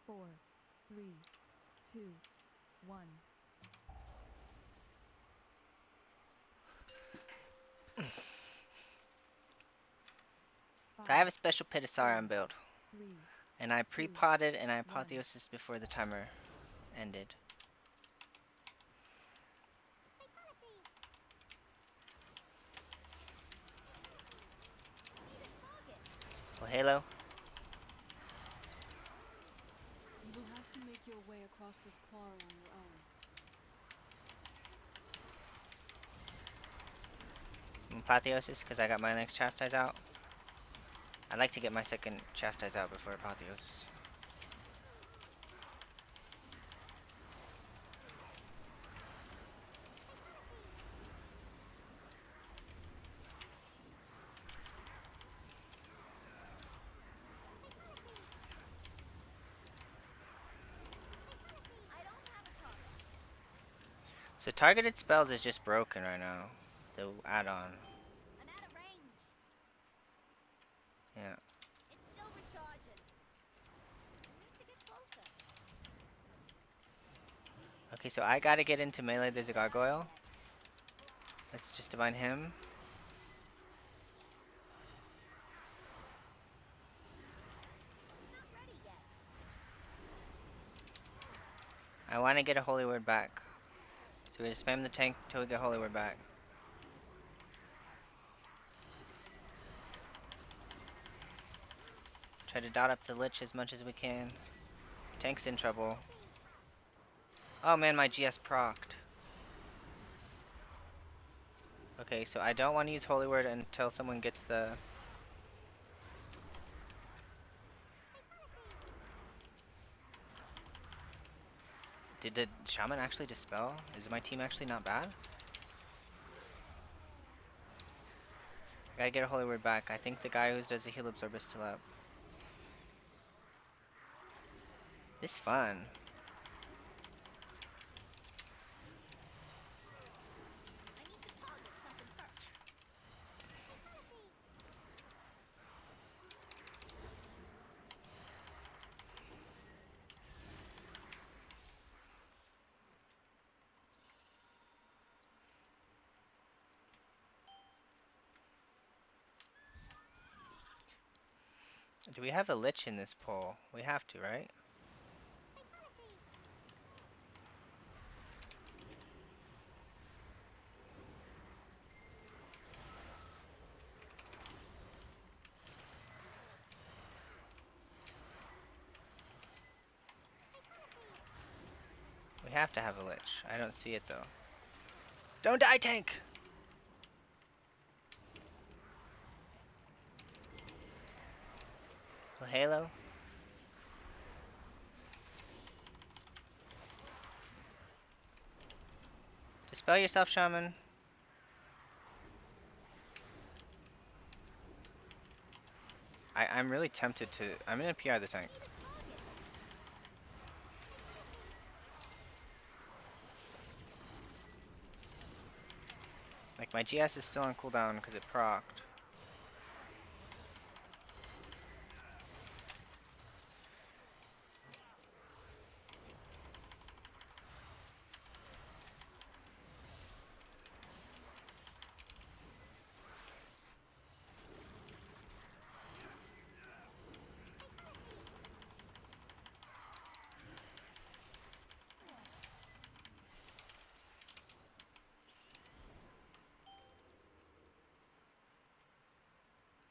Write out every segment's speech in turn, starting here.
4, 3, 2, 1. I 5, have a special Pterosaurion 4, build. 3, And I 2, pre-potted and I 1. apotheosis before the timer ended. Well, Halo. You will have to make your way across this quarry on your own. Apotheosis because I got my next chastise out. I'd like to get my second chastise out before apotheosis. So targeted spells is just broken right now. The add-on. Yeah. Okay, so I gotta get into melee. There's a gargoyle. Let's just divine him. I want to get a holy word back. So we're gonna spam the tank till we get holy word back. Try to dot up the lich as much as we can. Tank's in trouble. Oh man, my GS procced. Okay, so I don't want to use holy word until someone gets the... Did the shaman actually dispel? Is my team actually not bad? I gotta get a holy word back. I think the guy who does the heal absorb is still up. This is fun. Do we have a lich in this poll? We have to, right? We have to have a lich. I don't see it though. Don't die, tank! Well, Halo? Dispel yourself, shaman. I'm really tempted to... I'm gonna PR the tank. Like, my GS is still on cooldown because it procced.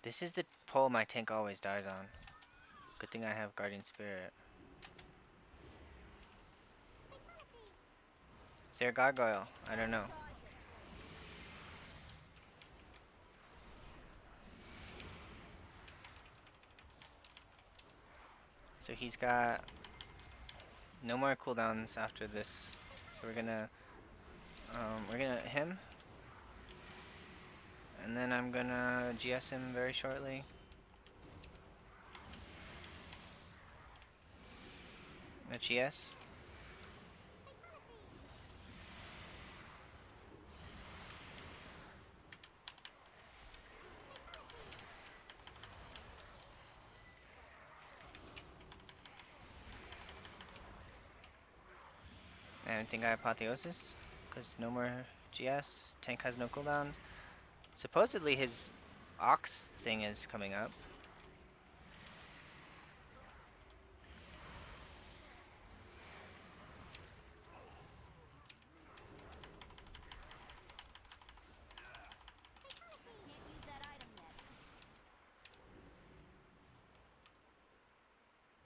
This is the pole my tank always dies on. Good thing I have Guardian Spirit. Is there a gargoyle? I don't know. So he's got no more cooldowns after this. So we're gonna hit him. And then I'm gonna GS him very shortly. A GS. And I think I apotheosis, because no more GS. Tank has no cooldowns. Supposedly his Ox thing is coming up.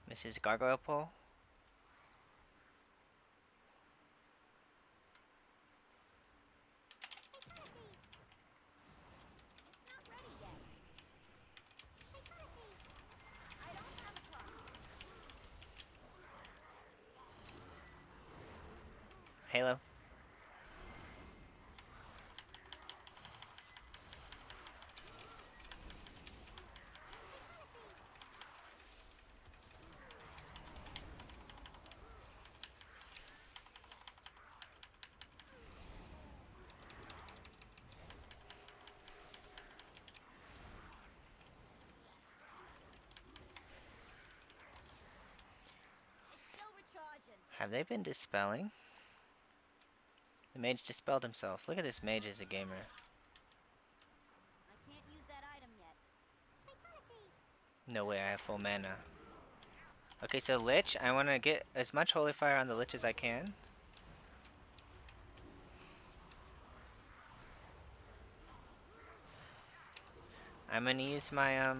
This is Gargoyle Pole. Halo. Have they been dispelling? The mage dispelled himself. Look at this mage as a gamer. No way, I have full mana. Okay, so Lich, I want to get as much Holy Fire on the Lich as I can. I'm gonna use my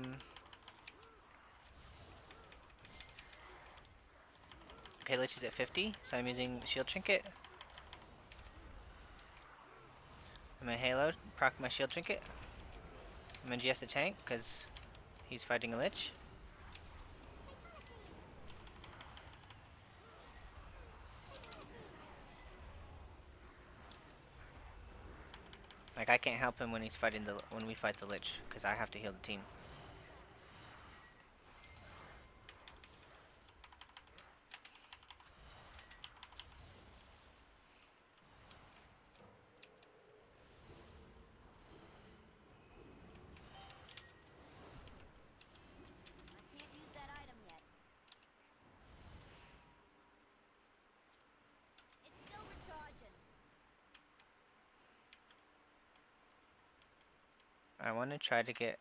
okay, Lich is at 50, so I'm using Shield Trinket. I'm gonna Halo, proc my Shield Trinket. I'm gonna GS the tank, because he's fighting a Lich. Like, I can't help him when he's fighting when we fight the Lich, because I have to heal the team. I want to try to get...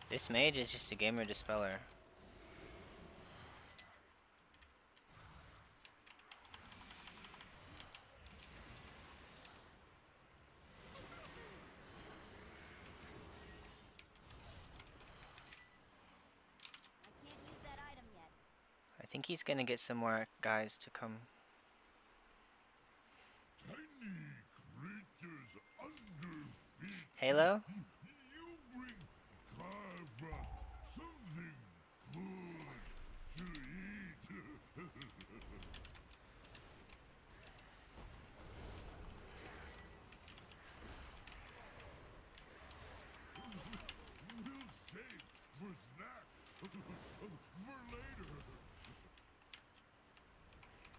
This mage is just a gamer dispeller. I think he's gonna get some more guys to come. Halo?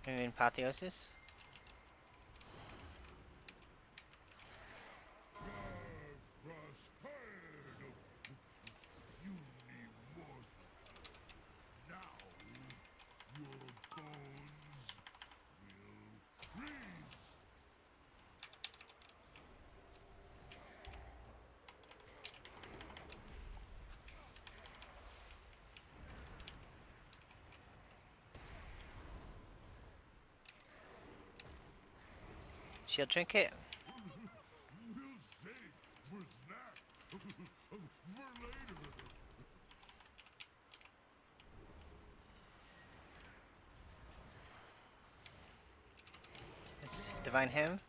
I mean, apotheosis? Shield Trinket? Let's divine him.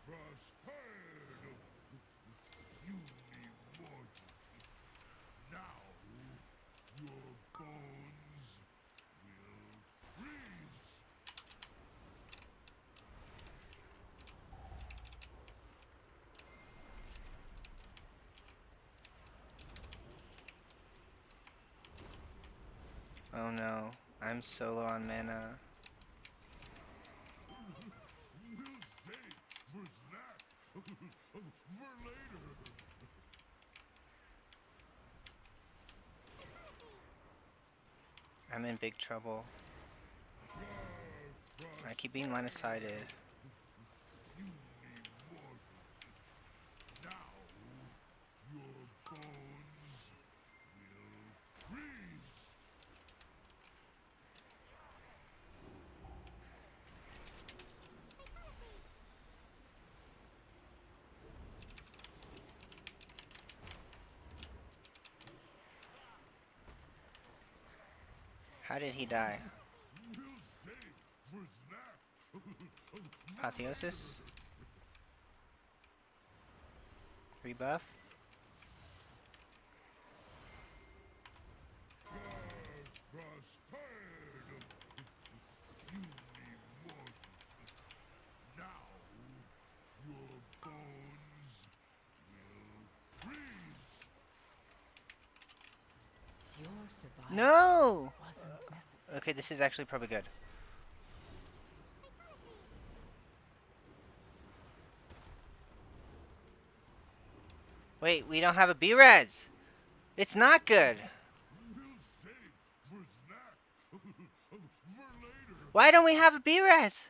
Oh no, I'm so low on mana. I'm in big trouble. I keep being line of sighted. How did he die? Apotheosis? Rebuff? Your survival No! wasn't necessary. Okay, this is actually probably good. Wait, we don't have a B-res! It's not good! Why don't we have a B-res?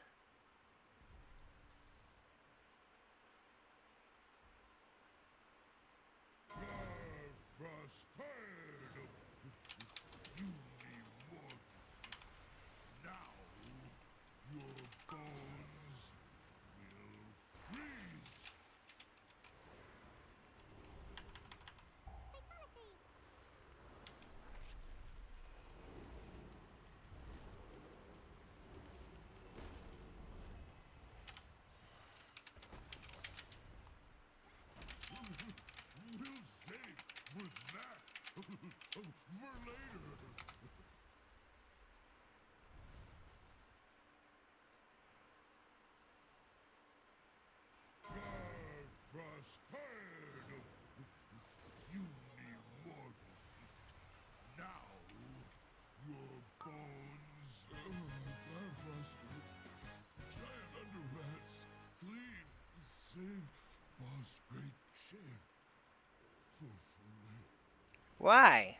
Why?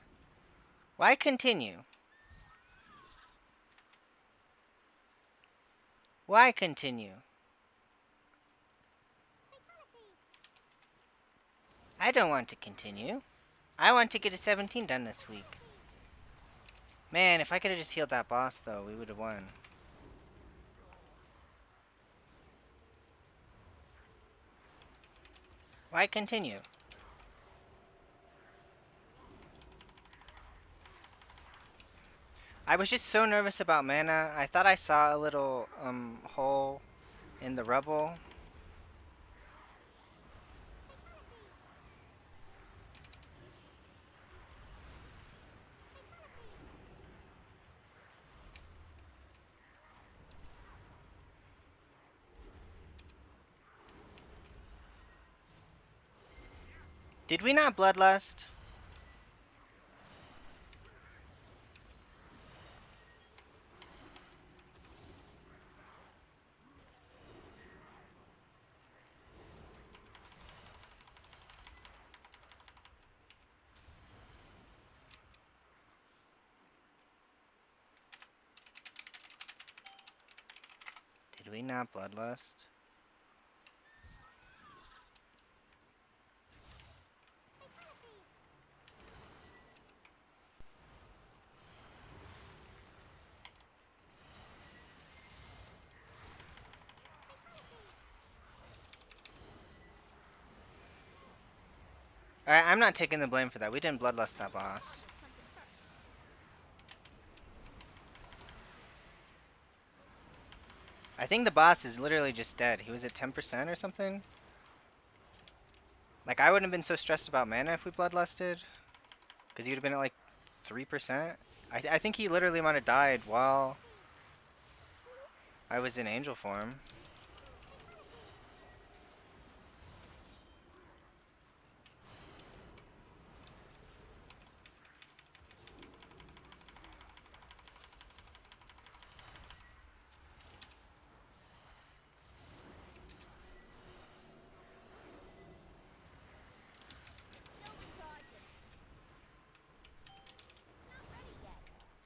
Why continue? Why continue? I don't want to continue. I want to get a 17 done this week. Man, if I could have just healed that boss though, we would have won. Why continue? I was just so nervous about mana. I thought I saw a little hole in the rubble. Did we not bloodlust? Did we not bloodlust? Alright, I'm not taking the blame for that. We didn't bloodlust that boss. I think the boss is literally just dead. He was at 10% or something. Like, I wouldn't have been so stressed about mana if we bloodlusted. Because he would have been at like 3%. I think he literally might have died while I was in angel form.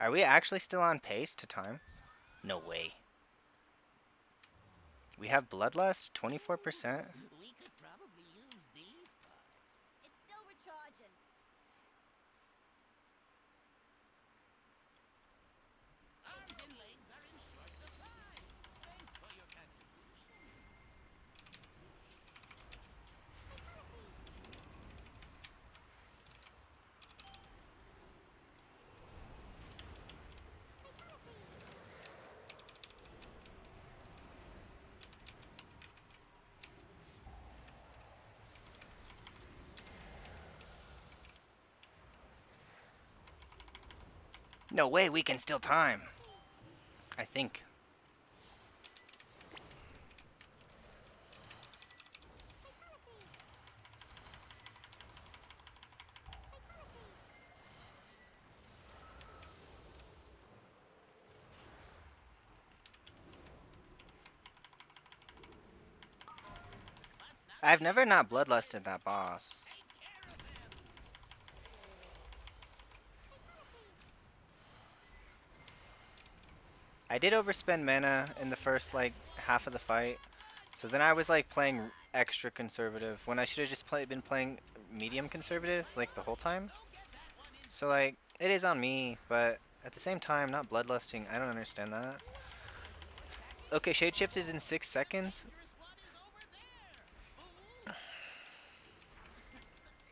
Are we actually still on pace to time? No way. We have Bloodlust, 24%. We could probably use these parts. It's still recharging. Arms and legs are in short supply. Thanks for your contribution. No way, we can still time. I think. I've never not bloodlusted that boss. Take care of them. I did overspend mana in the first like half of the fight. So then I was like playing extra conservative when I should have just been playing medium conservative like the whole time. So like it is on me, but at the same time not bloodlusting. I don't understand that. Okay, shade shift is in 6 seconds. Dangerous one is over there. Fool.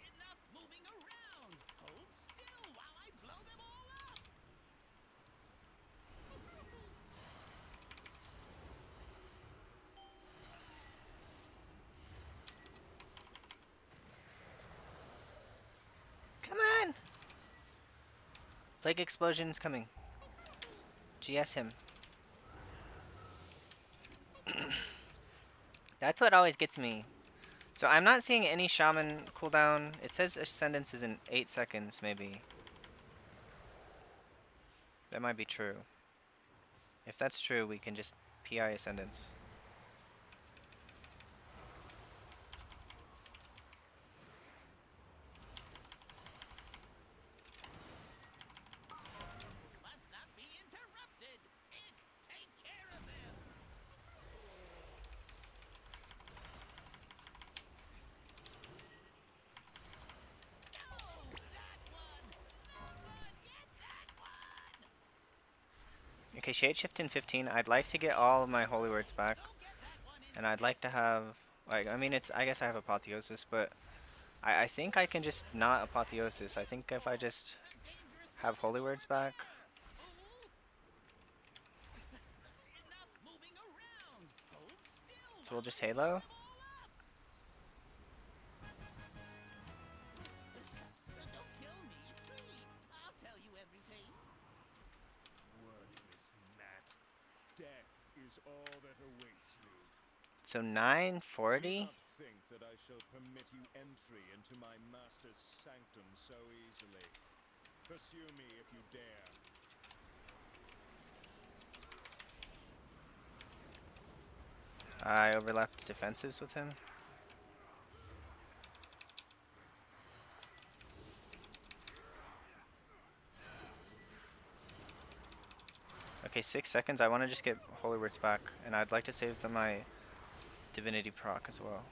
Enough moving around. Hold still while I blow them all up. Come on! Plague explosion's coming. GS him. That's what always gets me. So I'm not seeing any Shaman cooldown. It says Ascendance is in 8 seconds, maybe. That might be true. If that's true, we can just PI Ascendance. Let's not be interrupted. Take care of them. No, that one. Get that one. Okay, shade shift in 15. I'd like to get all of my holy words back. Don't get that one And I'd like to have, like, I mean, I guess I have apotheosis, but I think I can just not apotheosis. I think if I just have holy words back. Enough moving around. Hold still. So we'll just Halo. Don't kill me, please. I'll tell you everything. Worthless gnat. Death is all that awaits you. So Do 940. not think that I shall permit you entry into my master's sanctum so easily. Pursue me if you dare. I overlapped defensives with him. Okay, 6 seconds. I want to just get holy words back, and I'd like to save my divinity proc as well.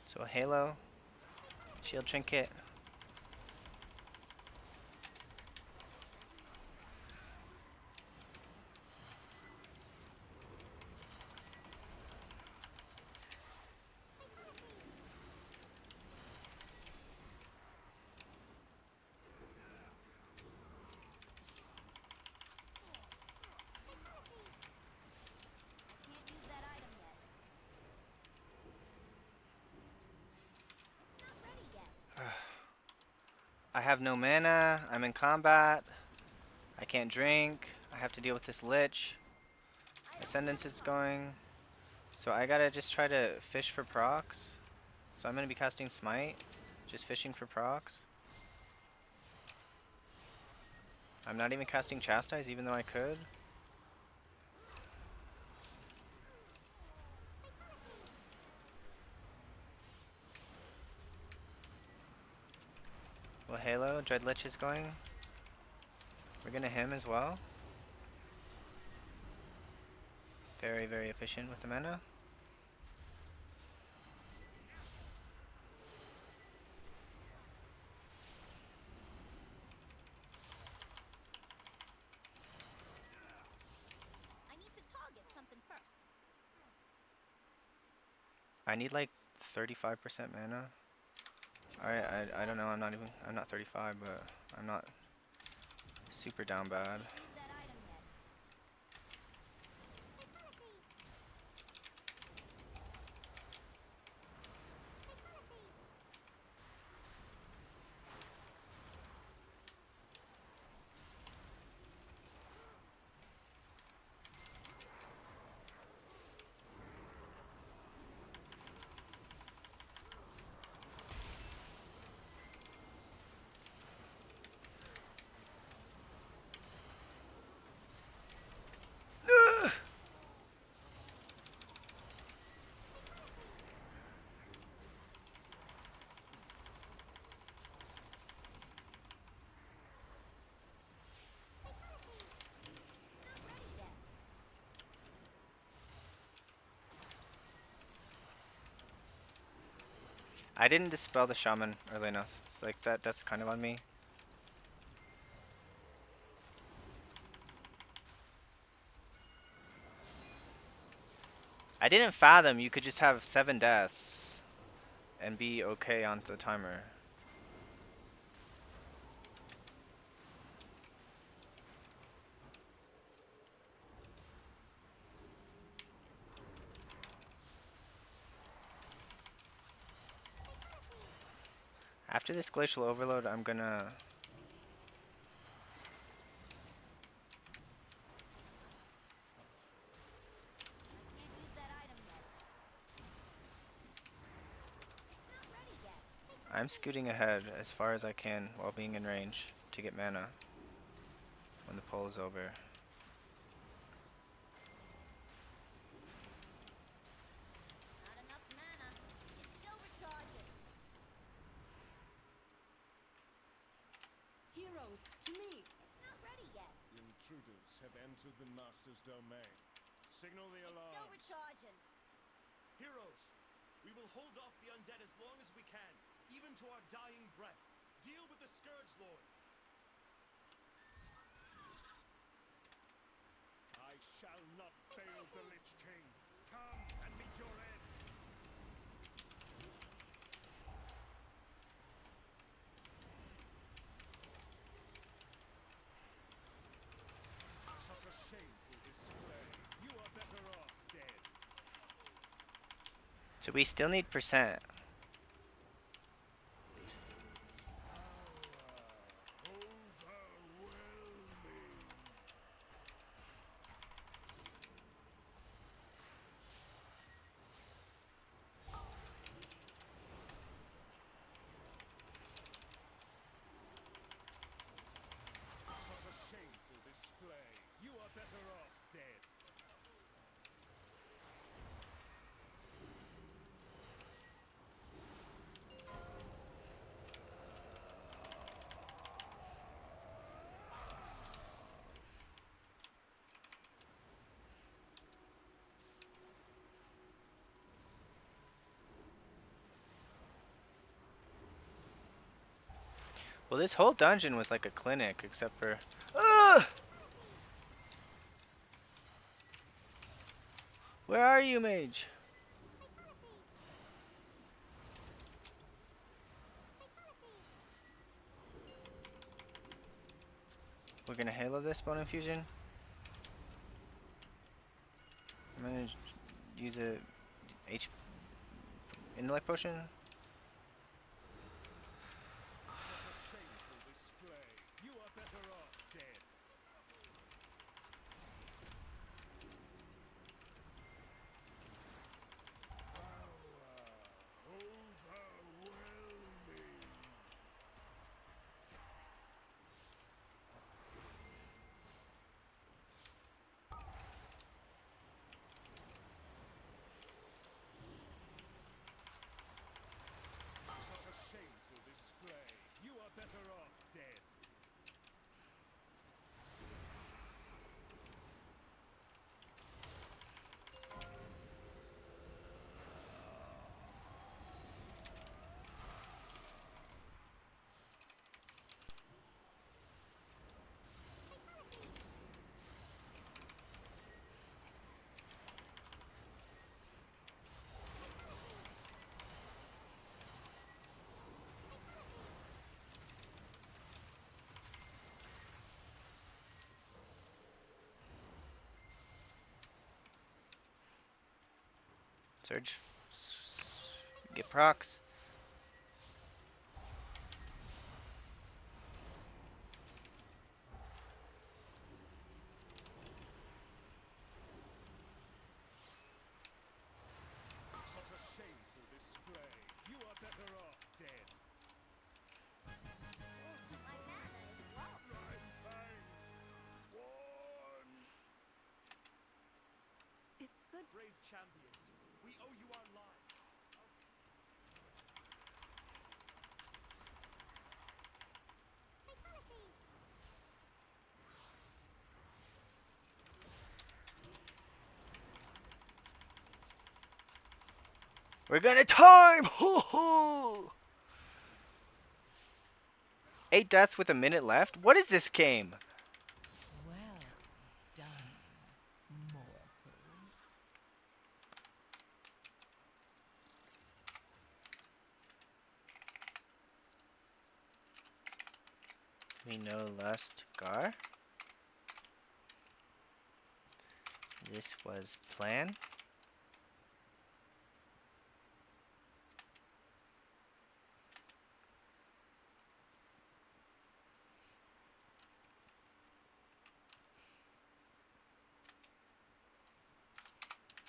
So a Halo, shield trinket. Can't use that item yet. It's not ready yet. I have no mana. I'm in combat. I can't drink. I have to deal with this lich. Ascendance is going. So I gotta just try to fish for procs. So I'm gonna be casting Smite. Just fishing for procs. I'm not even casting Chastise, even though I could. Well, Halo, Dreadlich is going. We're gonna him as well. Very, very efficient with the mana. I need to target something first. I need like 35% mana. I don't know, I'm not 35, but I'm not super down bad. Use that item yet. Fatality. Fatality. I didn't dispel the Shaman early enough. It's like that's kind of on me. I didn't fathom you could just have 7 deaths and be okay on the timer. After this Glacial Overload, I'm gonna... Can't use that item yet. Not ready yet. I'm scooting ahead as far as I can while being in range to get mana when the pull is over. Not enough mana. It's still recharging. Heroes, to me! It's not ready yet. Intruders have entered the Master's domain. Signal the It's still alarms. recharging. Heroes, we will hold off the undead as long as we can, even to our dying breath. Deal with the Scourge Lord. I shall not fail the Lich King. Come and meet your end. Such a shameful display. You are better off dead. So we still need percent. Overwhelming. Such a shameful display. You are better off dead. Well, this whole dungeon was like a clinic, except for... Ugh! Where are you, mage? Fatality. Fatality. We're gonna Halo this Bone Infusion. I'm gonna use a intellect potion. Such a shameful display. You are better off dead. Overwhelming. Surge. Get procs. Such a shameful display. You are better off dead. My mana is low. It's good. Brave champions, we owe you our lives. Fatality. We're gonna time! Hoo hoo! 8 deaths with a minute left? What is this game? Well done, mortal. We know lust Gar. This was plan.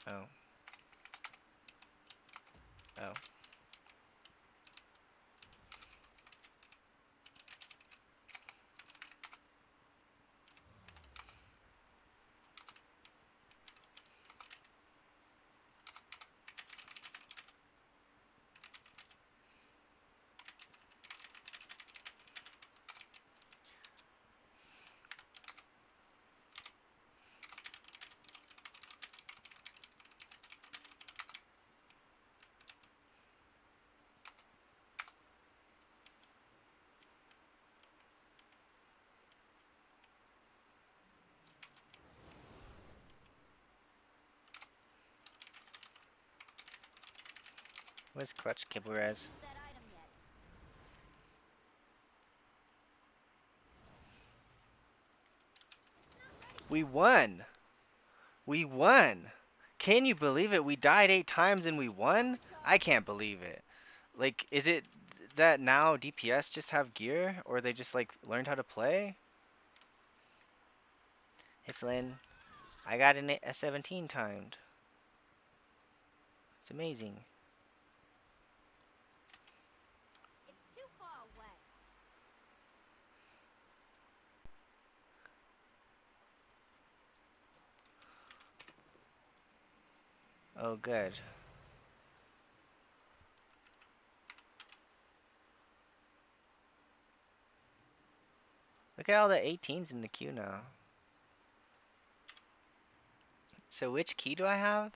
Oh. Oh. Where's clutch kibble res? Use that item yet. We won! We won! Can you believe it? We died 8 times and we won? I can't believe it. Like, is it that now DPS just have gear? Or they just, like, learned how to play? Hey Flynn, I got a 17 timed. It's amazing. It's too far away. Oh, good. Look at all the 18s in the queue now. So which key do I have?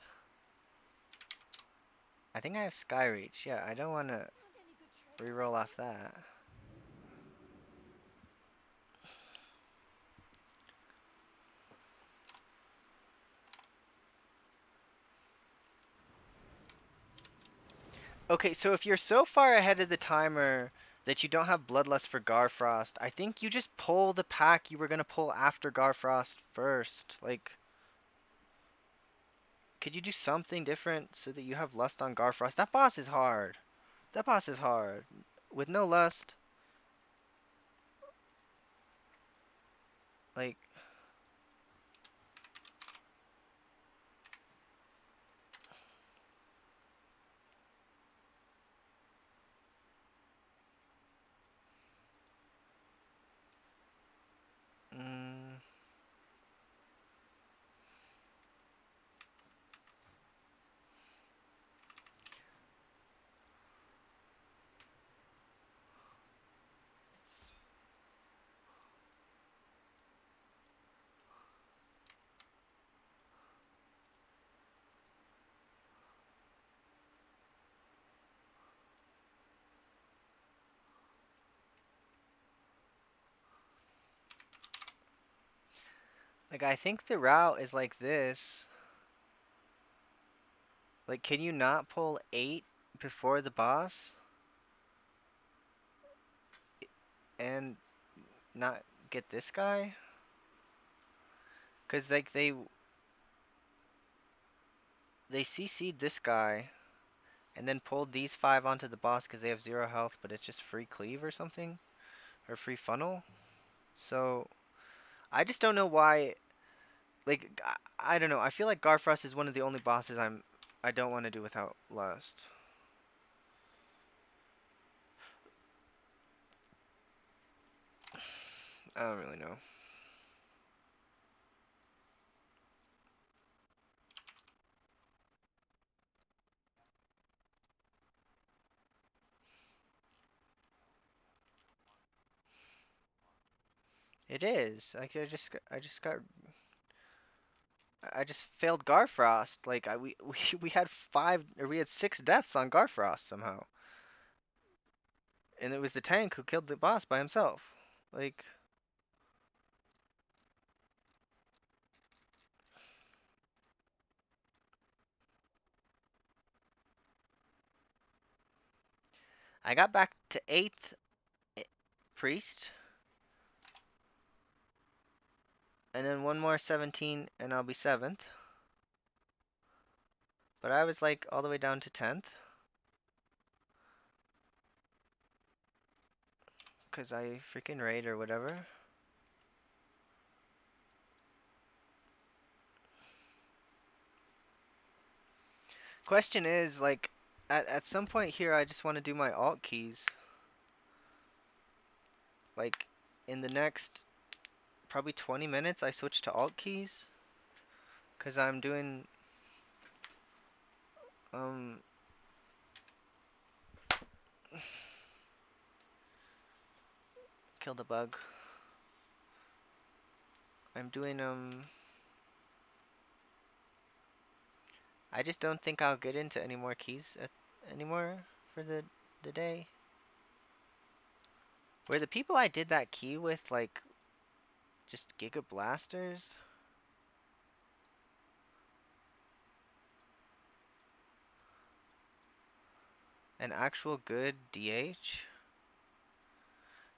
I think I have Skyreach. Yeah, I don't want to Found any good treasure reroll lately? off that. Okay, so if you're so far ahead of the timer that you don't have Bloodlust for Garfrost, I think you just pull the pack you were gonna pull after Garfrost first. Like, could you do something different so that you have Lust on Garfrost? That boss is hard. That boss is hard. With no Lust, like, mm, like I think the route is like this. Like, can you not pull 8 before the boss and not get this guy? Cause like they they CC'd this guy and then pulled these 5 onto the boss because they have 0 health, but it's just free cleave or something, or free funnel. So I just don't know why. Like I don't know. I feel like Garfrost is one of the only bosses I don't want to do without Lust. I don't really know. It is. Like I just failed Garfrost. Like we had 5 or we had 6 deaths on Garfrost somehow. And it was the tank who killed the boss by himself. Like I got back to 8th priest and then one more 17 and I'll be 7th. But I was like all the way down to 10th. Cause I freaking raid or whatever. Question is like at some point here I just want to do my alt keys. Like in the next probably 20 minutes I switch to alt keys. Cause I'm doing um killed a bug. I'm doing I just don't think I'll get into any more keys anymore for the day. Were the people I did that key with like just Giga Blasters? An actual good DH?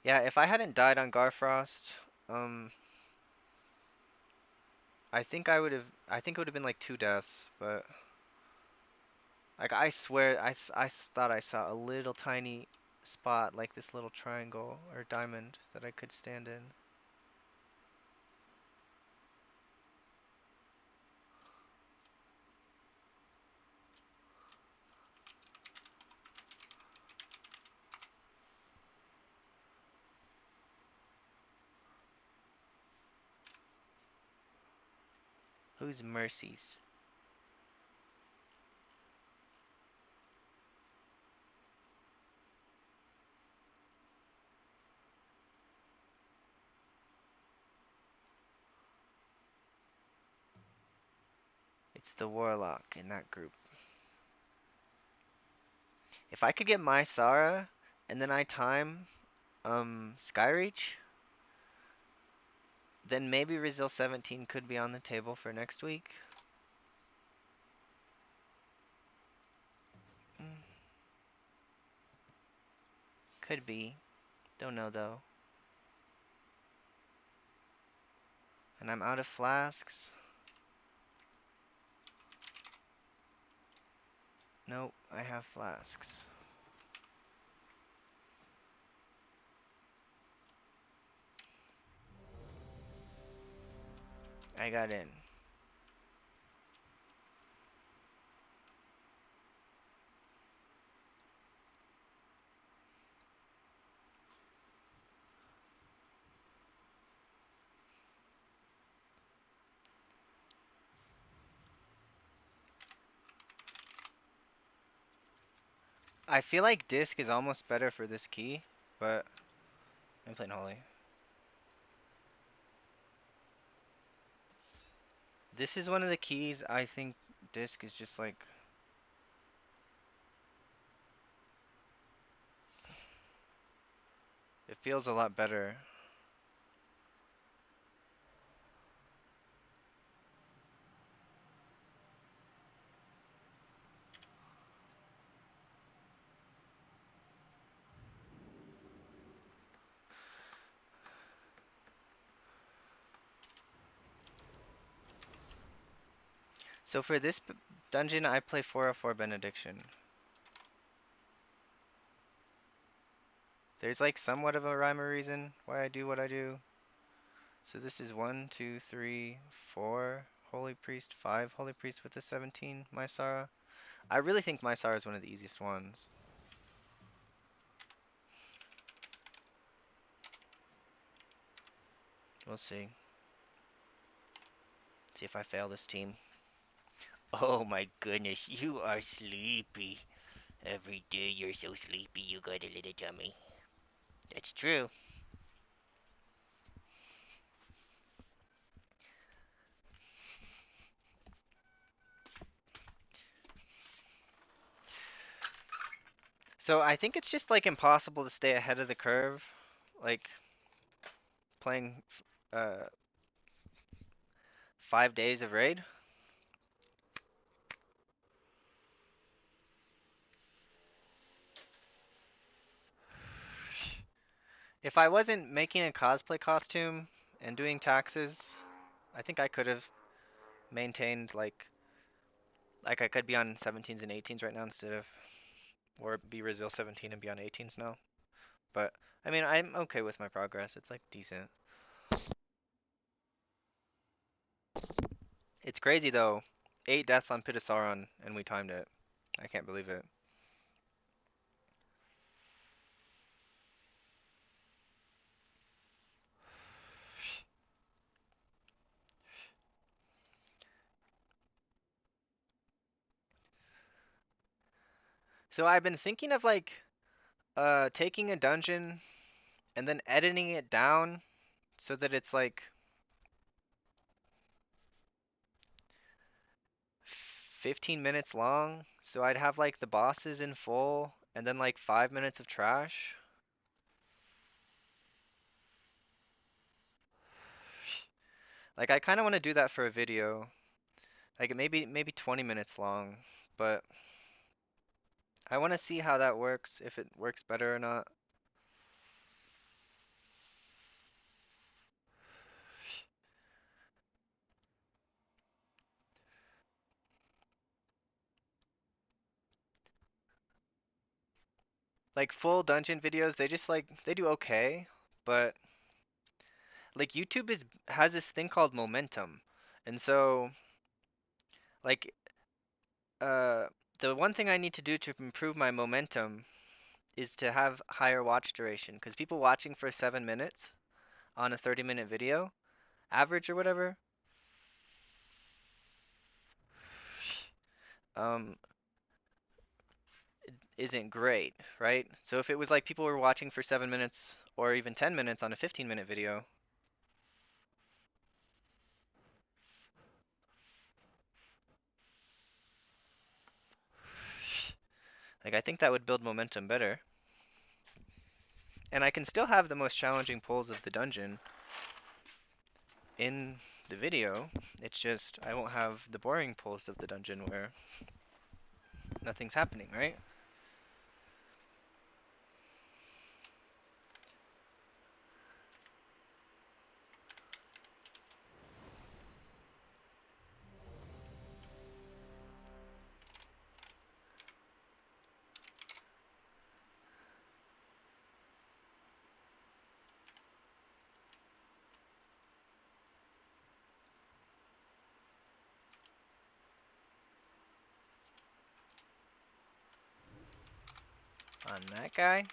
Yeah, if I hadn't died on Garfrost, um, I think it would have been like 2 deaths, but like I swear, thought I saw a little tiny spot, like this little triangle or diamond that I could stand in. Who's Mercies? It's the Warlock in that group. If I could get my Sara and then I time Skyreach, then maybe Rezil 17 could be on the table for next week. Mm, could be. Don't know though. And I'm out of flasks. Nope, I have flasks. I got in. I feel like disc is almost better for this key, but I'm playing holy. This is one of the keys I think disc is just like it feels a lot better. So for this dungeon, I play 404 Benediction. There's like somewhat of a rhyme or reason why I do what I do. So this is 1, 2, 3, 4 Holy Priest, 5 Holy Priest with the 17 Mysara. I really think Mysara is one of the easiest ones. We'll see. See if I fail this team. Oh my goodness, you are sleepy. Every day you're so sleepy, you got a little tummy. That's true. So I think it's just like impossible to stay ahead of the curve. Like playing 5 days of raid. If I wasn't making a cosplay costume and doing taxes, I think I could have maintained like I could be on 17s and 18s right now instead of or be Resil 17 and be on 18s now. But I mean, I'm okay with my progress. It's like decent. It's crazy though. 8 deaths on Pitasaron and we timed it. I can't believe it. So I've been thinking of like taking a dungeon and then editing it down so that it's like 15 minutes long. So I'd have like the bosses in full and then like 5 minutes of trash. Like I kind of want to do that for a video. Like maybe 20 minutes long, but I want to see how that works, if it works better or not. Like full dungeon videos, they just like they do okay, but like YouTube is has this thing called momentum. And so like uh the one thing I need to do to improve my momentum is to have higher watch duration because people watching for 7 minutes on a 30-minute video, average or whatever, um isn't great, right? So if it was like people were watching for 7 minutes or even 10 minutes on a 15-minute video, like I think that would build momentum better. And I can still have the most challenging pulls of the dungeon in the video. It's just I won't have the boring pulls of the dungeon where nothing's happening, right? On that guy.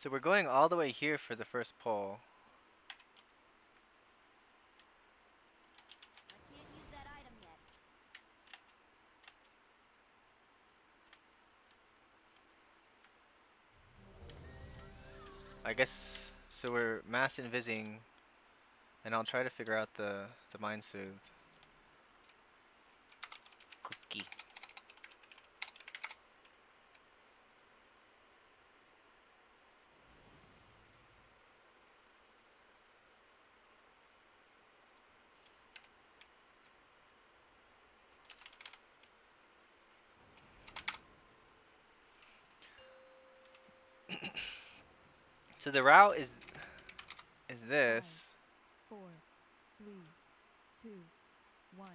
So we're going all the way here for the first pull. I can't use that item yet. I guess so. We're mass invising, and I'll try to figure out the mind soothe. Cookie. So the route is Five, this. 4, 3, 2, 1.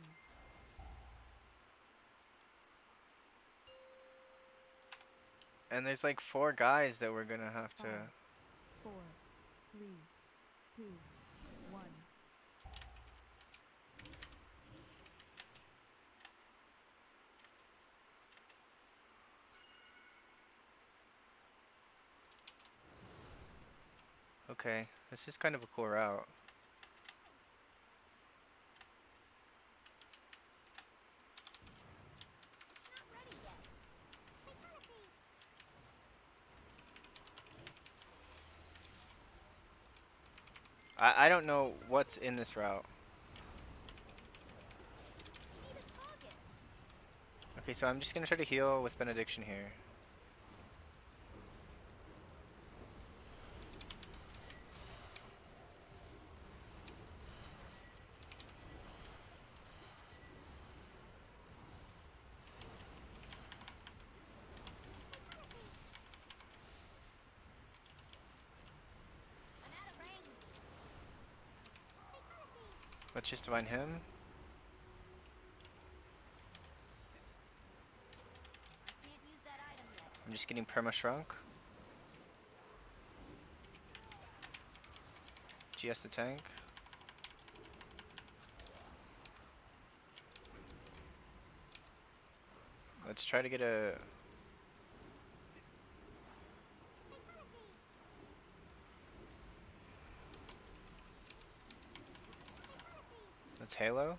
And there's like 4 guys that we're gonna have to. 5, 4, 3, 2, 1. Okay, this is kind of a cool route. It's not ready yet. Fatality. I don't know what's in this route. We need a target. Okay, so I'm just gonna try to heal with benediction here. I'm out of range. Fatality. Let's just divine him. I can't use that item yet. I'm just getting perma shrunk. GS the tank. Let's try to get a. Fatality. Fatality. Let's Halo.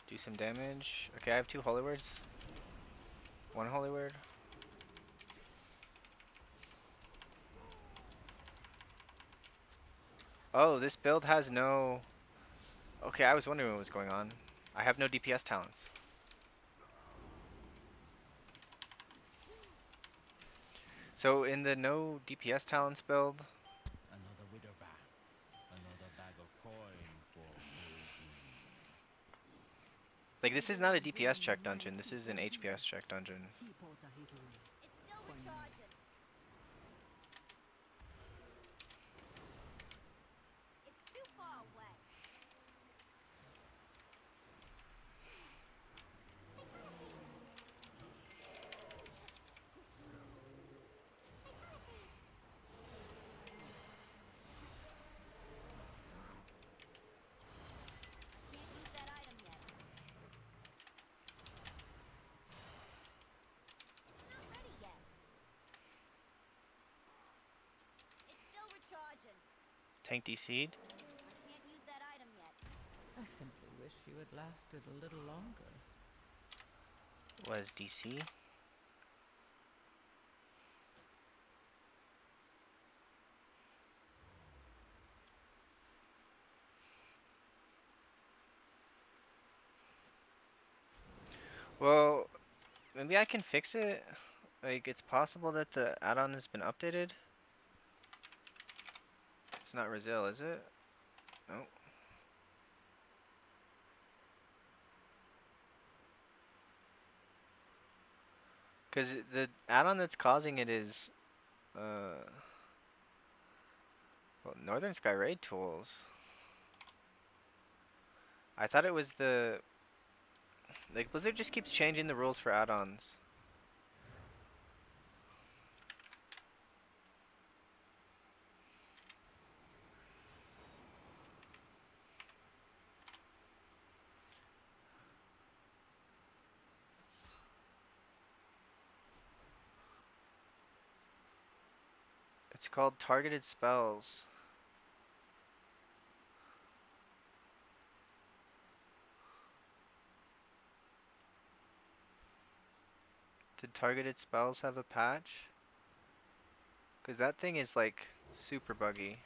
Do some damage. Okay, I have 2 holy words. 1 holy word. Oh, this build has no. Okay, I was wondering what was going on. I have no DPS talents. So in the no DPS talents build, Another widow bag. Another bag of coin for Odin. like this is not a DPS check dungeon. This is an HPS check dungeon. It's still recharging. It's too far away. Fatality. Fatality. I can't use that item yet. It's not ready yet. It's still recharging. Tank DC'd. I can't use that item yet. I simply wish you had lasted a little longer. Was DC. Well, maybe I can fix it. Like it's possible that the add-on has been updated. It's not Brazil, is it? No. Because the add-on that's causing it is, well, Northern Sky Raid tools. I thought it was the, like Blizzard just keeps changing the rules for add-ons. It's called targeted spells. Did targeted spells have a patch? Cause that thing is like super buggy.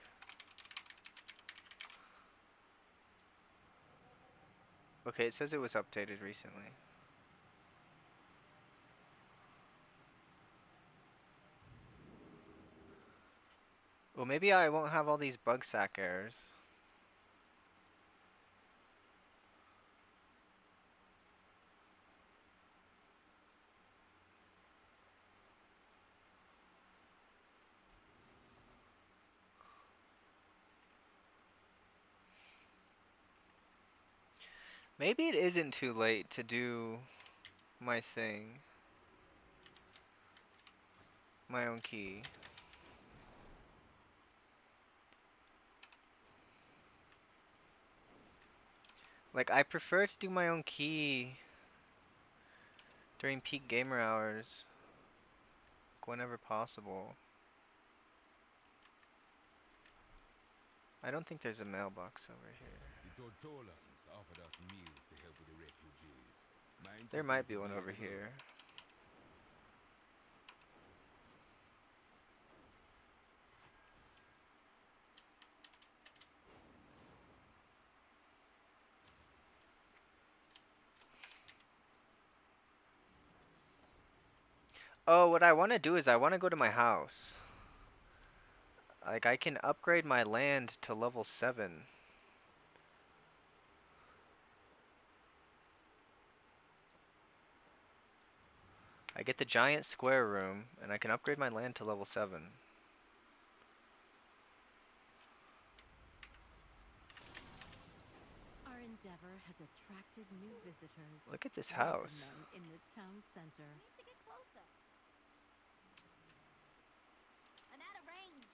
Okay, it says it was updated recently. Well, maybe I won't have all these bug sack errors. Maybe it isn't too late to do my thing. My own key. Like, I prefer to do my own key during peak gamer hours. Like, whenever possible. I don't think there's a mailbox over here. The Tortolans offered us meals to help with the refugees. Mind There checking might if be you'll one be over able to go? here. Oh, what I want to do is I want to go to my house. Like, I can upgrade my land to level 7. I get the giant square room, and I can upgrade my land to level 7. Our endeavor has attracted new visitors. Look at this Welcome house. them in the town center. I need to get closer. I'm out of range.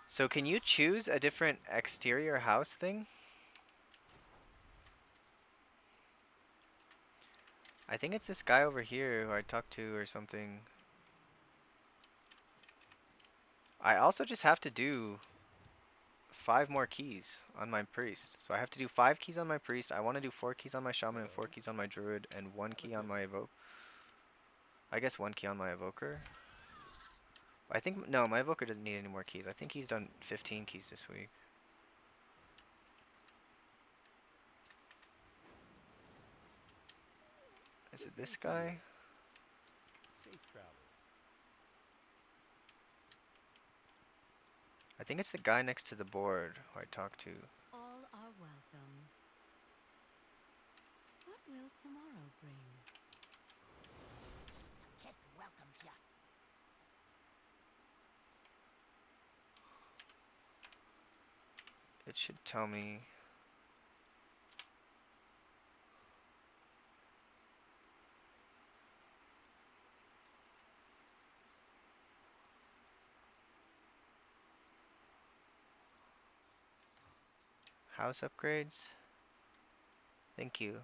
So can you choose a different exterior house thing? I think it's this guy over here who I talked to or something. I also just have to do 5 more keys on my priest. So I have to do 5 keys on my priest. I want to do 4 keys on my shaman and 4 keys on my druid and 1 key on my evoke. I guess 1 key on my evoker. I think, no, my evoker doesn't need any more keys. I think he's done 15 keys this week. Is it this guy? Safe travels. I think it's the guy next to the board who I talked to. All are welcome. What will tomorrow bring? Kith welcomes ya. It should tell me. House upgrades. Thank you.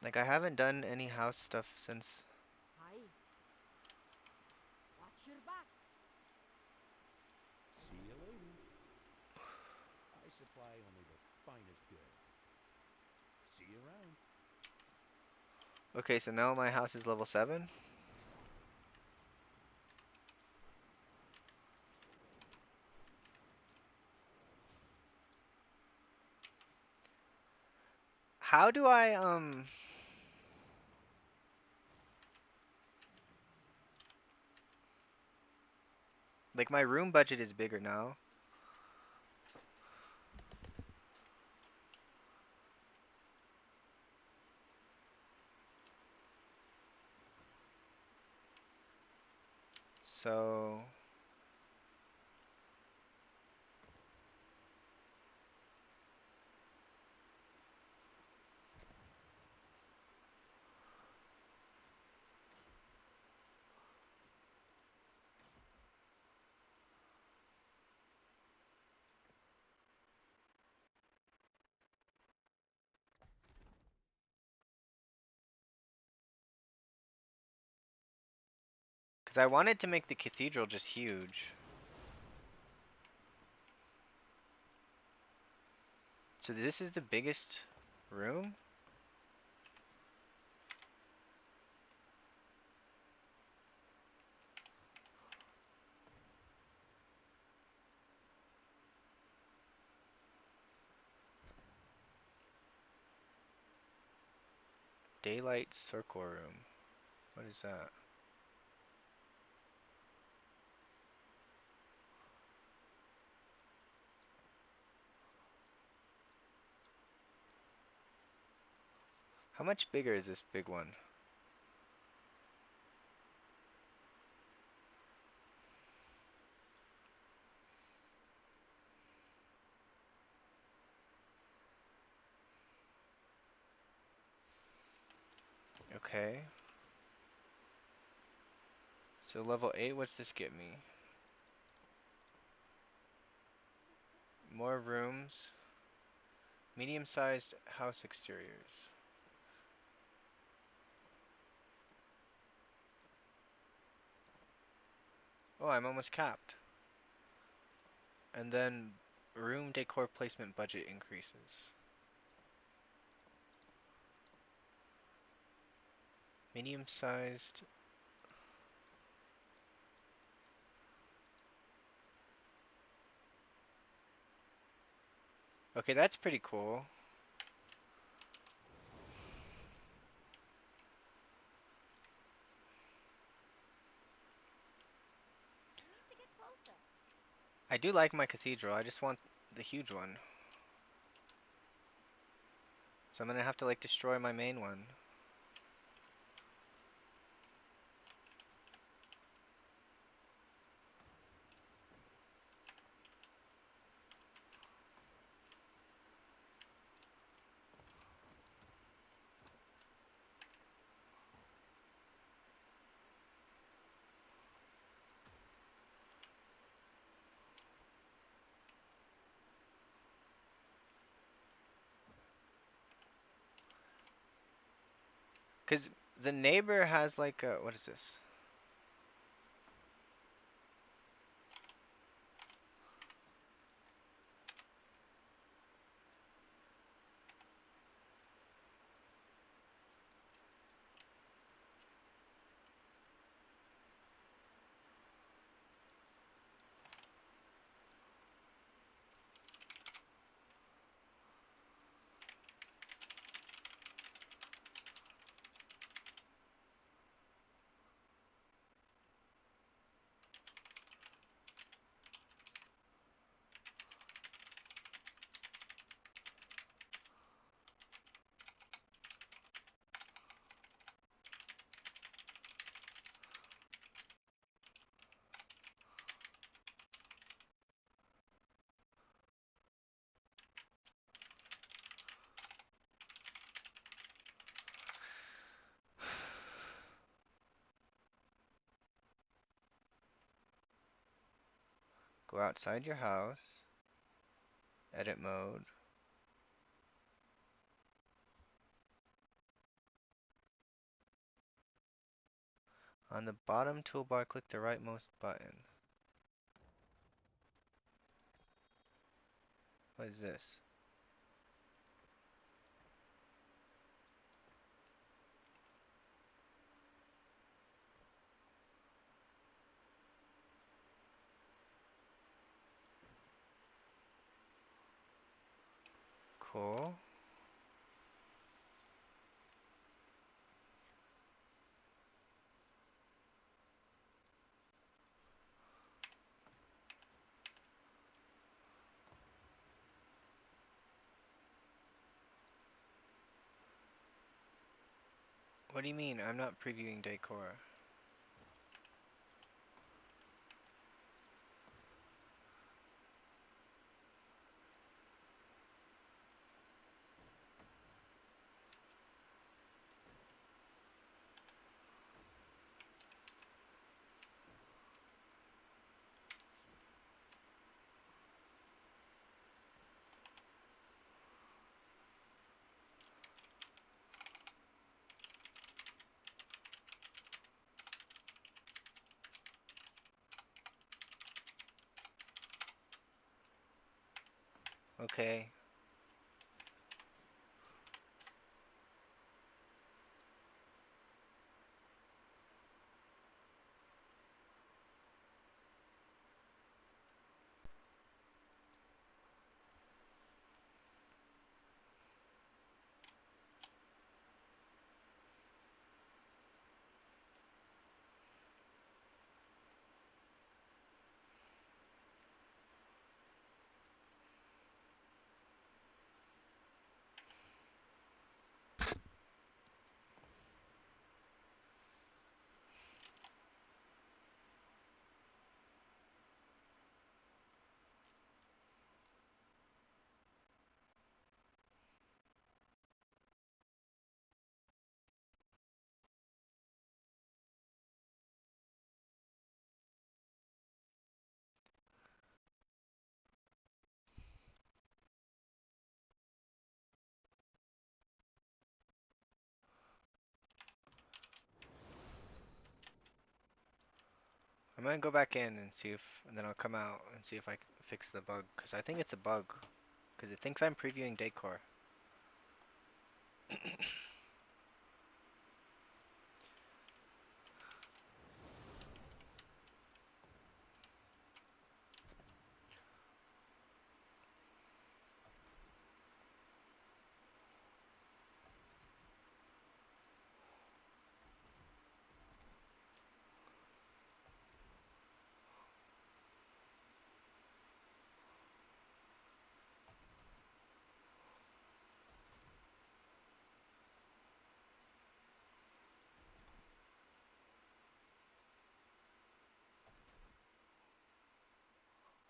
Like, I haven't done any house stuff since. Hi. Watch your back. See you later. I supply only the finest goods. See you around. Okay, so now my house is level 7. How do I, like, my room budget is bigger now. So, because I wanted to make the cathedral just huge. So this is the biggest room? Daylight circle room. What is that? How much bigger is this big one? Okay. So level 8, what's this get me? More rooms. Medium-sized house exteriors. Oh, I'm almost capped. And then room decor placement budget increases. Medium-sized. Okay, that's pretty cool. You need to get closer. I do like my cathedral, I just want the huge one. So I'm gonna have to like destroy my main one. Cause the neighbor has like a, what is this? Go outside your house. Edit mode. On the bottom toolbar, click the rightmost button. What is this? Cool. What do you mean? I'm not previewing decor. Okay. I'm gonna go back in and see if, and then I'll come out and see if I can fix the bug, because I think it's a bug, because it thinks I'm previewing decor.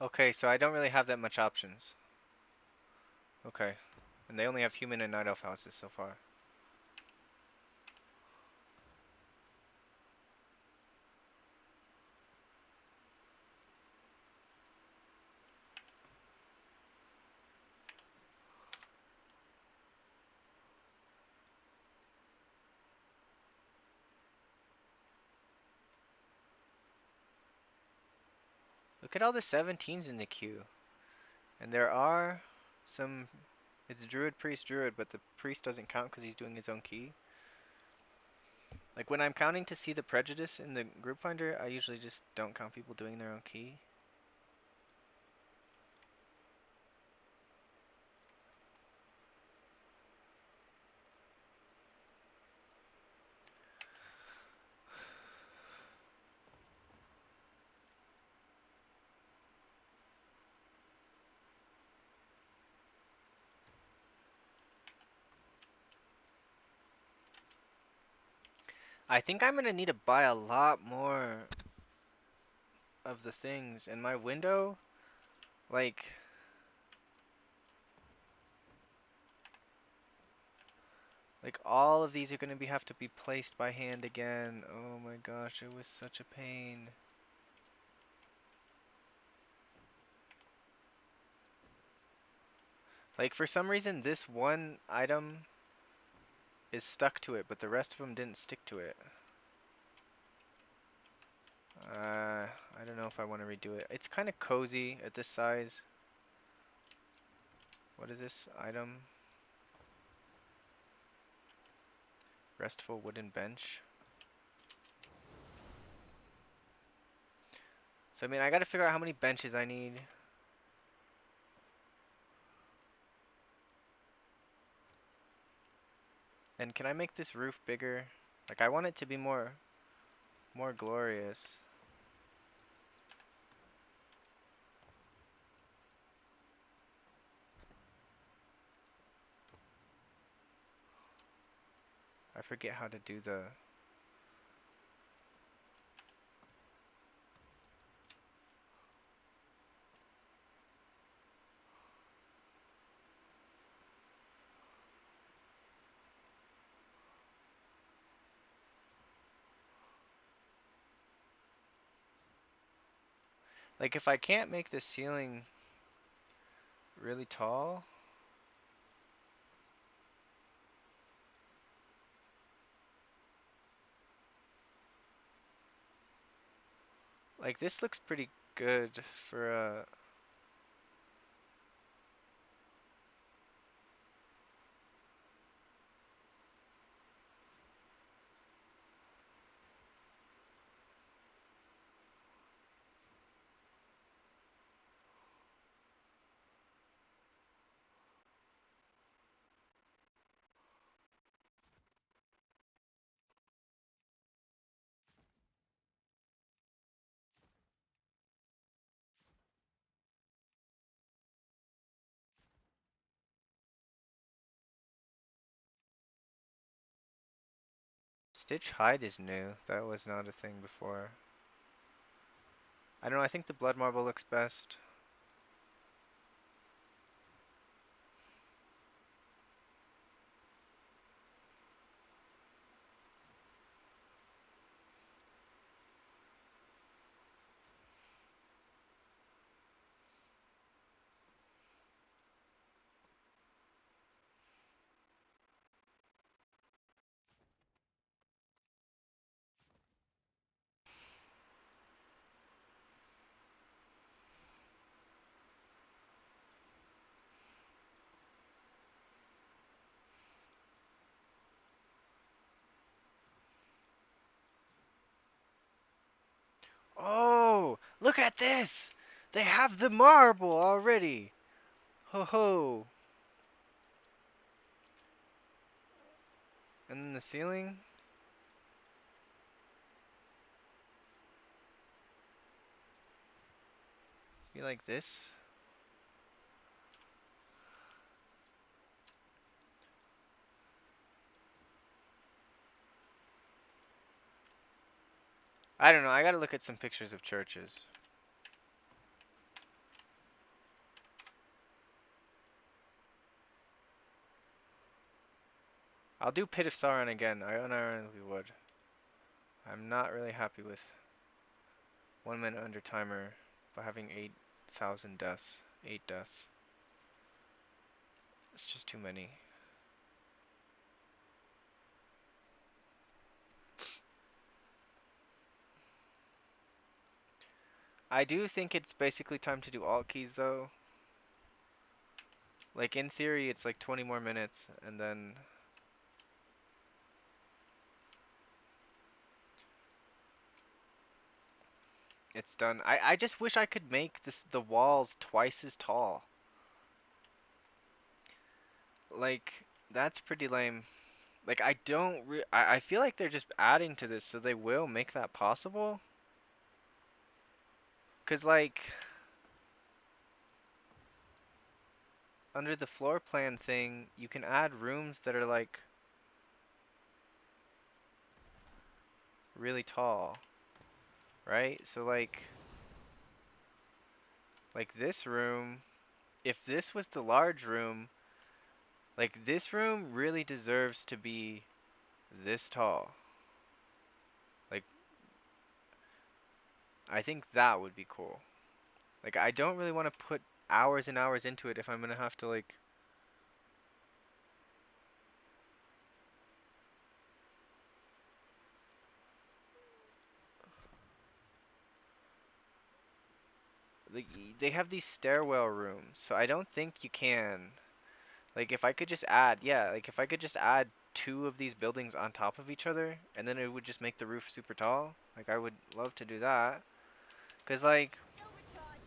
Okay, so I don't really have that much options. Okay, and they only have human and night elf houses so far. Look at all the 17s in the queue. And there are some, it's druid, priest, druid, but the priest doesn't count because he's doing his own key. Like when I'm counting to see the prejudice in the group finder, I usually just don't count people doing their own key. I think I'm gonna need to buy a lot more of the things, and my window, like, all of these are gonna have to be placed by hand again. Oh my gosh, it was such a pain. Like for some reason this one item is stuck to it, but the rest of them didn't stick to it. I don't know if I want to redo it. It's kind of cozy at this size. What is this item? Restful wooden bench. So I mean, I gotta figure out how many benches I need. And can I make this roof bigger? Like I want it to be more glorious. I forget how to do the... Like if I can't make the ceiling really tall, like this looks pretty good for a... Stitch hide is new. That was not a thing before. I don't know, I think the blood marble looks best. Oh, look at this! They have the marble already! Ho ho! And then the ceiling? Be like this? I don't know, I gotta look at some pictures of churches. I'll do Pit of Sauron again, I unironically would. I'm not really happy with 1 minute under timer by having 8,000 deaths. 8 deaths. It's just too many. I do think it's basically time to do alt keys though. Like in theory it's like 20 more minutes and then it's done. I just wish I could make the walls twice as tall. Like that's pretty lame. Like I don't I feel like they're just adding to this so they will make that possible. 'Cause like under the floor plan thing, you can add rooms that are like really tall, right? So like this room, if this was the large room, like this room really deserves to be this tall. Like I think that would be cool. Like I don't really want to put hours and hours into it if I'm gonna have to like they have these stairwell rooms, so I don't think you can. Like if I could just add, yeah, like if I could just add two of these buildings on top of each other and then it would just make the roof super tall. Like I would love to do that. 'Cause like Still recharging.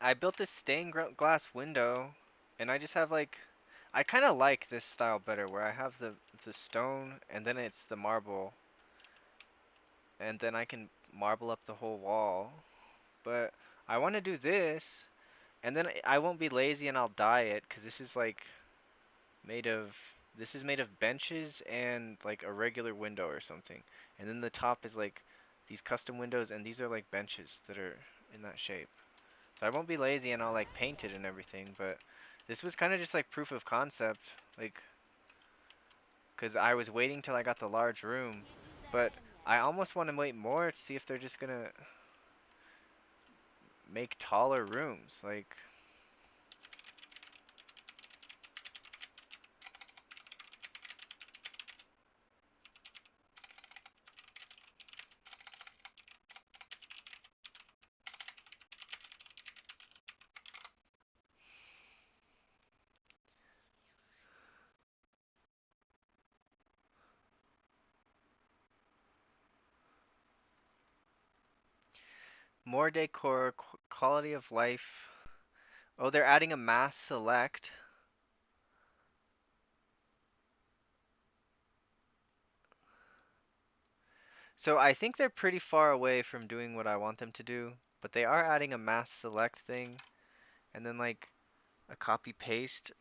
I built this glass window and I just have like I kind of like this style better where I have the stone and then it's the marble and then I can marble up the whole wall. But I want to do this and then I won't be lazy and I'll dye it cuz this is like made of this is made of benches and like a regular window or something. And then the top is like these custom windows and these are like benches that are in that shape. So I won't be lazy and I'll like paint it and everything, but this was kind of just like proof of concept, like, cause I was waiting till I got the large room, Can't use that but item yet. I almost want to wait more to see if they're just gonna make taller rooms, like, more decor, quality of life. Oh, they're adding a mass select. So I think they're pretty far away from doing what I want them to do, but they are adding a mass select thing, and then like a copy paste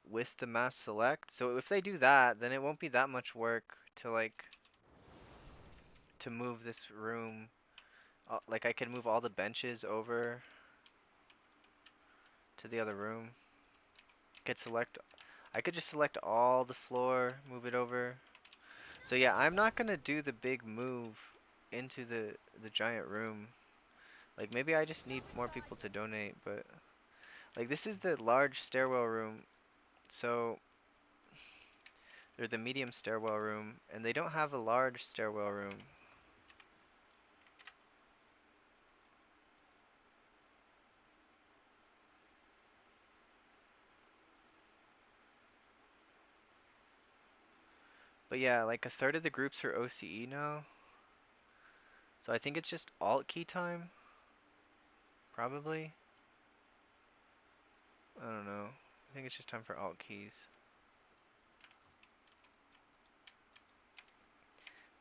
with the mass select. So if they do that, then it won't be that much work to like to move this room. Like I could move all the benches over to the other room. Could select. I could just select all the floor, move it over. So yeah, I'm not gonna do the big move into the giant room. Like maybe I just need more people to donate, but like this is the large stairwell room. So or the medium stairwell room, and they don't have a large stairwell room. But yeah, like a third of the groups are OCE now. So I think it's just alt key time. Probably. I don't know. I think it's just time for alt keys.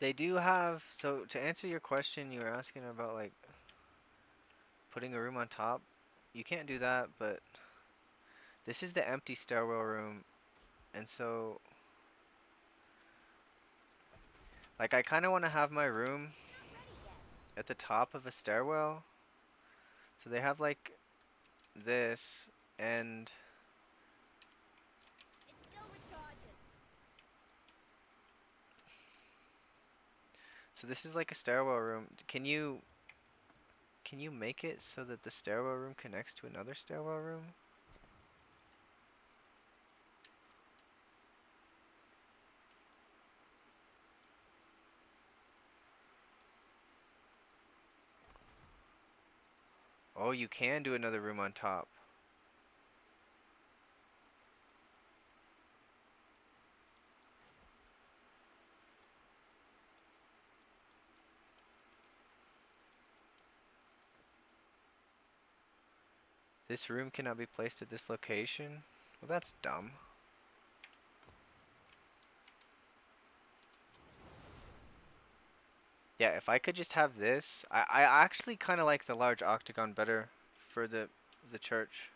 They do have, so to answer your question, you were asking about like putting a room on top. You can't do that, but this is the empty stairwell room. And so, like I kind of want to have my room Not ready yet. at the top of a stairwell. So they have like this, and It's still recharging. so this is like a stairwell room. Can you make it so that the stairwell room connects to another stairwell room? Oh, you can do another room on top. This room cannot be placed at this location. Well, that's dumb. Yeah, if I could just have this, I actually kind of like the large octagon better for the church.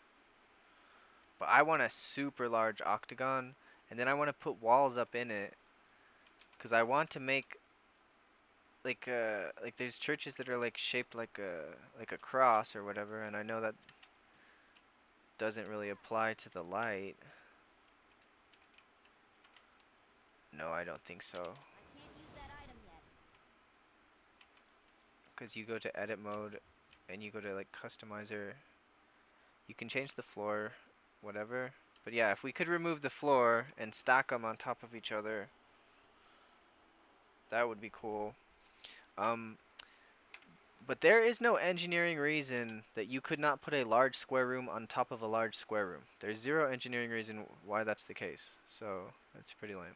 But I want a super large octagon, and then I want to put walls up in it, because I want to make like there's churches that are like shaped like a cross or whatever, and I know that doesn't really apply to the light. No, I don't think so. I can't use that item yet. Because you go to edit mode, and you go to like customizer. You can change the floor, whatever. But yeah, if we could remove the floor and stack them on top of each other, that would be cool. Um, but there is no engineering reason that you could not put a large square room on top of a large square room. There's zero engineering reason why that's the case. So that's pretty lame.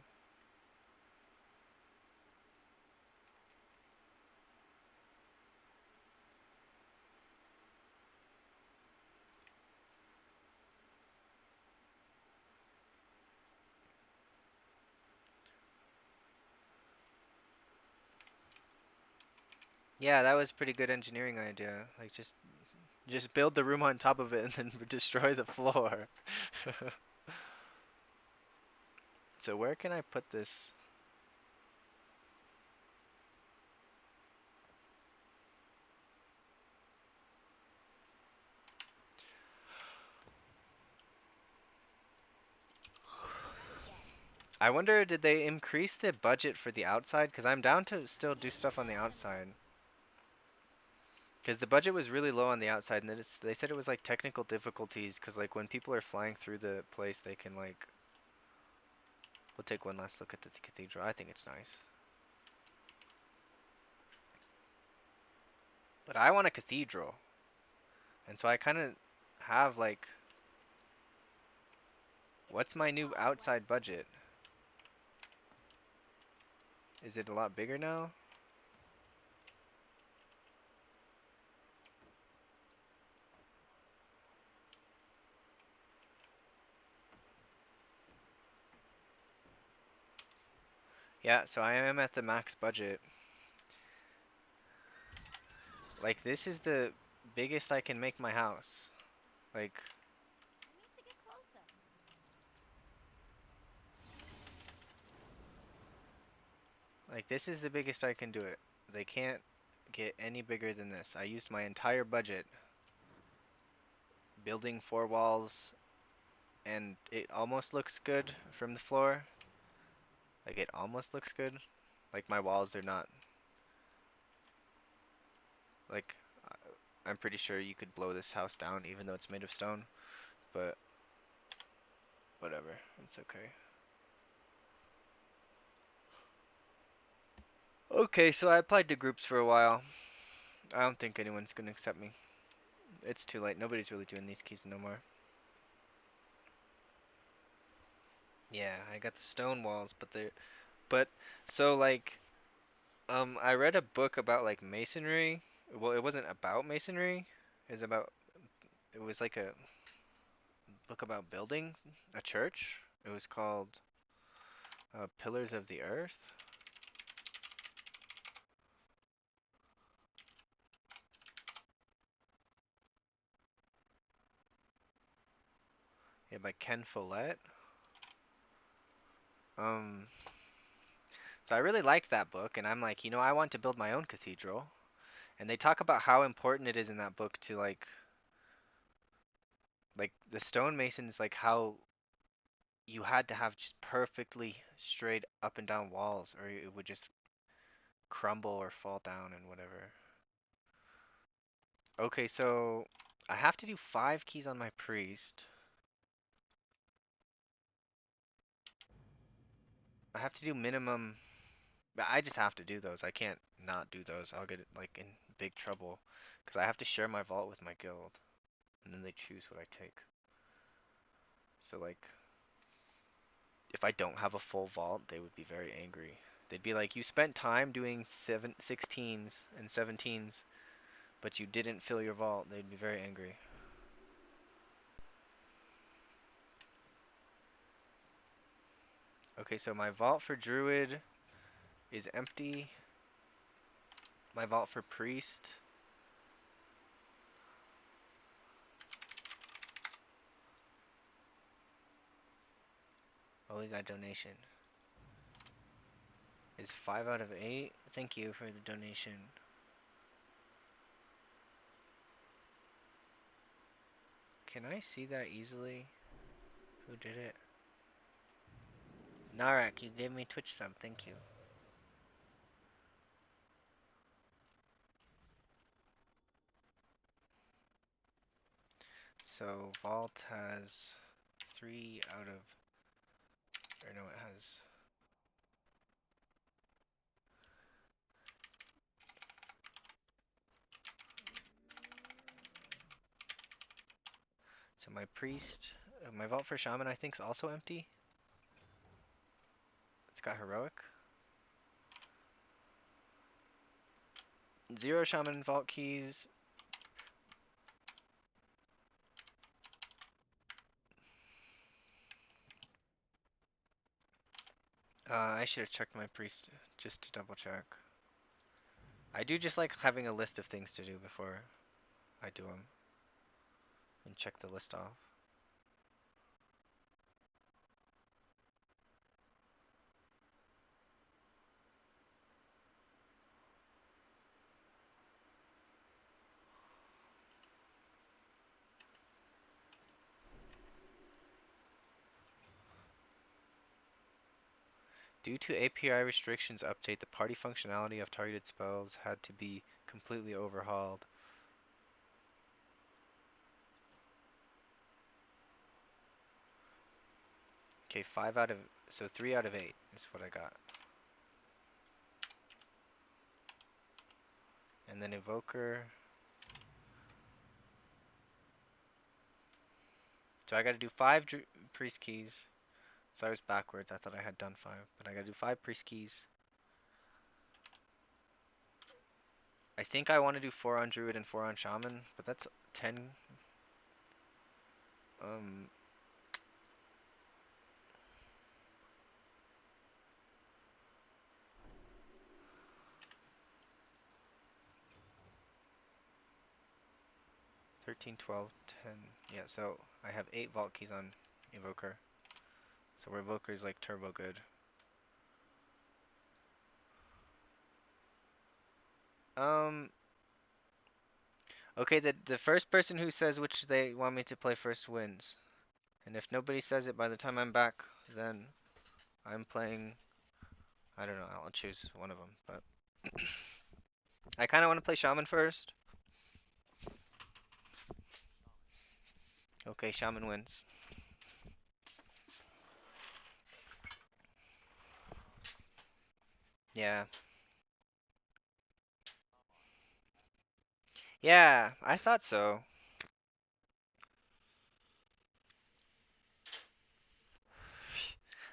Yeah, that was pretty good engineering idea. Like just build the room on top of it and then destroy the floor. So where can I put this? I wonder, did they increase the budget for the outside? Because I'm down to still do stuff on the outside. Because the budget was really low on the outside, and they said it was like technical difficulties. Because like when people are flying through the place, they can like. We'll take one last look at the cathedral. I think it's nice. But I want a cathedral. And so I kind of have like. What's my new outside budget? Is it a lot bigger now? Yeah, so I am at the max budget. Like this is the biggest I can make my house. Like I need to get closer. like this is the biggest I can do it. They can't get any bigger than this. I used my entire budget building 4 walls, and it almost looks good from the floor. Like it almost looks good. Like my walls are not like I'm pretty sure you could blow this house down even though it's made of stone, but whatever. It's okay. Okay, so I applied to groups for a while. I don't think anyone's gonna accept me. It's too late. Nobody's really doing these keys no more. Yeah, I got the stone walls, but But so like I read a book about like masonry. Well, it wasn't about masonry. It was like a book about building a church. It was called Pillars of the Earth. Yeah, by Ken Follett. Um, so I really liked that book, and I'm like, I want to build my own cathedral. And they talk about how important it is in that book to like the stonemasons, like how you had to have just perfectly straight up and down walls, or it would just crumble or fall down and whatever. Okay, so I have to do 5 keys on my priest. I have to do minimum. I just have to do those. I can't not do those. I'll get like in big trouble because I have to share my vault with my guild, and then they choose what I take. So like, if I don't have a full vault, they would be very angry. They'd be like, "You spent time doing 16s and 17s, but you didn't fill your vault." They'd be very angry. Okay, so my vault for druid is empty. My vault for priest. Oh, we got donation. Is 5 out of 8. Thank you for the donation. Can I see that easily? Who did it? Narak, you gave me Twitch sub. Thank you. So vault has 3 out of, or no, it has. So my priest, my vault for shaman I think is also empty. It's got heroic. 0 shaman vault keys. I should have checked my priest just to double check. I do just like having a list of things to do before I do them and check the list off. Due to API restrictions update, the party functionality of targeted spells had to be completely overhauled. Okay, 3 out of 8 is what I got. And then Evoker. So I gotta do 5 priest keys. So I was backwards, I thought I had done 5, but I gotta do 5 priest keys. I think I want to do 4 on druid and 4 on shaman, but that's 10. 13, 12, 10. Yeah, so I have 8 vault keys on Evoker. So Evoker is like turbo good. Okay, the first person who says which they want me to play first wins. And if nobody says it by the time I'm back, then I'm playing, I don't know, I'll choose one of them, but I kind of want to play Shaman first. Okay, Shaman wins. Yeah. Yeah, I thought so.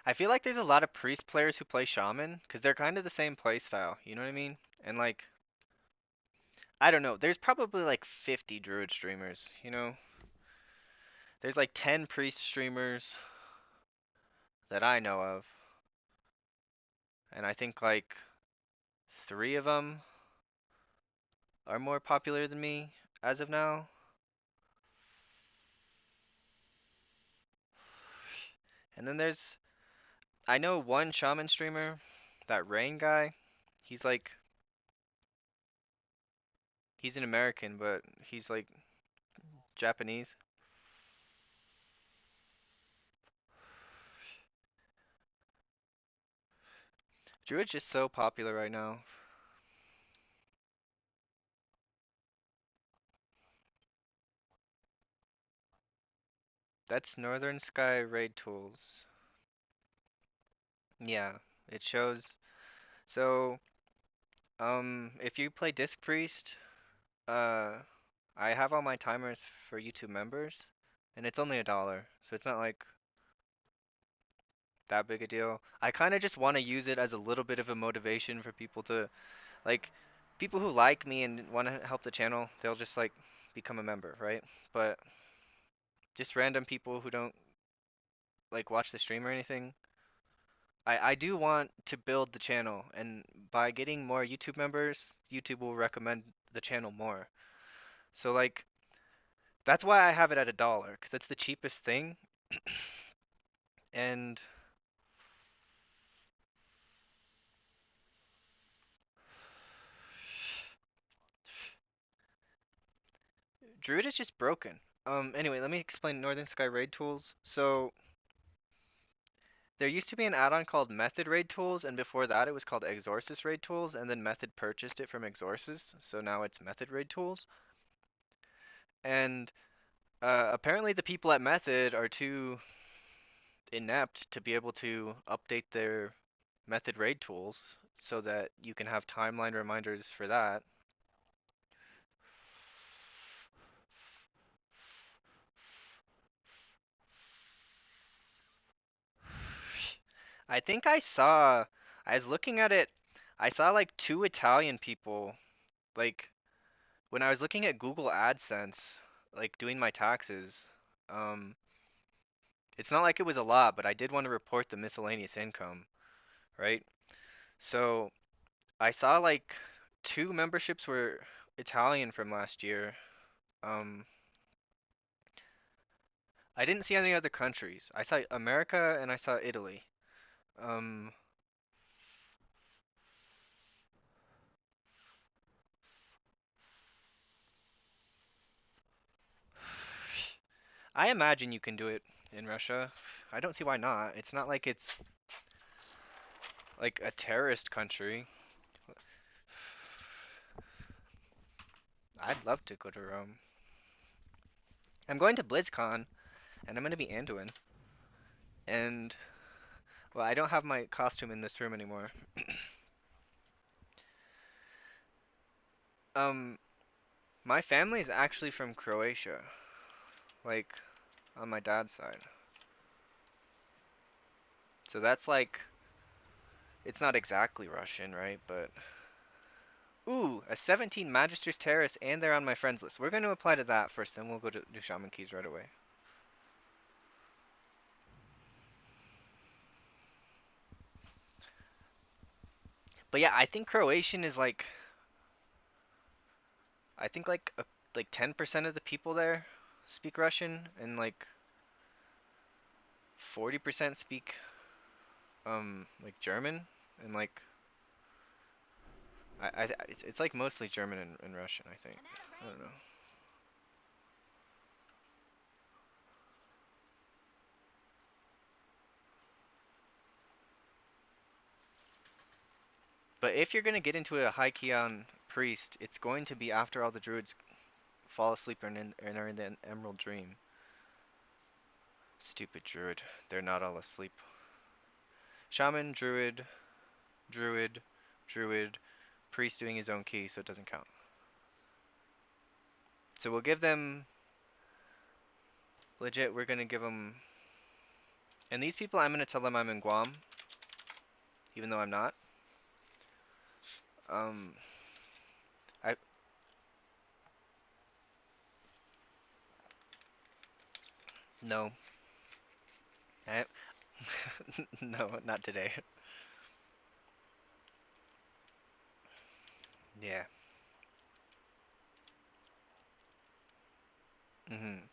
I feel like there's a lot of priest players who play shaman because they're kind of the same play style. You know what I mean? And like, I don't know. There's probably like 50 druid streamers. You know, there's like 10 priest streamers that I know of, and I think like three of them are more popular than me as of now. And then I know one shaman streamer, that Rain guy. He's like, he's an American, but he's like Japanese. Druid's just so popular right now. That's Northern Sky Raid Tools. Yeah, it shows. So, if you play Disc Priest, uh, I have all my timers for YouTube members, and it's only $1, so it's not like that big a deal. I kind of just want to use it as a little bit of a motivation for people to, like, people who like me and want to help the channel, they'll just like become a member, right? But just random people who don't like watch the stream or anything, I do want to build the channel, and by getting more YouTube members, YouTube will recommend the channel more. So like that's why I have it at $1, because it's the cheapest thing. And Druid is just broken. Anyway, let me explain Northern Sky Raid Tools. So there used to be an add-on called Method Raid Tools, and before that it was called Exorcist Raid Tools, and then Method purchased it from Exorcist, so now it's Method Raid Tools. And apparently the people at Method are too inept to be able to update their Method Raid Tools so that you can have timeline reminders for that. I think I was looking at it, I saw like two Italian people, like when I was looking at Google AdSense, like doing my taxes. Um, it's not like it was a lot, but I did want to report the miscellaneous income, right? So I saw like two memberships were Italian from last year. Um, I didn't see any other countries. I saw America and I saw Italy. Um, I imagine you can do it in Russia. I don't see why not. It's not like it's like a terrorist country. I'd love to go to Rome. I'm going to BlizzCon and I'm going to be Anduin. And well, I don't have my costume in this room anymore. Um, my family is actually from Croatia, like on my dad's side. So that's like, it's not exactly Russian, right? But ooh, a 17 Magister's Terrace, and they're on my friends list. We're going to apply to that first, then we'll go to do Shaman Keys right away. But yeah, I think Croatian is like, I think like 10% of the people there speak Russian, and like 40% speak like German, and like it's like mostly German and Russian, I think. I don't know. But if you're gonna get into a high key on priest, it's going to be after all the druids fall asleep and are in the Emerald Dream. Stupid druid. They're not all asleep. Shaman, druid, druid, druid, priest doing his own key, so it doesn't count. So we'll give them, legit, we're gonna give them And these people, I'm gonna tell them I'm in Guam, even though I'm not. Um, I no, I, no, not today. Yeah. Mhm.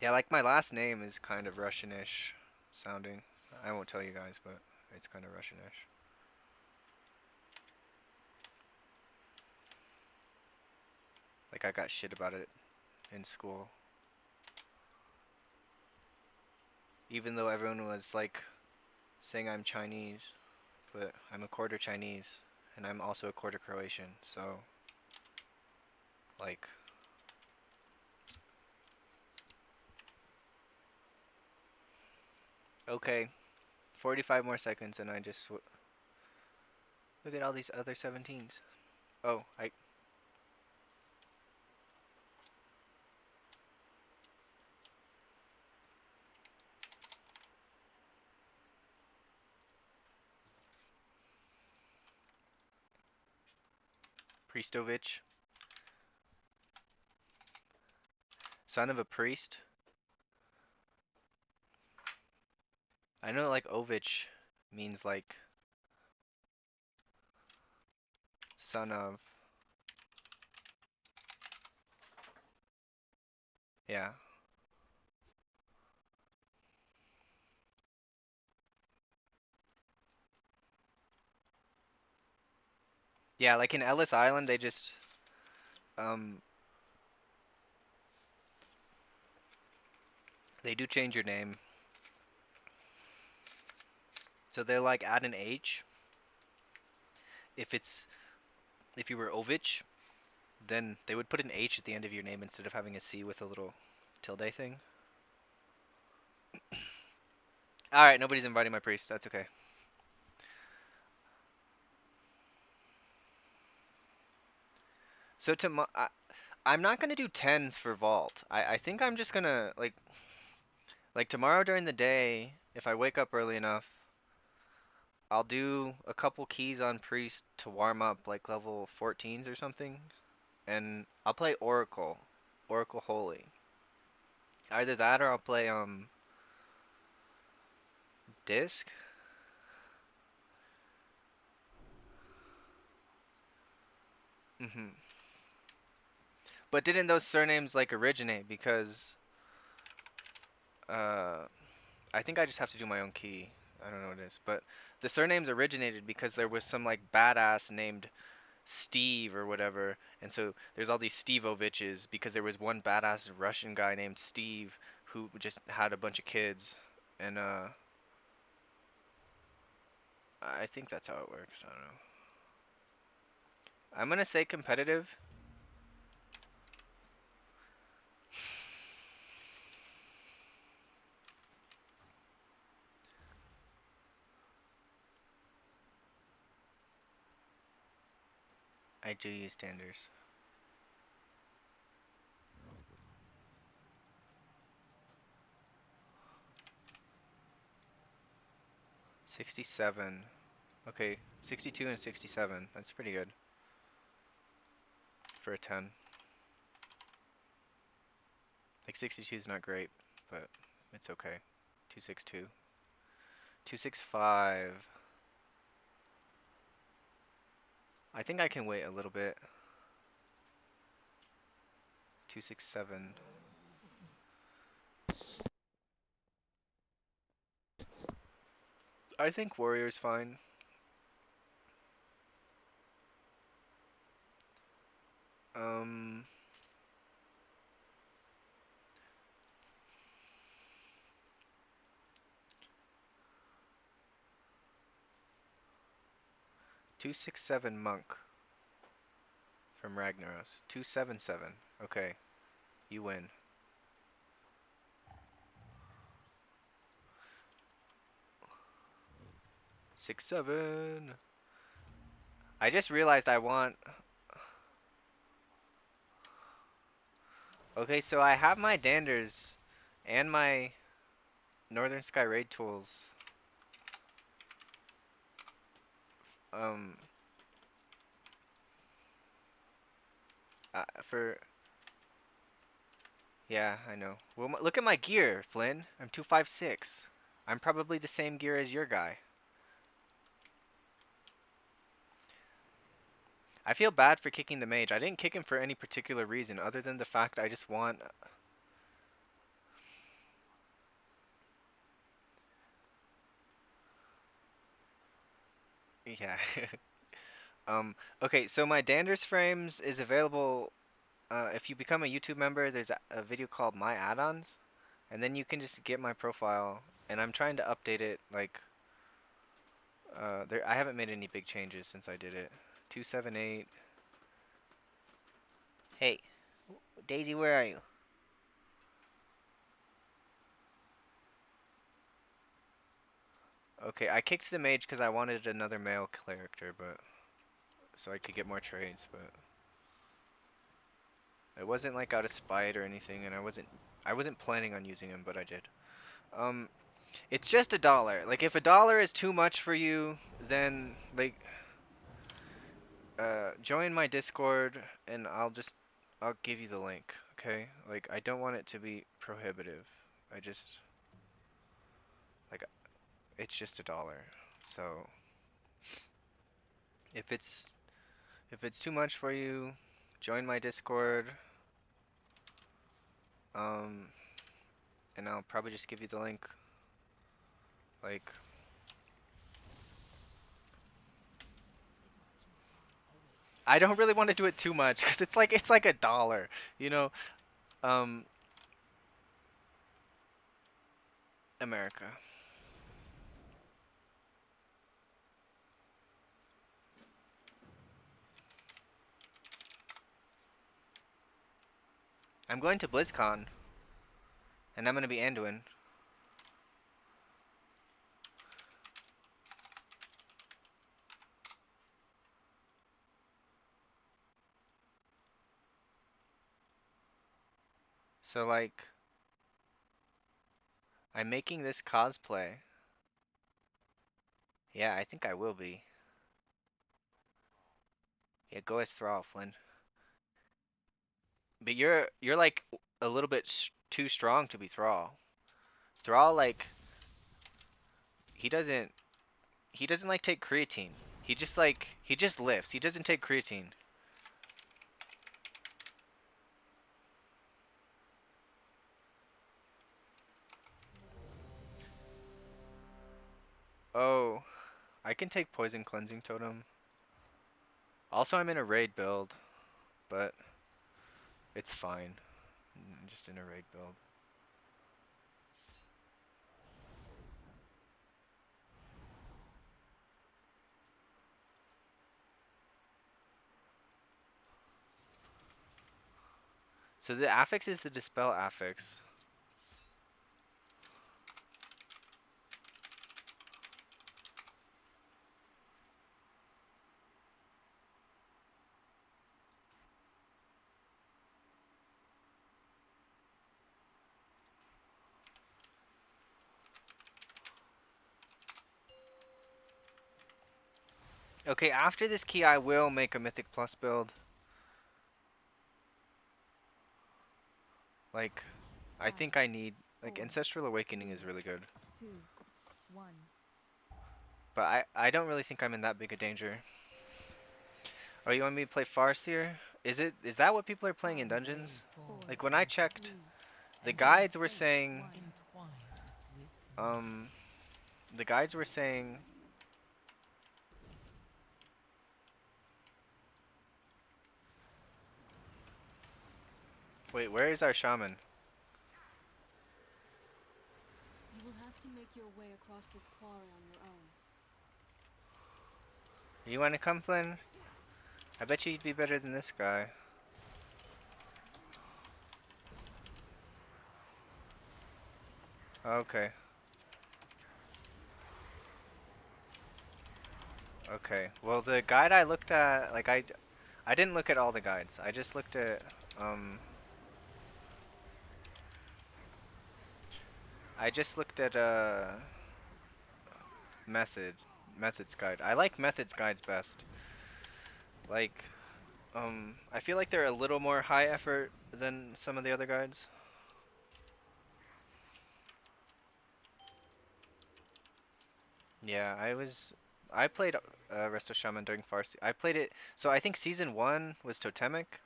Yeah, like my last name is kind of Russianish sounding. I won't tell you guys, but it's kind of Russianish. Like I got shit about it in school, even though everyone was like saying I'm Chinese, but I'm a quarter Chinese and I'm also a quarter Croatian. So like, okay, 45 more seconds and I just look at all these other 17s. Oh, I Priestovich, son of a priest. I know like Ovich means like son of. Yeah. Yeah, like in Ellis Island they just um they do change your name. So they like add an H if it's if you were Ovich, then they would put an H at the end of your name instead of having a C with a little tilde thing. All right, nobody's inviting my priest. That's okay. So I'm not gonna do tens for vault. I think I'm just gonna like tomorrow during the day, if I wake up early enough, I'll do a couple keys on priest to warm up like level 14s or something, and I'll play Oracle Holy. Either that or I'll play Disc. Mhm. But didn't those surnames like originate because uh I think I just have to do my own key. I don't know what it is, but the surnames originated because there was some like badass named Steve or whatever, and so there's all these Stevoviches because there was one badass Russian guy named Steve who just had a bunch of kids, and I think that's how it works. I don't know. I'm gonna say competitive. I do use standards. 67. Okay, 62 and 67. That's pretty good for a 10. Like 62 is not great, but it's okay. 262. 265. I think I can wait a little bit. 267. I think warrior's fine. Um 267 monk from Ragnaros. 277. Okay, you win. 67. I just realized I want Okay, so I have my Danders and my Northern Sky Raid tools. Um, for yeah, I know. Well, look at my gear, Flynn. I'm 256. I'm probably the same gear as your guy. I feel bad for kicking the mage. I didn't kick him for any particular reason other than the fact I just want. Yeah. Okay, so my Danders frames is available. If you become a YouTube member, there's a video called My Add-ons, and then you can just get my profile. And I'm trying to update it. Like, I haven't made any big changes since I did it. 278. Hey, Daisy, where are you? Okay, I kicked the mage because I wanted another male character, but so I could get more trades, but it wasn't like out of spite or anything, and I wasn't planning on using him, but I did. Um, it's just $1. Like if $1 is too much for you, then like join my Discord and I'll give you the link, okay? Like I don't want it to be prohibitive. I just like it's just $1. So if it's too much for you, join my Discord. Um, and I'll probably just give you the link. Like, I don't really want to do it too much because it's like $1, you know. Um, America. I'm going to BlizzCon, and I'm gonna be Anduin. So like, I'm making this cosplay. Yeah, I think I will be. Yeah, go as Thrall, Flynn. But you're like a little bit too strong to be Thrall. Thrall like he doesn't he doesn't like take creatine. He just lifts. He doesn't take creatine. Oh, I can take poison cleansing totem. Also, I'm in a raid build, but it's fine. I'm just in a raid build. So the affix is the dispel affix. Okay, after this key, I will make a Mythic Plus build. Like, I think I need like Ancestral Awakening is really good, 2, 1. but I don't really think I'm in that big a danger. Oh, you want me to play Farseer? Is that what people are playing in The day dungeons? falls Like when I checked, 3, the and your guides were fate saying, entwines with mine. um, the guides were saying, wait, where is our shaman? You will have to make your way across this quarry on your own. You want to come, Flynn? I bet you'd be better than this guy. Okay. Okay. Well, the guide I looked at, like I didn't look at all the guides. I just looked at I just looked at methods guide. I like methods guides best. Like, I feel like they're a little more high effort than some of the other guides. Yeah, I played Resto Shaman during Farsi. I played it, so I think season 1 was totemic,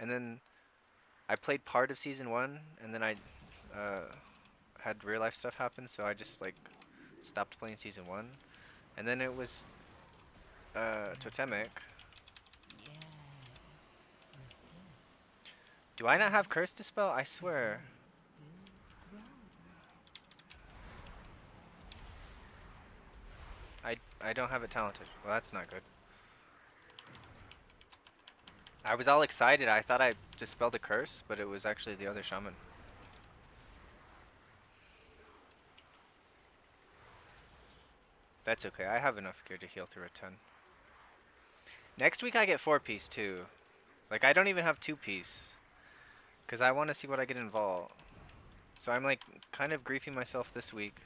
and then I played part of season 1, and then I uh, had real life stuff happen, so I just like stopped playing season 1, and then it was totemic. Yes. Resist. Do I not have curse dispel? I swear. Still grows. I don't have it talented. Well, that's not good. I was all excited. I thought I dispelled the curse, but it was actually the other shaman. That's okay. I have enough gear to heal through a 10. Next week I get 4-piece too. Like I don't even have 2-piece. Because I want to see what I get in Vault. So I'm like kind of griefing myself this week.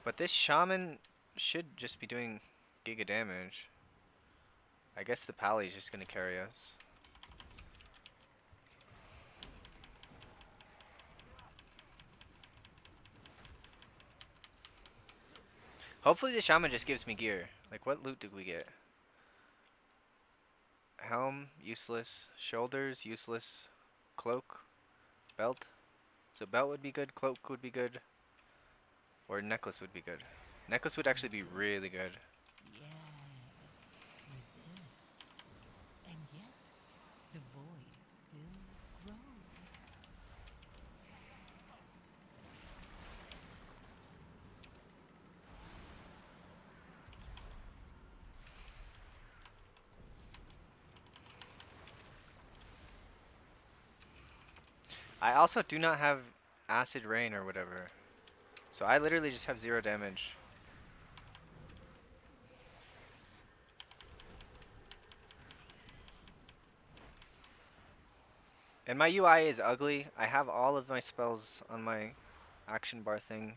But this shaman should just be doing giga damage. I guess the pally is just going to carry us. Hopefully the shaman just gives me gear. Like what loot did we get? Helm, useless. Shoulders, useless. Cloak, belt. So belt would be good, cloak would be good. Or necklace would be good. Necklace would actually be really good. Yes. Resist. And yet, the void still grows. I also do not have acid rain or whatever. So I literally just have 0 damage. And my UI is ugly. I have all of my spells on my action bar thing.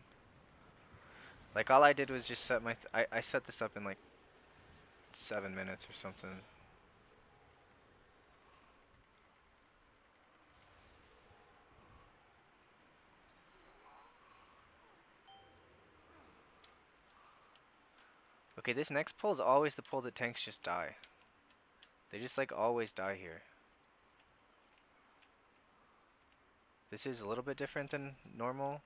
Like all I did was just set my I set this up in like 7 minutes or something. Okay, this next pull is always the pull that tanks just die. They just like always die here. This is a little bit different than normal.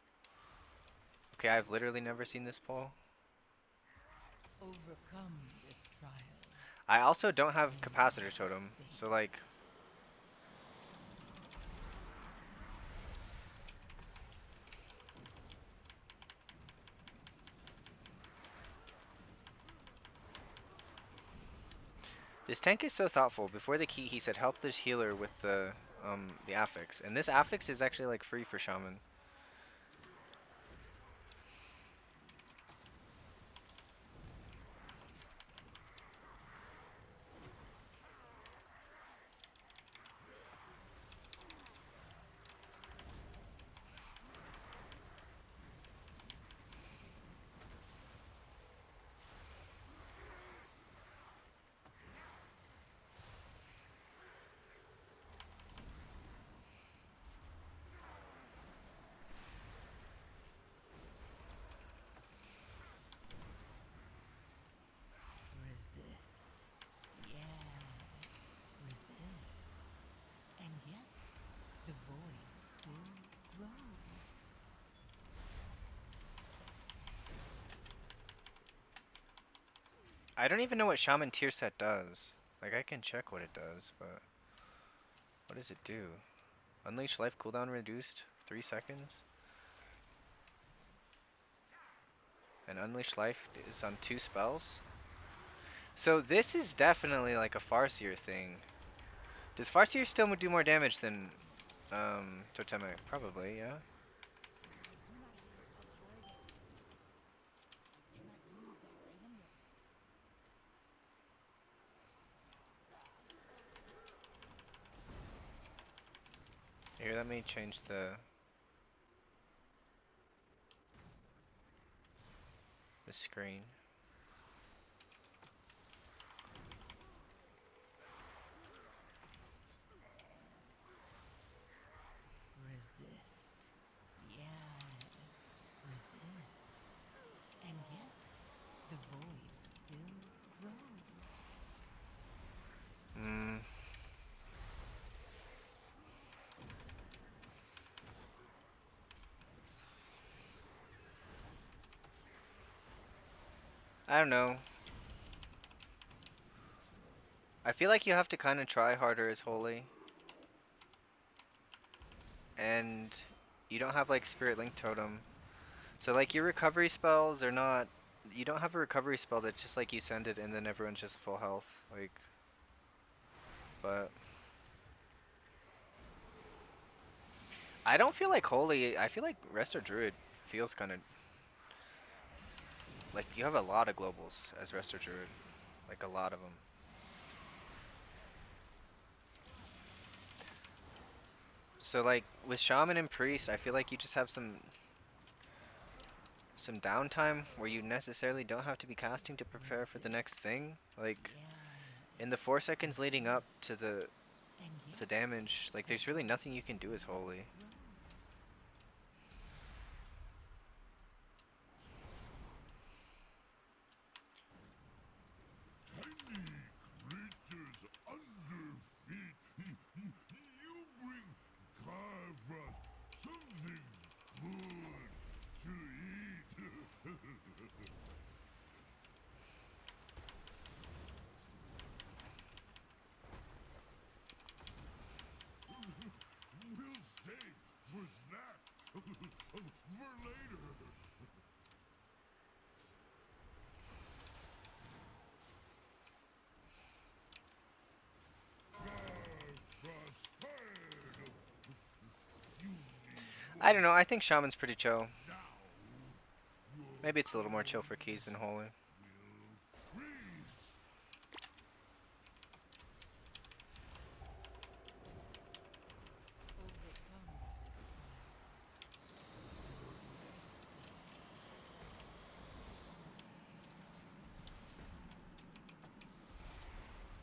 Okay, I've literally never seen this pull. Overcome this trial. I also don't have Then capacitor totem, fade. so like this tank is so thoughtful. Before the key, he said help the healer with the affix, and this affix is actually like free for shaman. Resist. Yes. Resist. And yet, the void still grows. I don't even know what shaman tier set does. Like I can check what it does, but what does it do? Unleash life cooldown reduced 3 seconds. And unleash life is on 2 spells. So this is definitely like a Farseer thing. Does Farseer still do more damage than Totemic? Probably, yeah. Here, let me change the screen. Resist. Yes, resist. And yet, the void still grows. Hmm. I don't know. I feel like you have to kind of try harder as Holy. And you don't have like Spirit Link Totem. So like your recovery spells are not, you don't have a recovery spell that just like you send it and then everyone's just full health. Like, but I don't feel like Holy, I feel like Resto Druid feels kind of, like you have a lot of globals as Resto Druid. Like a lot of them. So like with Shaman and Priest, I feel like you just have some downtime where you necessarily don't have to be casting to prepare for the next thing. Like in the 4 seconds leading up to And the yet, damage, like the there's really void nothing you can do as Holy. grows. Tiny creatures under feet. You bring Carver something good to eat. We'll save for snack for later. Frost tired. You need I don't know, I think Shaman's pretty chill. now. Your Maybe it's a little more chill for keys than Holy. will freeze.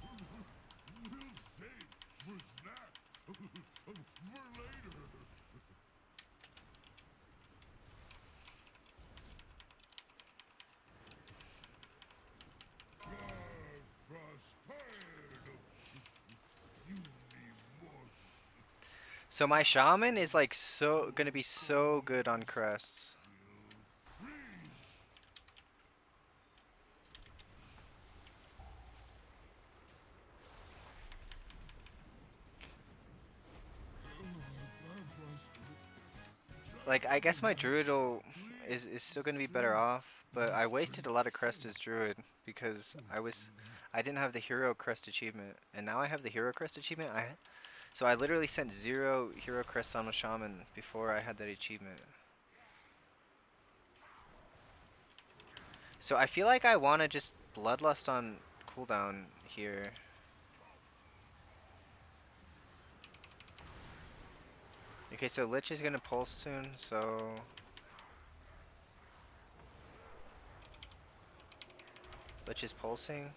Overcome We'll save for snack for later. Frost tired. You need more. So my Shaman is like so gonna be so good on crests. Will freeze. Like I guess my Druid is still gonna be better off, but I wasted a lot of crest as Druid because I didn't have the Hero Crest achievement, and now I have the Hero Crest achievement. So I literally sent 0 Hero Crests on a Shaman before I had that achievement. So I feel like I wanna just Bloodlust on cooldown here. Okay, so Lich is gonna pulse soon, so Lich is pulsing.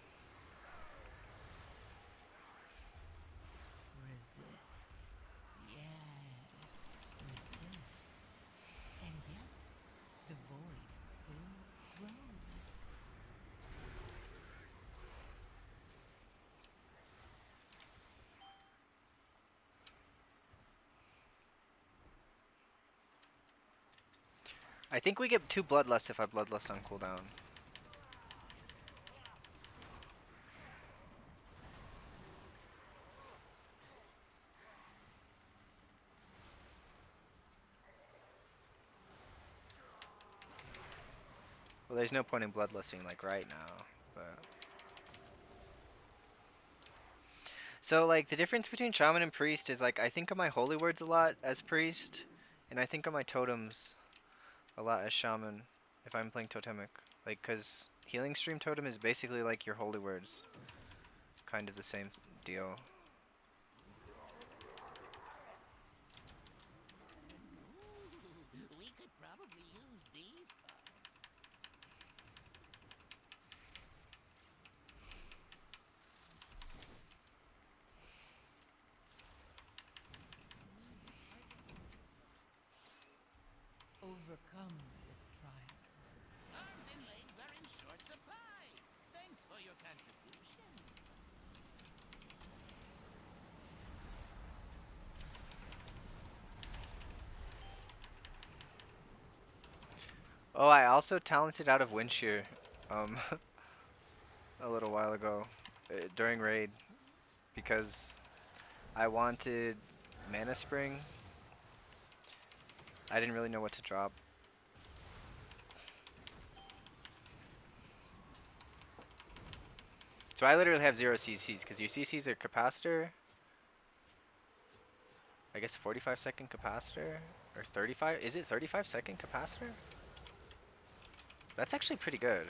resist. Yes, resist. And yet, the void still grows. I think we get 2 Bloodlust if I Bloodlust on cooldown. Well, there's no point in Bloodlusting like right now, but... So like the difference between Shaman and Priest is like I think of my Holy Words a lot as Priest, and I think of my Totems a lot as Shaman if I'm playing Totemic. Like, cause Healing Stream Totem is basically like your Holy Words. Kind of the same deal. Oh, I also talented out of Windshear, um, a little while ago, during raid, because I wanted Mana Spring. I didn't really know what to drop. So I literally have 0 CCs, because your CCs are capacitor, I guess 45-second capacitor, or 35, is it 35-second capacitor? That's actually pretty good.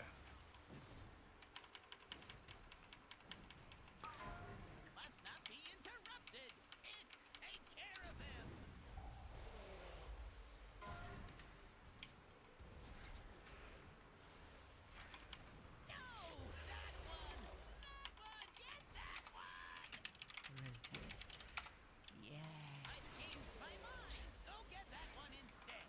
Must not be interrupted. It take care of him. No, that one. That one. Get that one. Resist. Yeah. I've changed my mind. Go get that one instead.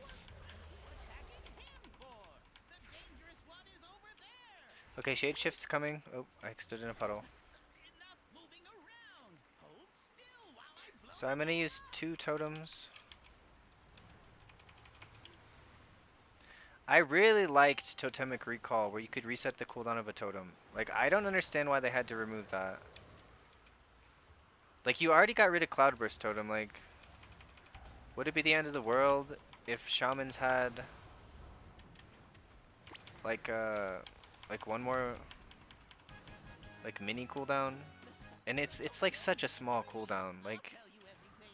What are you attacking him for? The dangerous one is over there. Okay, Shade Shift's coming. Oh, I stood in a puddle. Enough moving around. Hold still while I blow. So I'm gonna use 2 totems. I really liked Totemic Recall, where you could reset the cooldown of a totem. Like, I don't understand why they had to remove that. Like, you already got rid of Cloudburst Totem, like, would it be the end of the world if Shamans had, like one more, like, mini cooldown? And it's like such a small cooldown, like, Tell you everything.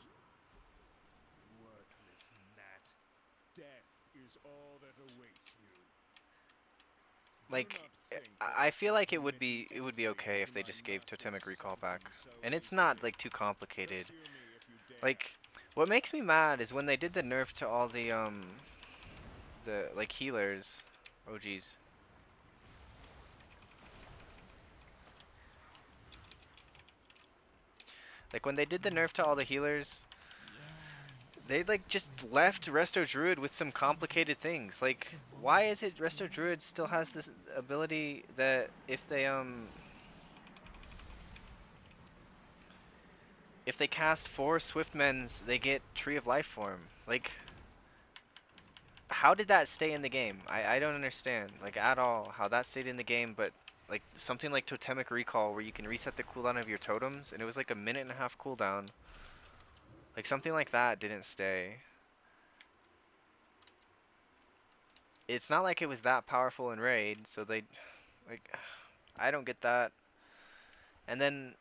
Worthless gnat. Death is all that awaits you. Do like, not think that I feel like it would permitting be entry okay if into they my just gave master's Totemic Recall back. sanctum so And it's not, easily. like, too complicated. Pursue me if you dare. Like, what makes me mad is when they did the nerf to all the like healers. Oh geez. Like when they did the nerf to all the healers, they like just left Resto Druid with some complicated things. Like, why is it Resto Druid still has this ability that if they cast 4 Swiftmens, they get Tree of Life form? Like, how did that stay in the game? I don't understand, like, at all, how that stayed in the game, but like something like Totemic Recall where you can reset the cooldown of your totems and it was like a 1.5-minute cooldown. Like something like that didn't stay. It's not like it was that powerful in raid, so they like I don't get that. And then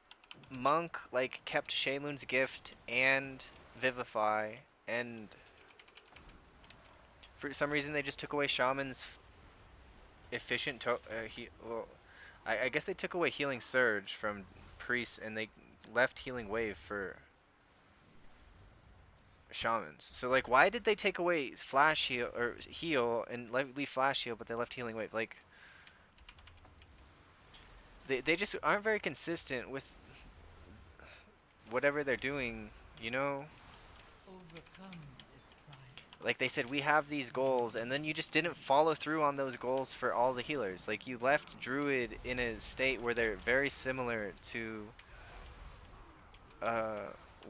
Monk like kept Shaylun's gift and Vivify, and for some reason they just took away Shaman's efficient well, I guess they took away Healing Surge from Priest and they left Healing Wave for Shamans. So like, why did they take away Flash Heal or Heal and leave Flash Heal, but they left Healing Wave? Like, they just aren't very consistent with whatever they're doing, you know? Overcome this trial. Like they said, we have these goals, and then you just didn't follow through on those goals for all the healers. Like you left Druid in a state where they're very similar to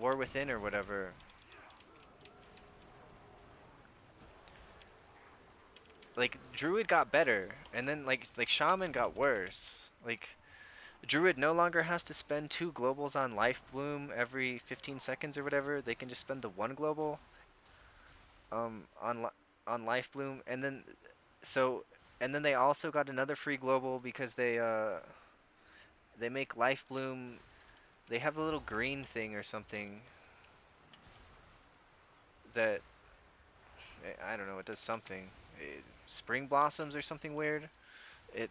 War Within or whatever. Like Druid got better, and then like Shaman got worse. Like Druid no longer has to spend 2 globals on Life Bloom every 15 seconds or whatever. They can just spend the 1 global on Life Bloom, and then they also got another free global because they make Life Bloom. They have a little green thing or something that I don't know. It does something. Spring blossoms or something weird. It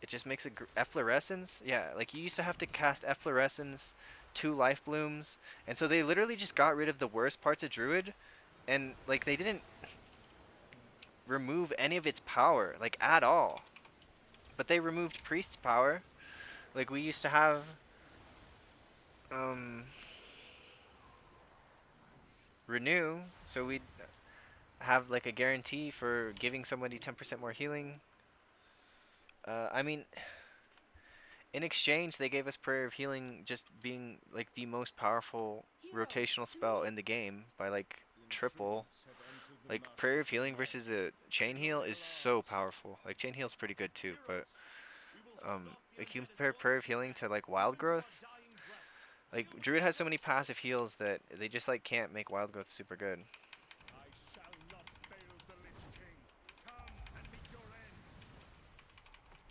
it just makes a efflorescence. Yeah, like you used to have to cast efflorescence, 2 Life Blooms, and so they literally just got rid of the worst parts of Druid, and like they didn't remove any of its power, like at all. But they removed Priest's power. Like we used to have um Renew, so we'd have like a guarantee for giving somebody 10% more healing. I mean, in exchange, they gave us Prayer of Healing just being like the most powerful Heroes, rotational to spell me. in the game by like triple. Intrudes have entered the Like Prayer of master's Healing domain. versus a Chain Heal is so powerful. Like Chain Heal's pretty good too, but Heroes, we will hold off the if you undead as compare long Prayer as of we Healing can, to like Wild even to our Growth, dying breath. like Deal with Druid the has so many scourge. passive heals that they just like can't make Wild Growth super good. I shall not fail the Lich King. Come and meet your end.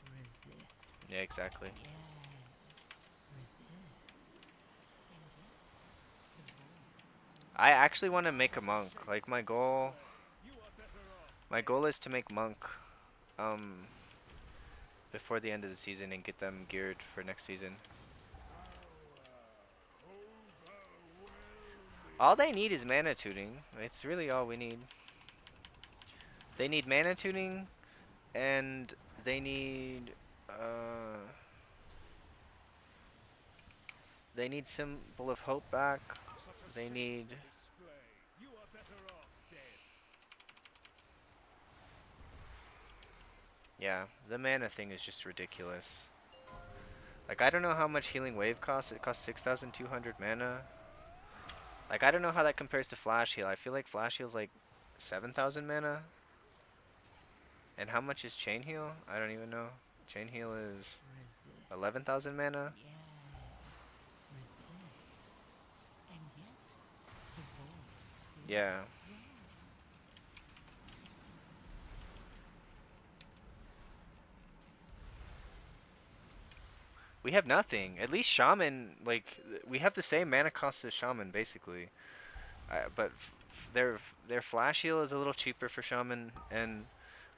Resist. Yeah, exactly. Yes. Resist. And yet, the voice I actually want to make a monk. Shape Like my the goal, slay. You are better off my dead. goal is to make monk before the end of the season and get them geared for next season. All they need is mana tuning. It's really all we need. They need mana tuning and they need Symbol of Hope back. Such a They need shameful display. You are better off dead. yeah, the mana thing is just ridiculous. Like I don't know how much Healing Wave costs. It costs 6,200 mana. Like I don't know how that compares to Flash Heal. I feel like Flash Heal's like 7,000 mana. And how much is Chain Heal? I don't even know. Chain Heal is resist. 11,000 mana. Yes. Resist. And yet, the voice still Yeah. roars. We have nothing. At least Shaman, like, we have the same mana cost as Shaman, basically. But their Flash Heal is a little cheaper for Shaman, and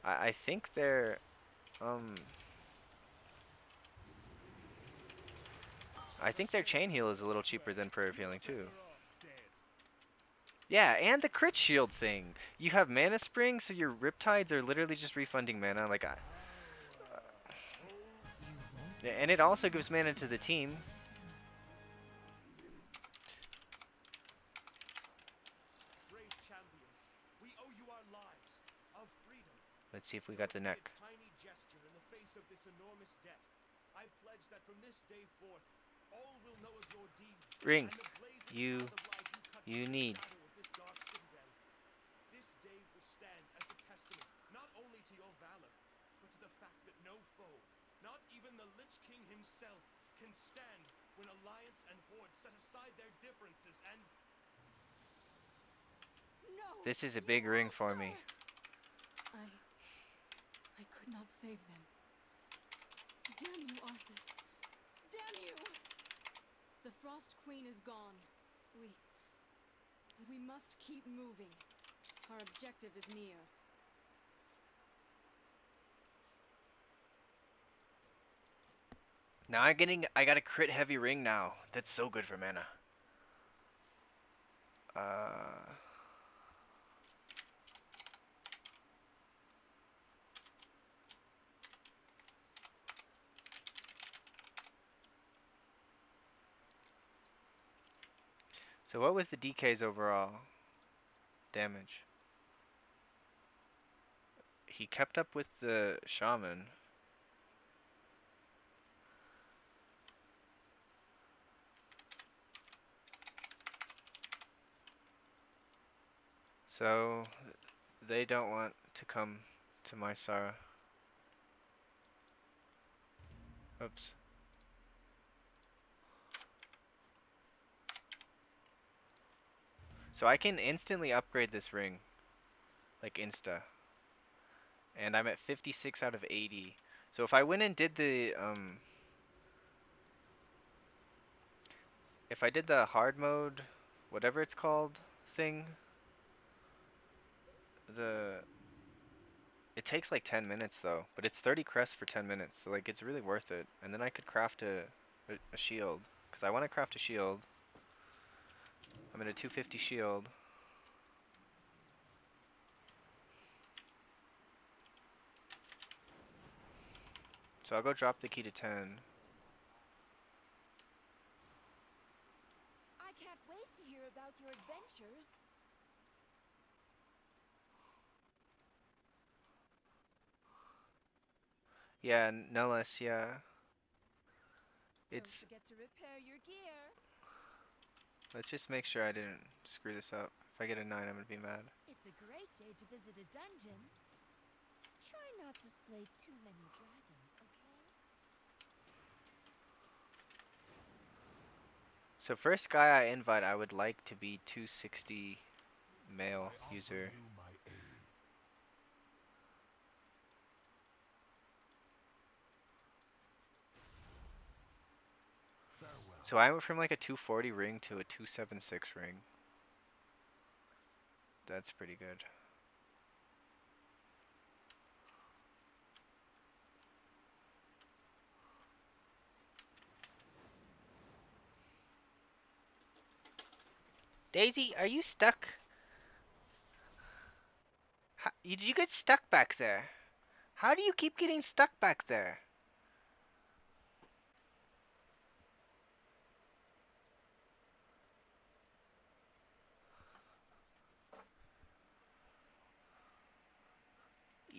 I think um I Such a think their Chain Heal shameful is a little cheaper display. than Prayer of You are Healing too. better off dead. Yeah, and the crit shield thing. You have Mana Spring, so your Riptides are literally just refunding mana. Like, You won't yeah, be and it also gives mana to the team. Brave champions, we owe you our lives, our freedom. Let's see if we Though got the it be neck. a tiny gesture in the face of this enormous debt, I pledge that from this day forth, all will know of your deeds Ring. and the blazing You path of life you cut from the need. shadow of this dark citadel. This day will stand as a testament not only to your valor, but to the fact that no foe, not even the Lich King himself, can stand when Alliance and Horde set aside their differences and No! This is a You big ring for monster! me. I could not save them. Damn you, Arthas. Damn you! The Frost Queen is gone. We must keep moving. Our objective is near. Now I got a crit heavy ring now. That's so good for mana. So what was the DK's overall damage? He kept up with the Shaman. So they don't want to come to my Sarah. Oops. So I can instantly upgrade this ring. Like insta. And I'm at 56 out of 80. So if I went and did the if I did the hard mode, whatever it's called, thing, the it takes like 10 minutes though, but it's 30 crests for 10 minutes, so like it's really worth it. And then I could craft a shield, because I want to craft a shield. I'm in a 250 shield. So I'll go drop the key to 10. I can't wait to hear about your adventures. Yeah, no less, yeah. Don't It's forget to repair your gear. Let's just make sure I didn't screw this up. If I get a 9, I'm gonna be mad. It's a great day to visit a dungeon. Try not to slay too many dragons, okay? So first guy I invite, I would like to be 260 male user. So I went from like a 240 ring to a 276 ring. That's pretty good. Daisy, are you stuck? Did you get stuck back there? How do you keep getting stuck back there?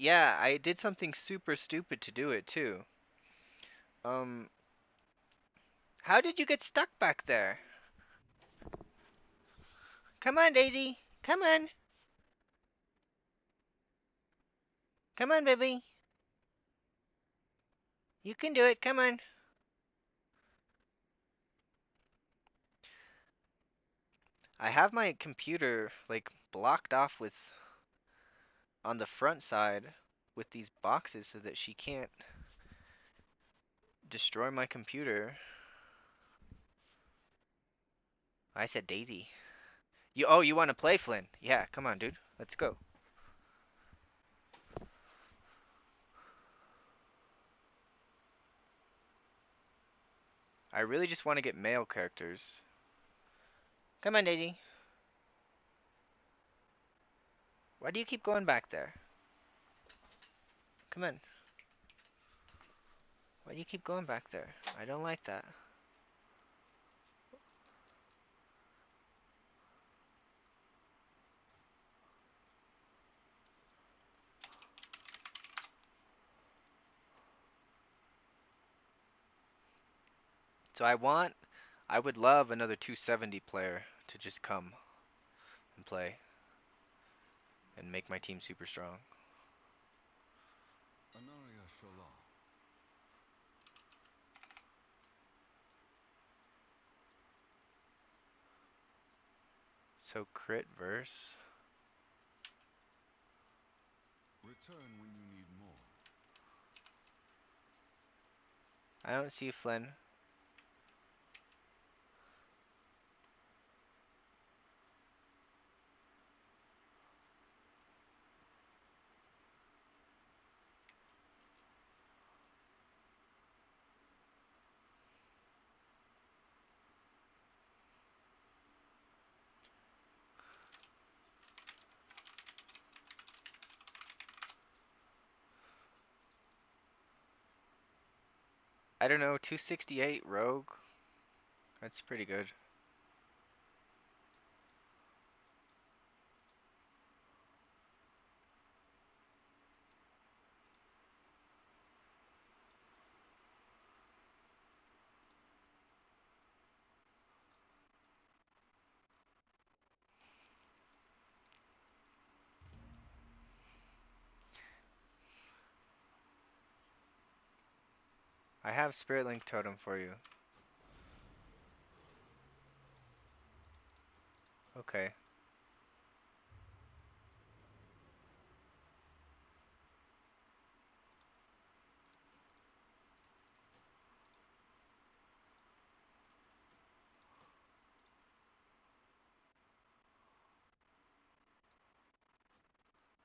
Yeah, I did something super stupid to do it too. Um, how did you get stuck back there? Come on, Daisy. Come on. Come on, baby. You can do it. Come on. I have my computer like blocked off with on the front side with these boxes so that she can't destroy my computer. I said Daisy. You want to play, Flynn? Yeah, come on, dude. Let's go. I really just want to get male characters. Come on, Daisy. Why do you keep going back there? Come on. Why do you keep going back there? I don't like that. So I would love another 270 player to just come and play and make my team super strong. Anaria Shala. So crit verse. Return when you need more. I don't see Flynn. I don't know, 268 rogue. That's pretty good. I have Spirit Link Totem for you. Okay.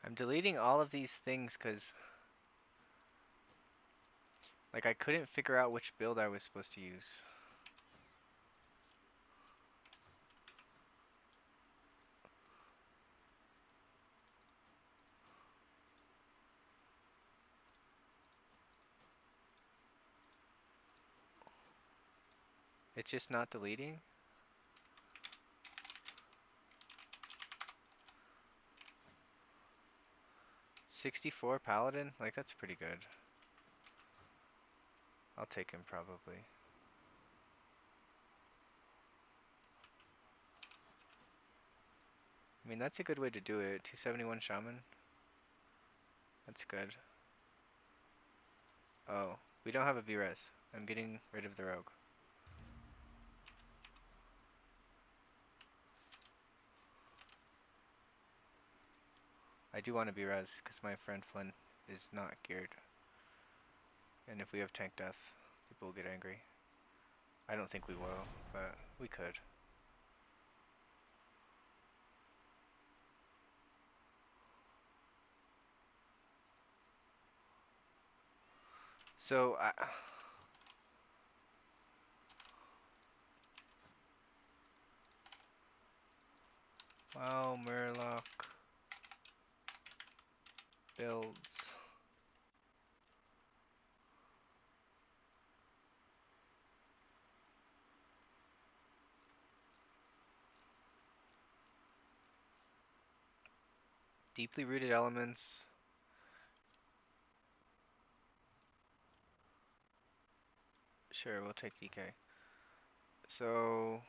I'm deleting all of these things because like I couldn't figure out which build I was supposed to use. It's just not deleting. 64 paladin? Like that's pretty good. I'll take him probably. I mean, that's a good way to do it. 271 Shaman. That's good. Oh, we don't have a B-res. I'm getting rid of the rogue. I do want to B-res because my friend Flynn is not geared. And if we have tank death, people will get angry. I don't think we will, but we could. So, wow, Murloc builds. Deeply rooted elements. Sure, we'll take DK. So,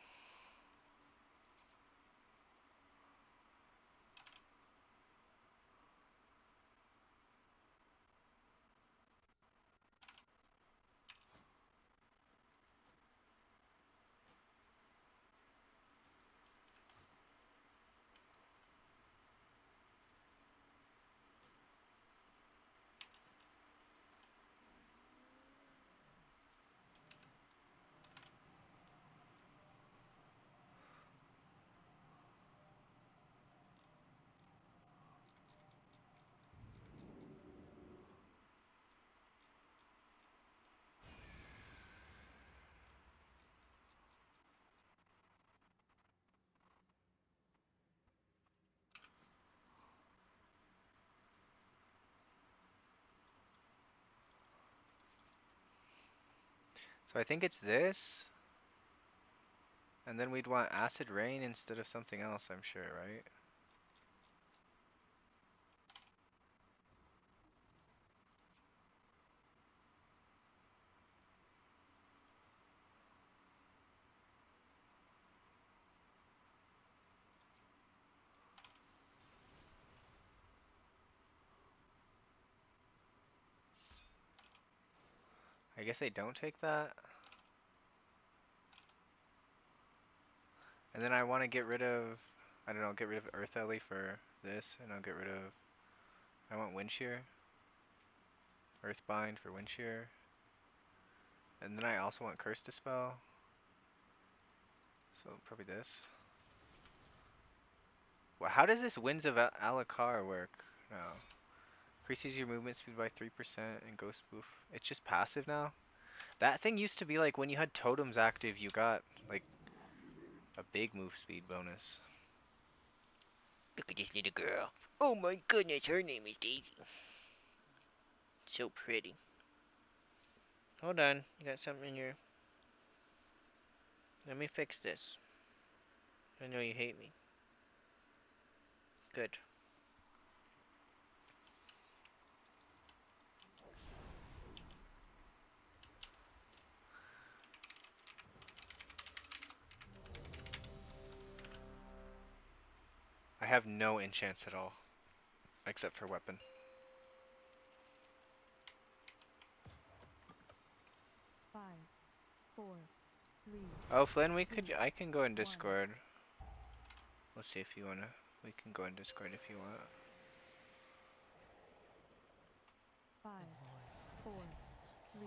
so I think it's this. And then we'd want Acid Rain instead of something else, I'm sure, right? I guess they don't take that. And then I want to get rid of, I don't know, get rid of Earth Ellie for this, and I'll get rid of, I want Wind Shear, Earthbind for Wind Shear, and then I also want Curse Dispel, so probably this. Well, how does this Winds of Alakar work? No. Increases your movement speed by 3% and Ghost Boof. It's just passive now? That thing used to be like when you had totems active, you got like a big move speed bonus. Look at this little girl. Oh my goodness, her name is Daisy. So pretty. Hold on, you got something in here. Let me fix this. I know you hate me. Good. I have no enchants at all, except for weapon. Five, four, three. Oh, Flynn, Two, I can go in one. Discord. Let's see if you wanna. We can go in Discord if you want. 5, 4, 3,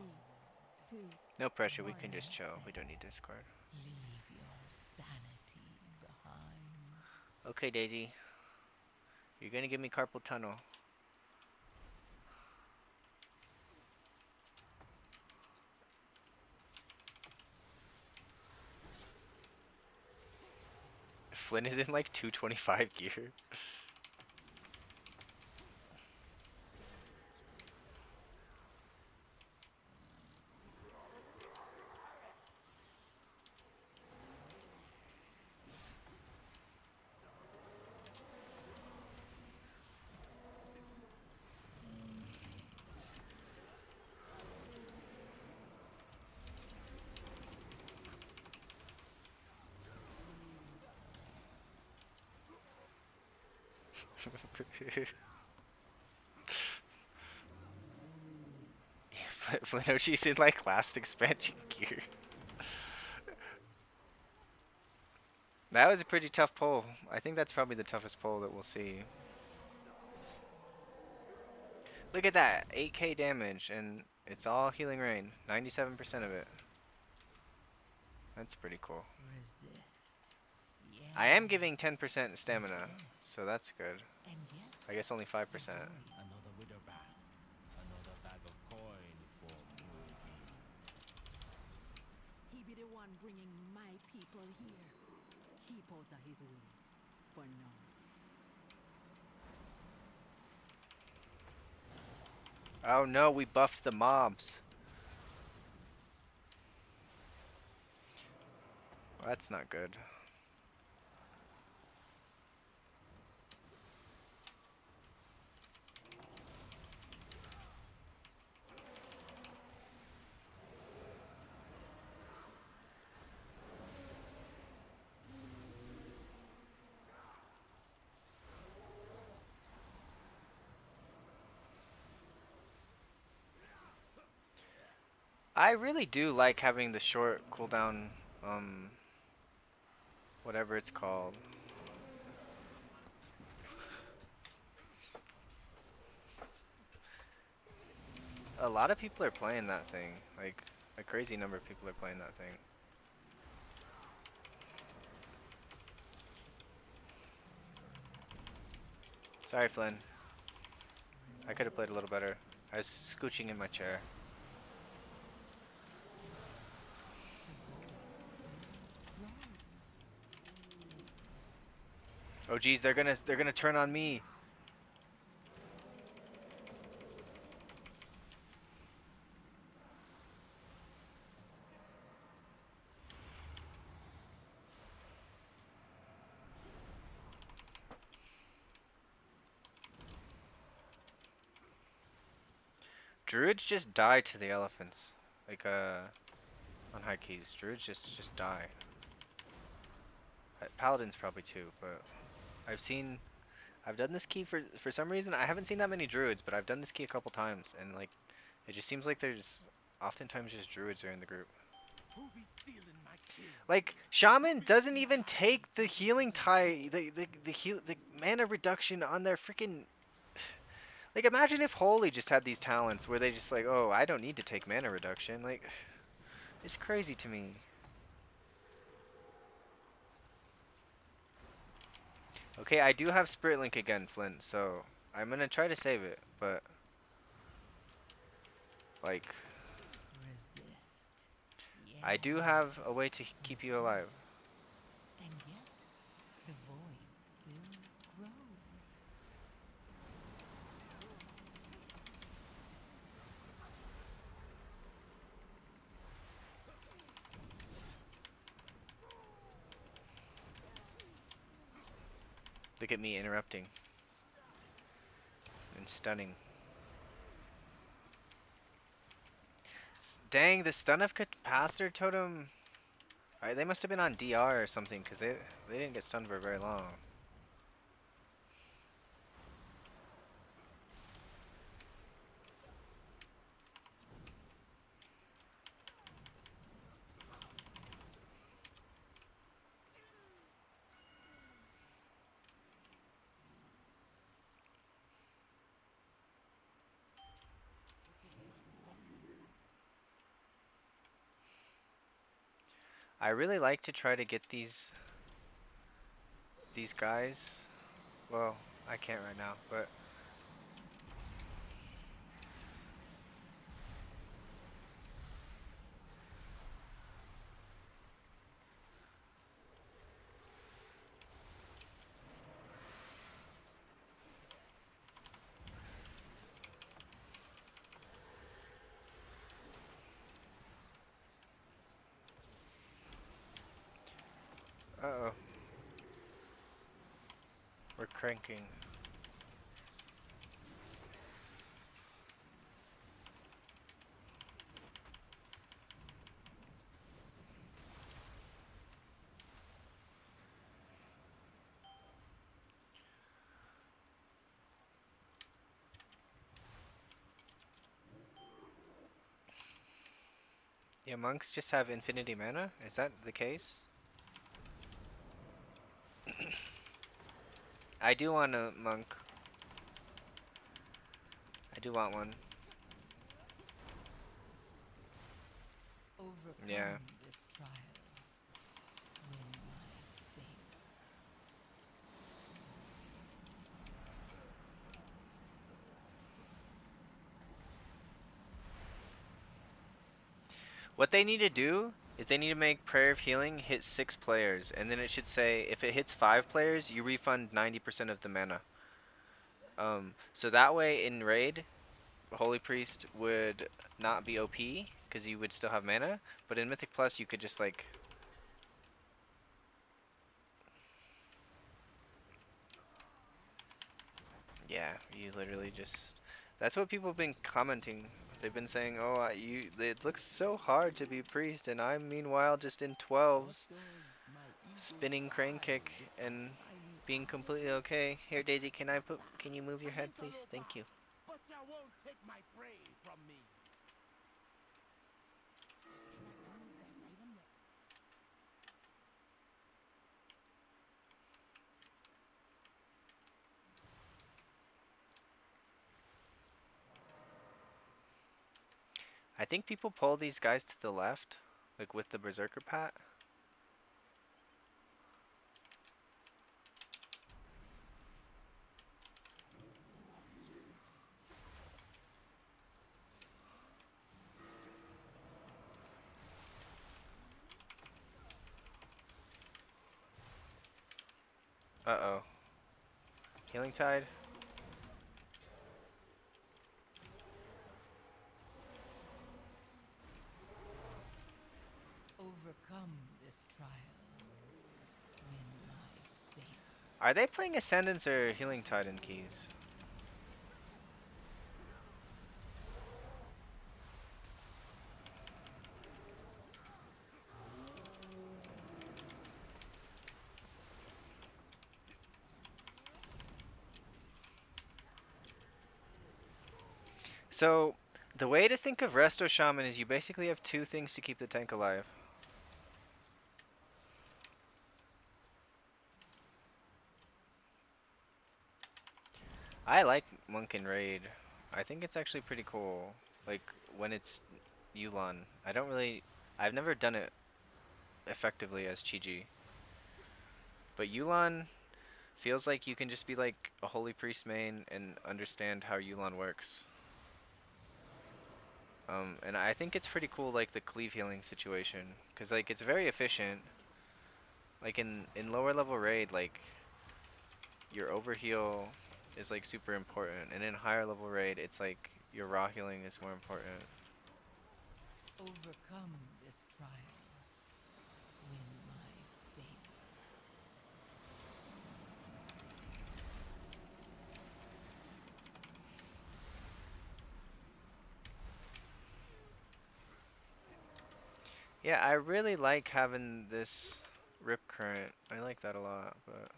2. No pressure, we can Warrior just chill. We said, don't need Discord. leave your sanity behind. Okay, Daisy. You're gonna give me carpal tunnel. Flynn is in like 225 gear. Flinochi's in like last expansion gear. That was a pretty tough pull. I think that's probably the toughest pull that we'll see. Look at that, 8k damage, and it's all healing rain. 97% of it. That's pretty cool. Resist. I am giving Yes. 10% stamina, so that's good. And yet, I guess only 5%. Another wither bag. Another bag of coin for Muridin. He be the one bringing my people here. Keep out of his way. For now. Oh no, we buffed the mobs. Well, that's not good. I really do like having the short cooldown, whatever it's called. A lot of people are playing that thing. Like, a crazy number of people are playing that thing. Sorry, Flynn. I could have played a little better. I was scooching in my chair. Oh geez, they're gonna turn on me. Druids just die to the elephants. Like on high keys. Druids just die. Paladins probably too, but I've done this key for some reason. I haven't seen that many druids, but I've done this key a couple times, and like it just seems like there's oftentimes just druids are in the group. Who be stealing my kill? Like Shaman doesn't even take the healing the mana reduction on their freaking. Like imagine if Holy just had these talents where they just like, oh, I don't need to take mana reduction. Like it's crazy to me. Okay, I do have Spirit Link again, Flint, so I'm gonna try to save it, but like resist. I do have a way to keep you alive. And yet, the void still grows. Look at me interrupting and stunning. Dang, the stun of capacitor totem. They must have been on DR or something, because they didn't get stunned for very long. I really like to try to get these guys. Well, I can't right now, but uh-oh. We're cranking. Yeah, monks just have infinity mana? Is that the case? I do want a monk. I do want one. Overcome Yeah. this trial. Win my favor. What they need to do is they need to make Prayer of Healing hit 6 players, and then it should say if it hits 5 players, you refund 90% of the mana. So that way in raid, Holy Priest would not be OP because you would still have mana, but in Mythic Plus you could just like yeah, you literally just that's what people have been commenting. They've been saying, "Oh, it looks so hard to be priest and I'm meanwhile just in 12s spinning crane kick and being completely okay." Here Daisy, can you move your head please? Thank you. But you won't take my prey from me. Remove that item yet. I think people pull these guys to the left, like with the berserker pat. Uh-oh. Healing Tide. Overcome this trial. Win my favor. Are they playing Ascendance or Healing Tide in keys? So, the way to think of Resto Shaman is you basically have 2 things to keep the tank alive. I like Monk and Raid. I think it's actually pretty cool. Like, when it's Yu'lon. I've never done it effectively as Chi-Ji. But Yu'lon feels like you can just be like a Holy Priest main and understand how Yu'lon works. And I think it's pretty cool, like the cleave healing situation, because like it's very efficient. Like in lower level raid, like your overheal is like super important, and in higher level raid, it's like your raw healing is more important. Overcome this trial. Win my favor. Yeah, I really like having this rip current. I like that a lot, but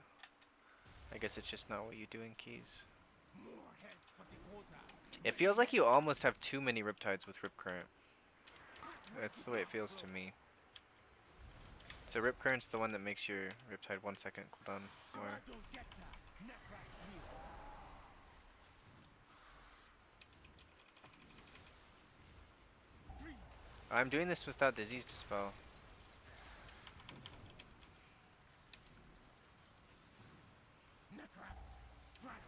I guess it's just not what you do in keys. More heads for the quota. It feels like you almost have too many riptides with rip current. That's the way it feels to me. So rip current's the one that makes your riptide 1 second cooldown more. I don't get that. Necrax will. I'm doing this without disease dispel. Necrax. Strike.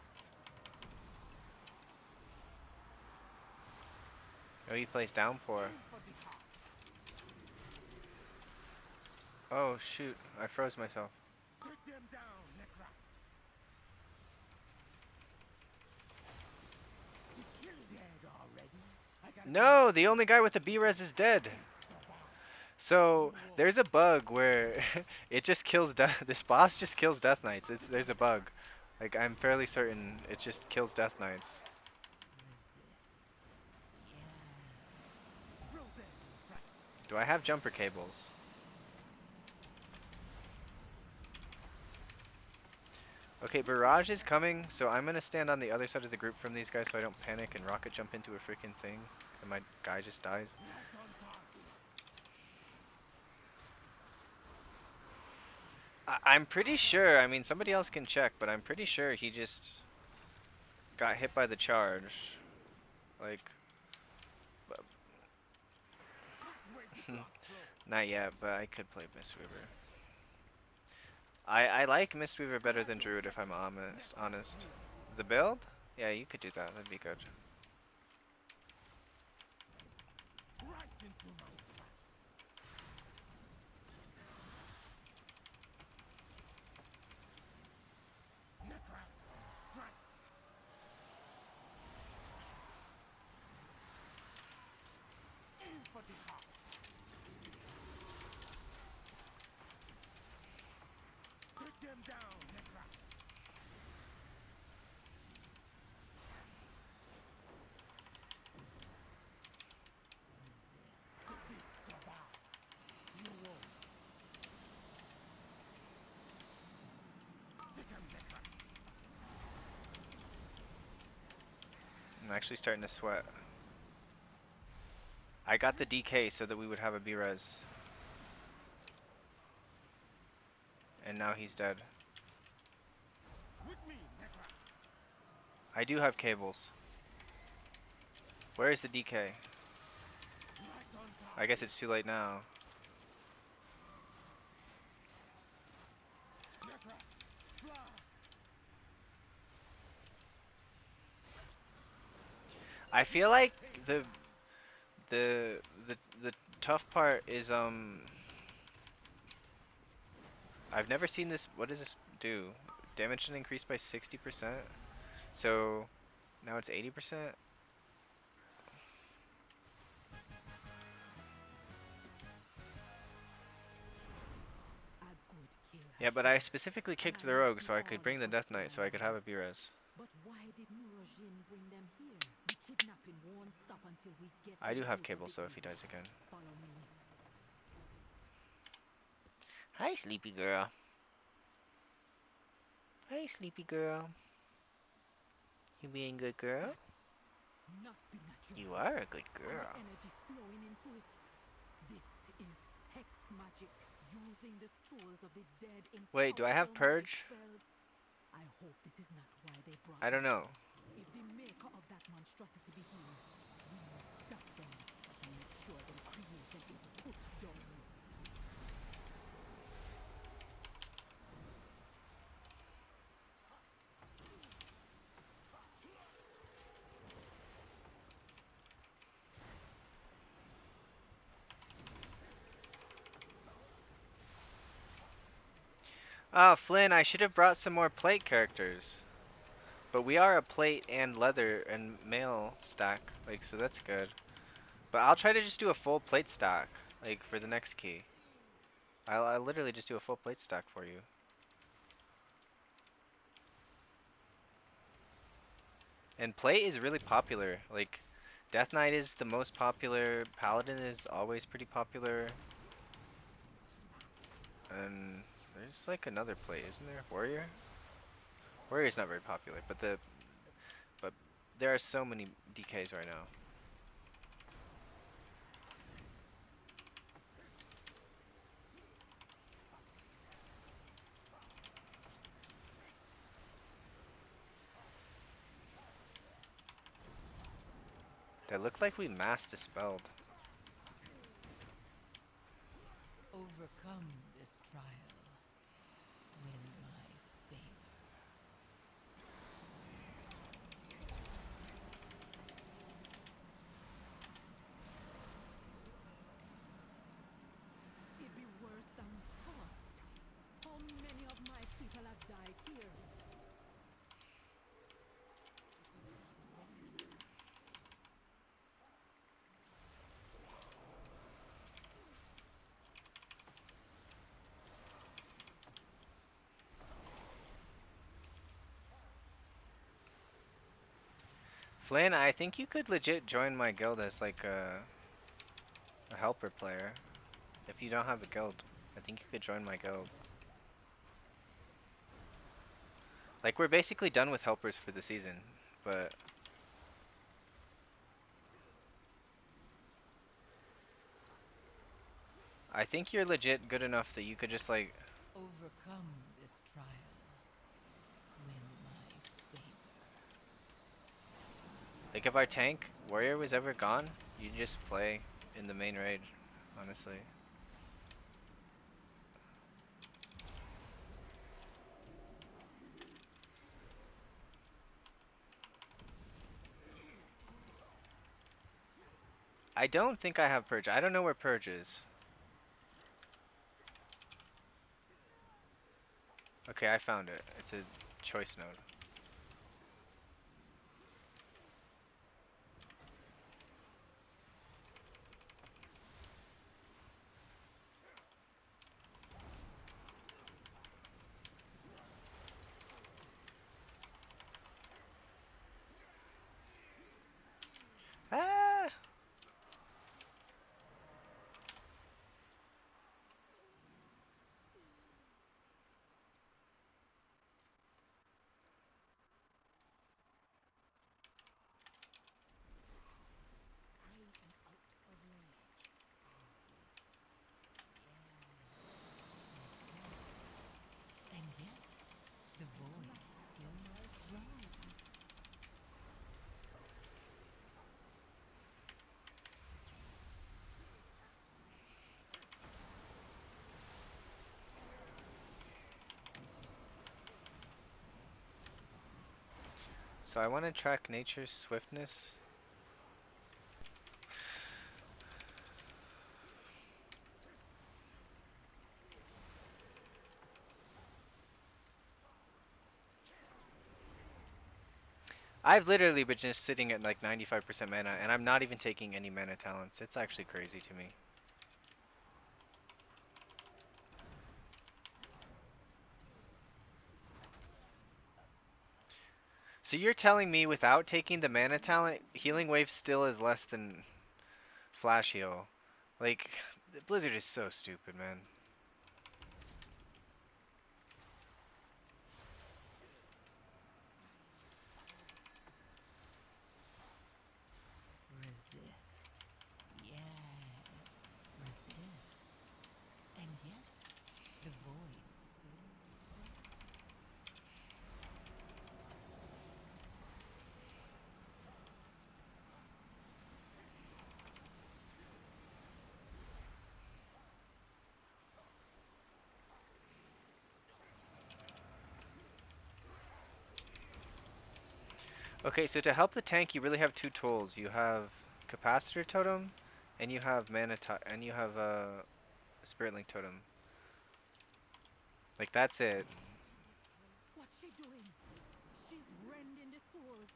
Oh, he plays downpour. For the heart. Oh shoot, I froze myself. Take them down, Necrax. You killed dead already. I got No, the only guy with the B-res is dead. So there's a bug where it just kills this boss just kills Death Knights. There's a bug. Like I'm fairly certain it just kills Death Knights. Drill them, Necrax. Do I have jumper cables? Okay, barrage is coming, so I'm gonna stand on the other side of the group from these guys so I don't panic and rocket jump into a freaking thing and my guy just dies. Right on target. I'm pretty sure, I mean, somebody else can check, but I'm pretty sure he just got hit by the charge. Like, not yet, but I could play Mistweaver. I like Mistweaver better than Druid if I'm honest. The build? Yeah, you could do that. That'd be good. Right into my trap. Necrat, strike. Aim for the heart. Take them down, Necrat. Defeat survive. You won't. Sick 'em, Necrat. I'm actually starting to sweat. I got the DK so that we would have a B-res. And now he's dead. With me, Necrat. I do have cables. Where is the DK? Right on top. I guess it's too late now. Necrat, fly. I feel like the the tough part is I've never seen this. What does this do? Damage should increase by 60%. So now it's 80%. A good kill. Yeah, but I specifically kicked the rogue so I could bring the Death Knight so I could have a B-res. But why did Nurajin bring them here? The kidnapping won't stop until we get I to do the have root of cables the so if he evil. dies again. Follow me. Hi, sleepy girl. Hi, sleepy girl. You being a good girl? Not be natural. You are a good And girl. energy flowing into it. This is hex magic, using the souls of the dead in Wait, do I have powerful magic Purge? spells. I hope this is not why they brought I don't me. know. If the maker of that monstrosity be here, we must stop them and make sure their creation is put down. Oh, Flynn, I should have brought some more plate characters. But we are a plate and leather and mail stack, like, so that's good. But I'll try to just do a full plate stack, like, for the next key. I'll literally just do a full plate stack for you. And plate is really popular. Like, Death Knight is the most popular. Paladin is always pretty popular. And there's like another plate, isn't there? Warrior? Warrior's not very popular, but there are so many DKs right now. That looked like we mass dispelled. Overcome this trial. Win my favor. It'd be worse than we thought. How many of my people have died here? Flynn, I think you could legit join my guild as like a helper player. If you don't have a guild, I think you could join my guild. Like, we're basically done with helpers for the season, but I think you're legit good enough that you could just like overcome this trial. Win my favor. Like if our tank warrior was ever gone, you just play in the main raid, honestly. I don't think I have Purge. I don't know where Purge is. Okay, I found it. It's a choice node. Ah! Item out of range. And yet, the void still rises. So I want to track nature's swiftness. I've literally been just sitting at like 95% mana, and I'm not even taking any mana talents. It's actually crazy to me. So you're telling me without taking the mana talent, healing wave still is less than flash heal? Like, Blizzard is so stupid, man. Resist. Yes, resist. And yet, the void still rises. Okay, so to help the tank, you really have two tools. You have capacitor totem, and you have and you have spirit link totem. Like that's it. What's she doing? She's rending the souls,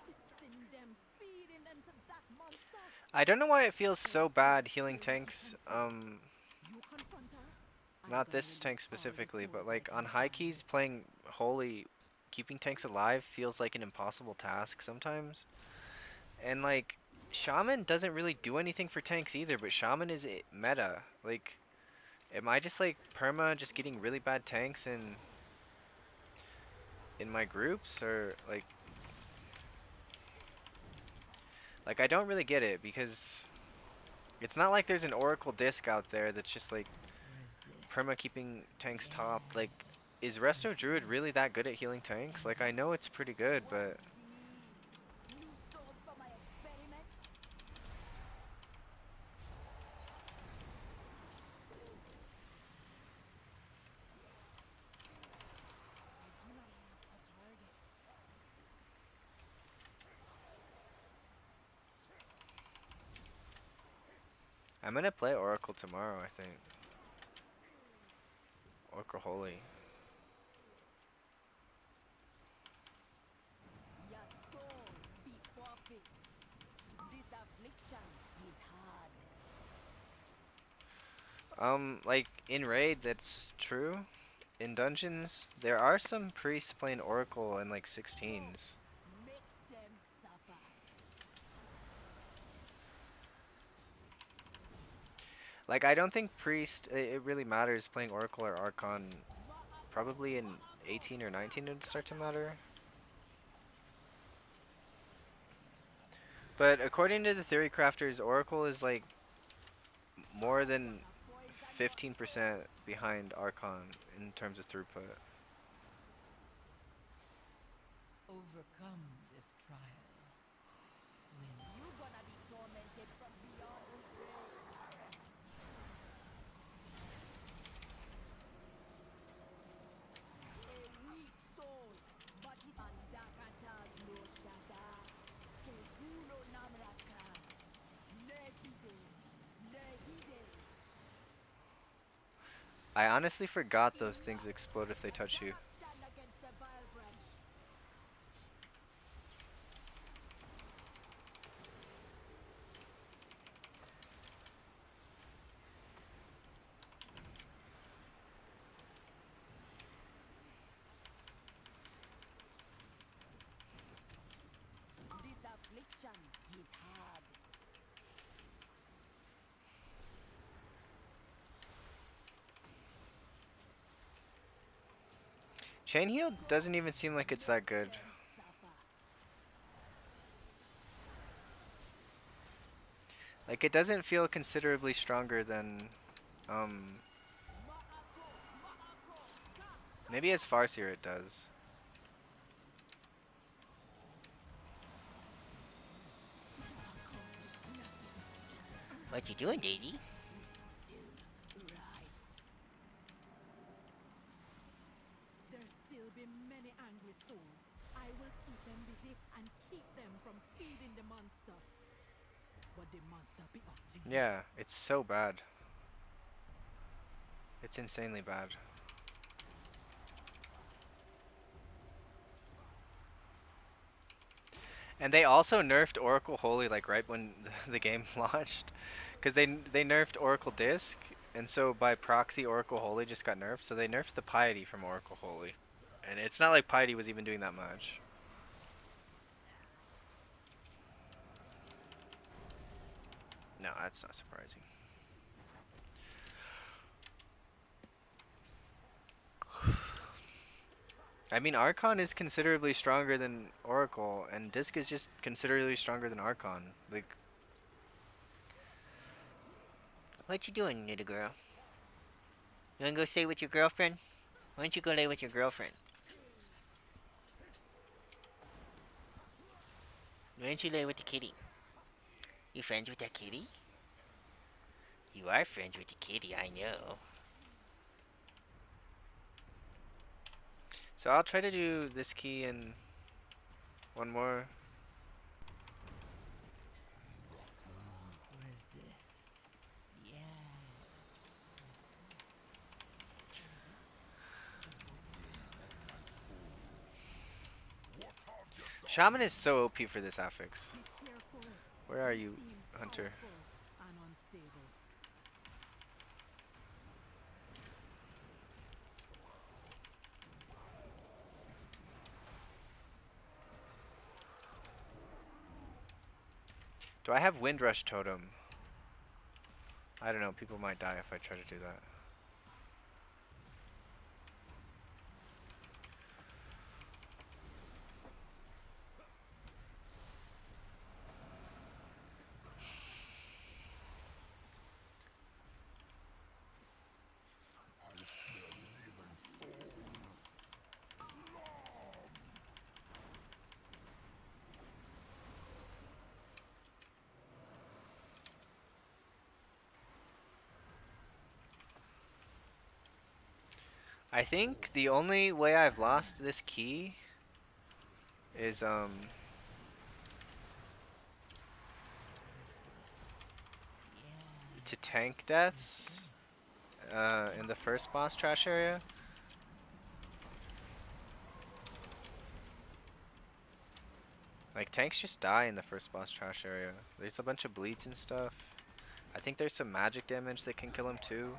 twisting them, feeding them to that monster. I don't know why it feels There's a so force bad healing still within tanks. Fade. You confront her, I'm Not gonna this tank release all the specifically, souls but like let on him high find. keys, playing holy, keeping tanks alive feels like an impossible task sometimes. And like, Shaman doesn't really do anything for tanks either, but Shaman is meta. Like, am I just like perma just getting really bad tanks in my groups, or like I don't really get it, because it's not like there's an Oracle disc out there that's just like perma Resist. keeping tanks top. Like, Yes, is Resto Druid resist. really that good at healing tanks? And Like, I yet, know it's pretty good, What's but this? New souls for my experiments? I do not have a target. I'm gonna play Oracle tomorrow, I think. Oracle Holy. Your soul be forfeit. This affliction hit hard. Like, in raid, that's true. In dungeons, there are some priests playing Oracle in like Go, 16s. make them suffer. Like, I don't think priest, it really matters playing Oracle or Archon. Probably in 18 or 19 it would start to matter. But according to the theory crafters, Oracle is like more than 15% behind Archon in terms of throughput. Overcome this trial. Win. You gonna be tormented from beyond the grave. A weak soul, but it andakatas no shada. Kezulo namraka. Nehide. Nehide. I honestly forgot those things explode if they touch you. Cannot stand against a vile branch. This affliction hit hard. Chain heal doesn't even seem like it's that good. Them suffer. Like it doesn't feel considerably stronger than Ma'ako, ma'ako, ka, maybe as Farseer it does. What you doing, Daisy? still rise. There still be many angry souls. I will keep them busy and keep them from feeding the monster. But the monster be up to you. Yeah, it's so bad. It's insanely bad. And they also nerfed Oracle Holy like right when the game launched, because they nerfed Oracle Disc, and so by proxy Oracle Holy just got nerfed. So they nerfed the Piety from Oracle Holy, and it's not like Piety was even doing that much. No, that's not surprising. I mean, Archon is considerably stronger than Oracle, and Disc is just considerably stronger than Archon. Like, what you doing, little girl? You wanna go stay with your girlfriend? Why don't you go lay with your girlfriend? Why don't you lay with the kitty? You friends with that kitty? You are friends with the kitty, I know. So I'll try to do this key and one more. Resist. Yes. Shaman is so OP for this affix. Be careful. Where are He you, seems Hunter? powerful and unstable. Do I have Windrush Totem? I don't know, people might die if I try to do that. I think the only way I've lost this key is to tank deaths in the first boss trash area. Like tanks just die in the first boss trash area. There's a bunch of bleeds and stuff. I think there's some magic damage that can kill him too.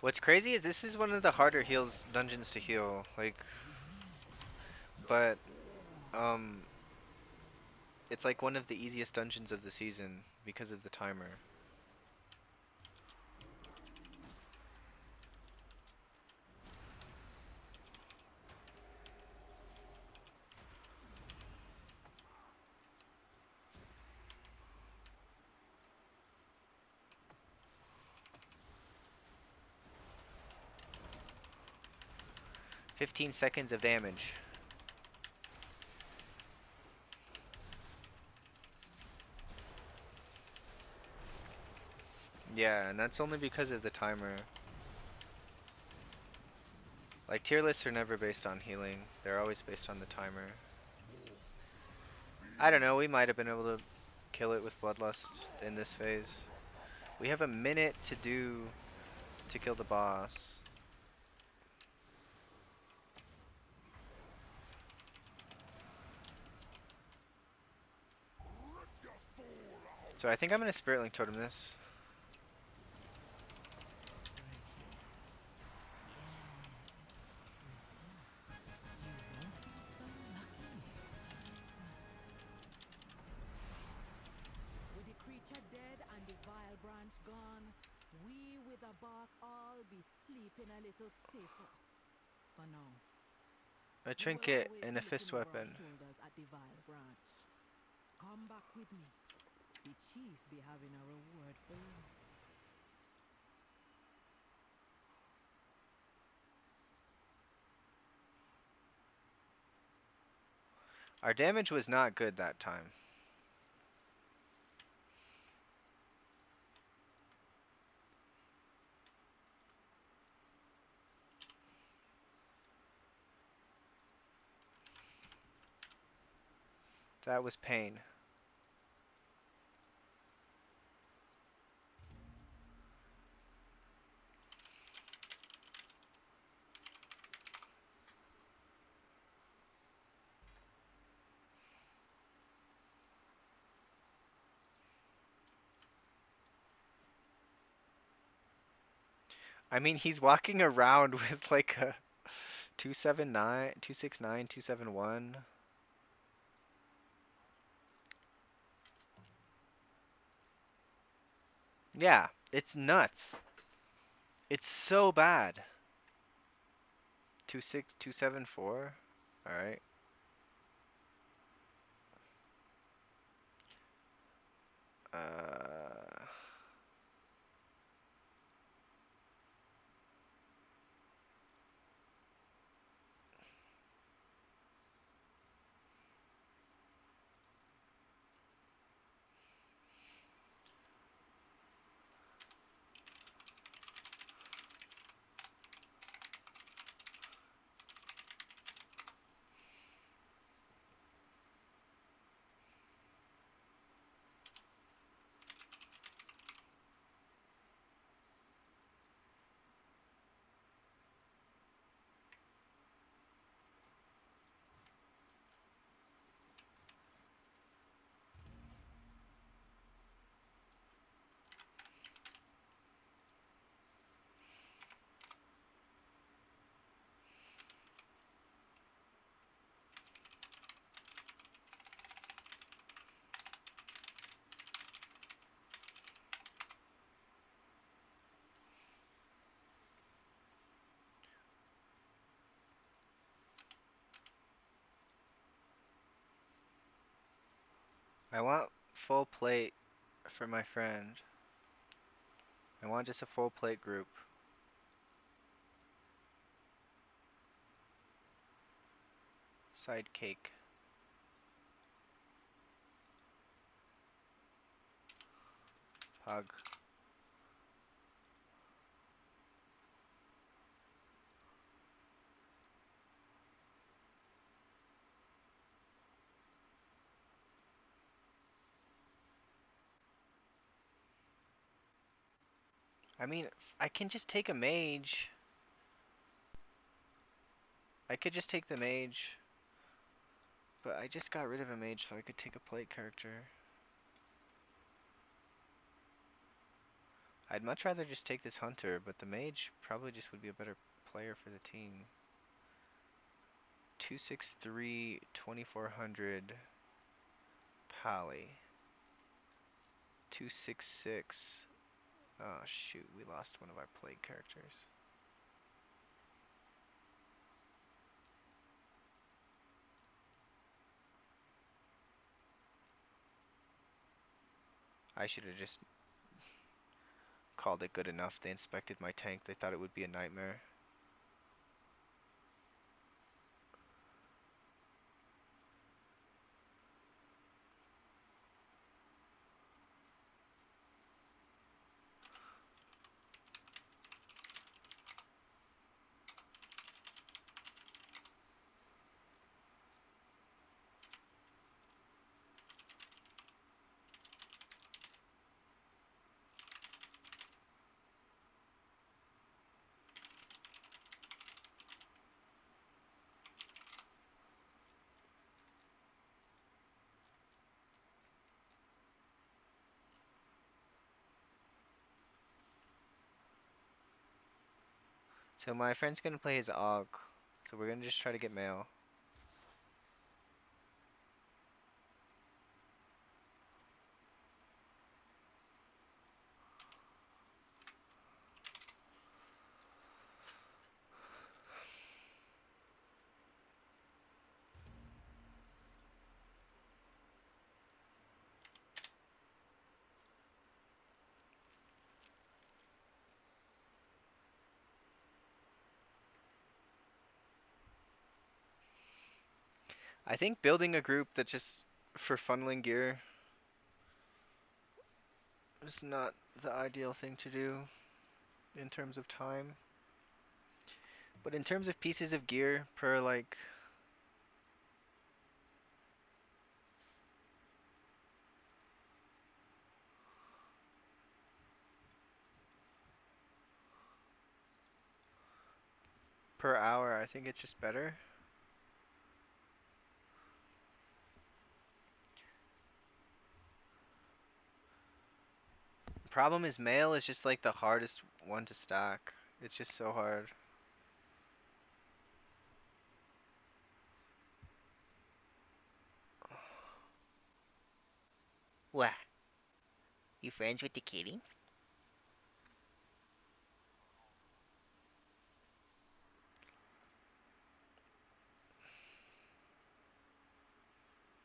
What's crazy is this is one of the harder dungeons to heal, like, but Um, it's like one of the easiest dungeons of the season because of the timer. "15 seconds of damage." Yeah, and that's only because of the timer. Like, tier lists are never based on healing. They're always based on the timer. I don't know, we might have been able to kill it with Bloodlust in this phase. We have a minute to kill the boss. So I think I'm gonna Spirit Link Totem this. With the creature dead and the vile branch gone, we with a bark all be sleeping a little safer. For now. A We will trinket always and be a looking fist over our weapon. shoulders at the vile branch. Come back with me. The chief be having a reward for you. Our damage was not good that time. That was pain. I mean, he's walking around with like a 279, 269, 271. Yeah, it's nuts. It's so bad. 26274. All right. Uh, I want full plate for my friend. I want just a full plate group. Side cake. Pug. I mean, I can just take a mage. I could just take the mage. But I just got rid of a mage so I could take a plate character. I'd much rather just take this hunter, but the mage probably just would be a better player for the team. 263, 2400 Pally. 266. Oh shoot, we lost one of our plague characters. I should have just called it good enough. They inspected my tank. They thought it would be a nightmare. So my friend's gonna play his AUG. So we're gonna just try to get mail. I think building a group that just for funneling gear is not the ideal thing to do in terms of time. But in terms of pieces of gear per like per hour, I think it's just better. Problem is mail is just like the hardest one to stack. It's just so hard. What? You friends with the kitty?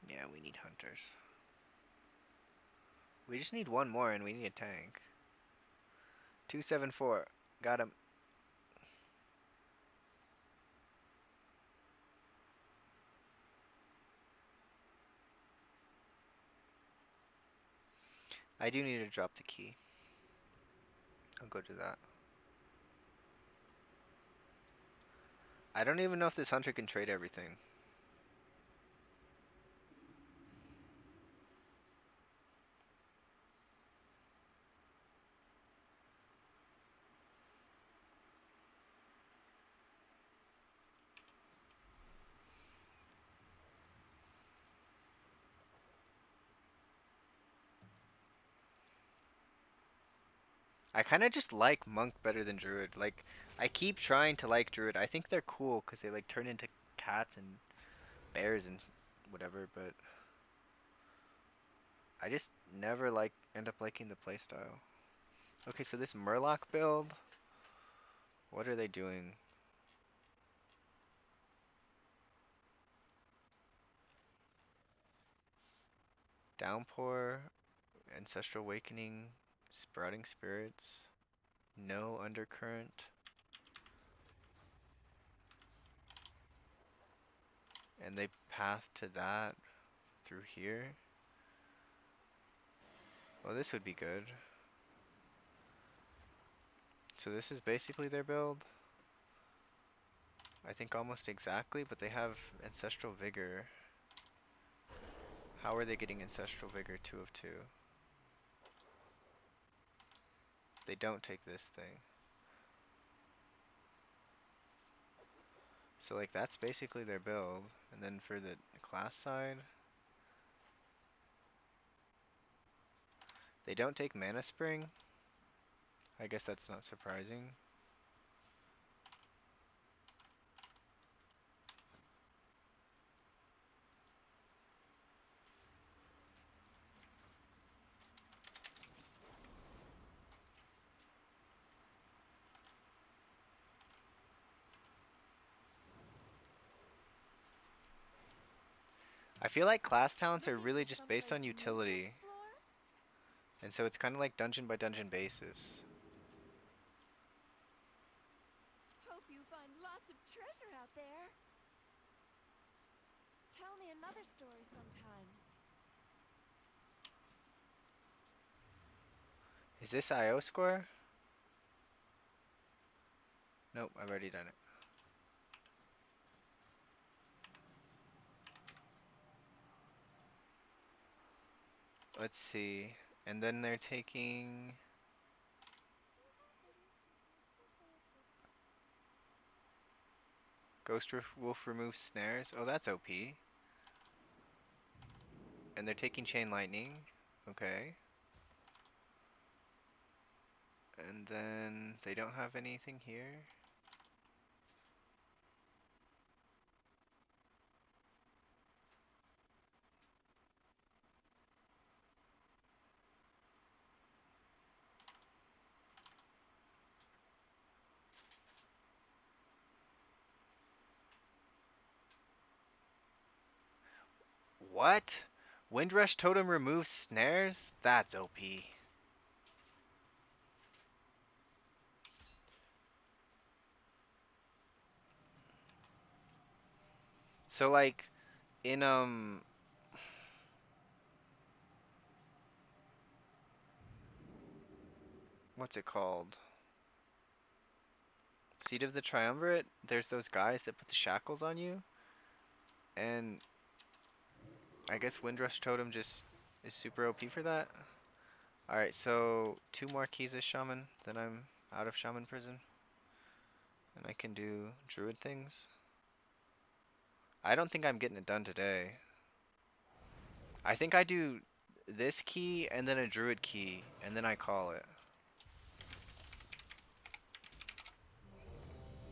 Yeah, we need hunters. We just need one more and we need a tank. 274. Got him. I do need to drop the key. I'll go do that. I don't even know if this hunter can trade everything. I kind of just like monk better than druid. Like, I keep trying to like druid. I think they're cool because they like turn into cats and bears and whatever, but I just never like end up liking the playstyle. Okay, so this Murloc build, what are they doing? Downpour, Ancestral Awakening, Sprouting Spirits, no Undercurrent, and they path to that through here. Well, this would be good. So this is basically their build. I think almost exactly, but they have Ancestral Vigor. How are they getting Ancestral Vigor 2 of 2? They don't take this thing. So like that's basically their build. And then for the class side, they don't take Mana Spring. I guess that's not surprising. I feel like class talents are Looking really for just based someplace on new to utility, explore? and so it's kind of like dungeon by dungeon basis. Hope you find lots of treasure out there. Tell me another story sometime. Is this IO score? Nope, I've already done it. Let's see. And then they're taking... Wolf removes snares. Oh, that's OP. And they're taking Chain Lightning. Okay. And then they don't have anything here. What? Windrush Totem removes snares? That's OP. So like in what's it called? Seed of the Triumvirate, there's those guys that put the shackles on you, and I guess Windrush Totem just is super OP for that. Alright, so 2 more keys as Shaman, then I'm out of Shaman prison. And I can do Druid things. I don't think I'm getting it done today. I think I do this key and then a Druid key, and then I call it.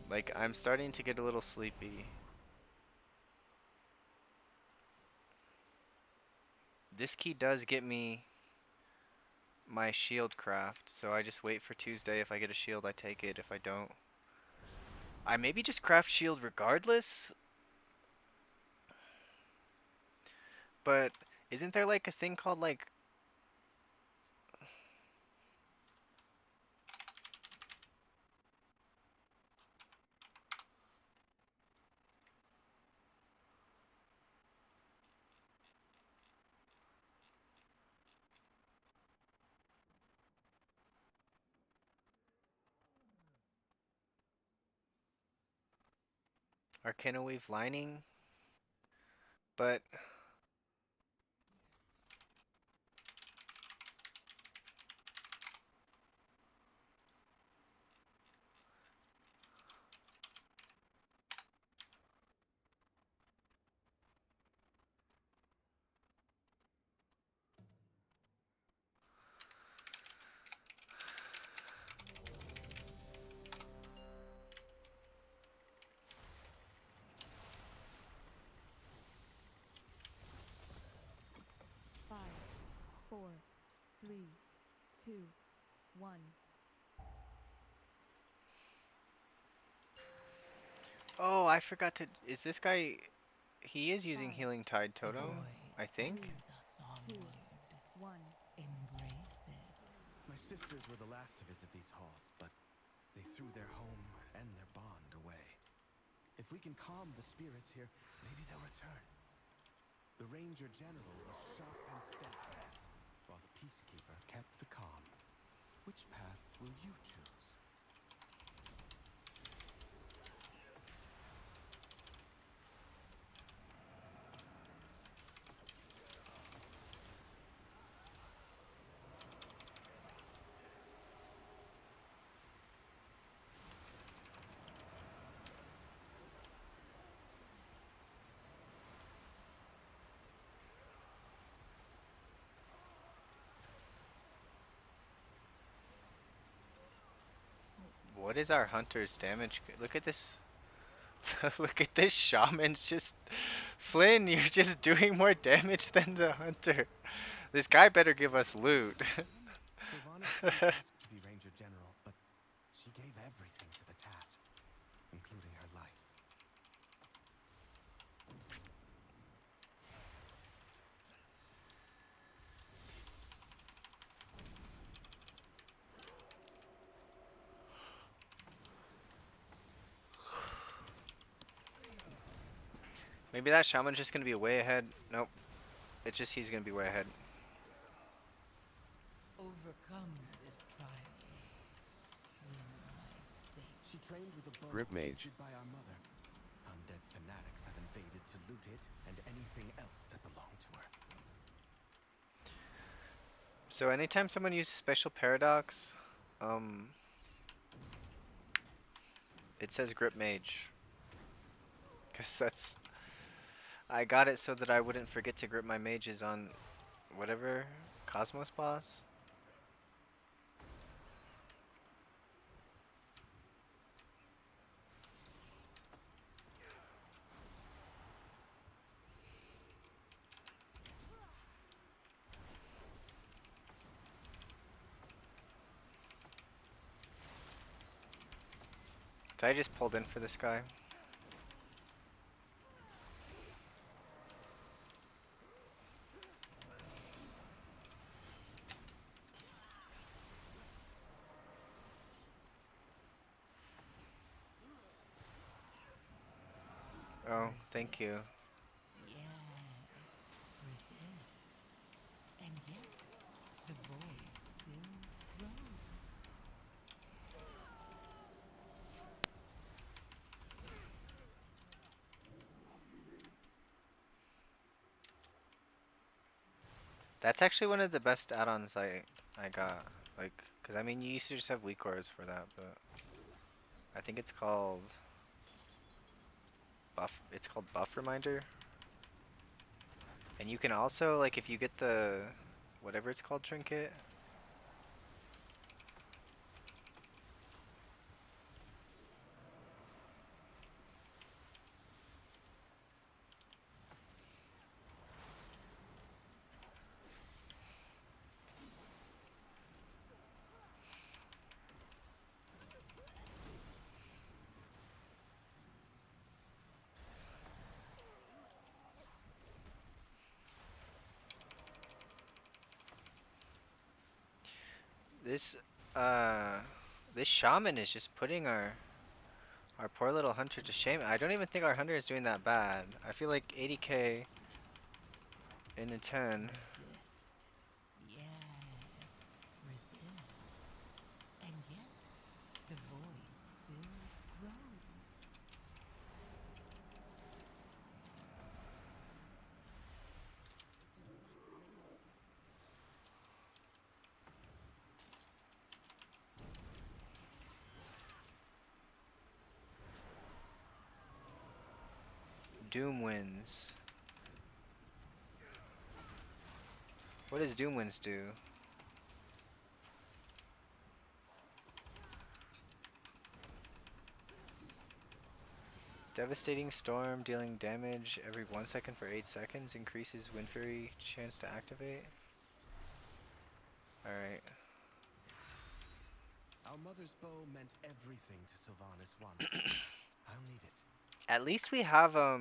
Like, I'm starting to get a little sleepy. This key does get me my shield craft, so I just wait for Tuesday. If I get a shield, I take it. If I don't, I maybe just craft shield regardless. But isn't there like a thing called like Arcana Weave lining? But Five, four, three, two, one. oh, I forgot to. Is this guy? He is using 5, Healing Tide The Totem, void I think. leads us 2, onward. 1. Embrace it. My sisters were the last to visit these halls, but they threw their home and their bond away. If we can calm the spirits here, maybe they'll return. The Ranger General was sharp and steadfast, while the Peacekeeper kept the calm. Which path will you choose? What is our hunter's damage? Look at this. Look at this shaman's just. Flynn, you're just doing more damage than the hunter. This guy better give us loot. Sylvanas didn't ask to be Ranger General, but she gave everything to the task, including her life. Maybe that shaman's just gonna be way ahead. Nope. It's just he's gonna be way ahead. Overcome this trial. Win my faith. She trained with a bow Grip mage. gifted by our mother. Undead fanatics have invaded to loot it and anything else that belonged to her. So anytime someone uses special paradox, it says grip mage. Cause that's, I got it so that I wouldn't forget to grip my mages on whatever Cosmos boss. I just pulled in for this guy. Oh, thank you. Yes, resist. And yet, the void still grows. That's actually one of the best add-ons I got. Like, cause I mean you used to just have weak cores for that, but I think it's called buff. It's called buff reminder. And you can also, like, if you get the whatever it's called trinket. This this shaman is just putting our poor little hunter to shame. I don't even think our hunter is doing that bad. I feel like 80k in a 10. Resist. Yes, resist. And yet, the void still grows. Doom Winds. What does Doom Winds do? Devastating Storm, dealing damage every 1 second for 8 seconds, increases Wind Fury chance to activate. Alright. Our mother's bow meant everything to Sylvanas once. I'll need it. At least we have a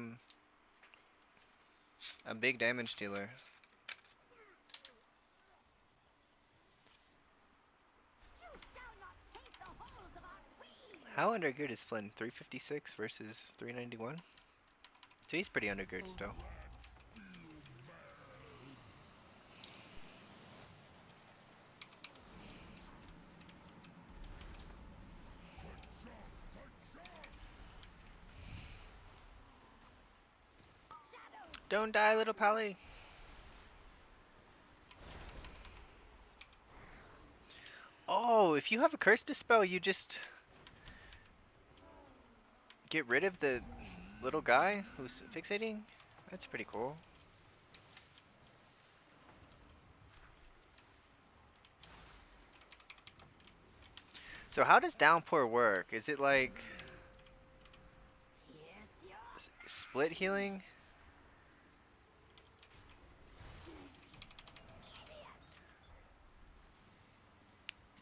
big damage dealer. How undergeared is Flynn? 356 versus 391? So he's pretty undergeared still. Don't die, little pally. Oh, if you have a curse dispel, you just get rid of the little guy who's fixating? That's pretty cool. So how does downpour work? Is it like split healing?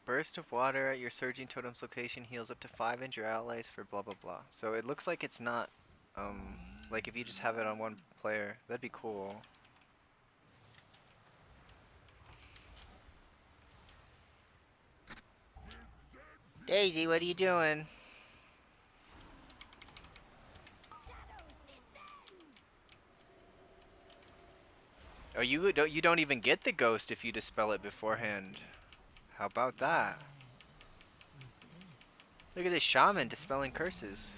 Burst of water at your surging totem's location heals up to 5 injured allies for blah blah blah. So it looks like it's not, like if you just have it on one player, that'd be cool. Daisy, what are you doing? Or you don't even get the ghost if you dispel it beforehand. How about that? Look at this shaman dispelling curses.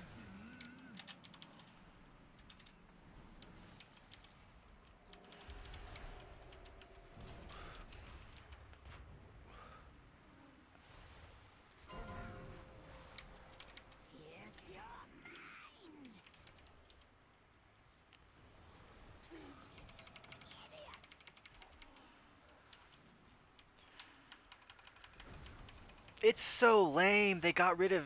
It's so lame. They got rid of.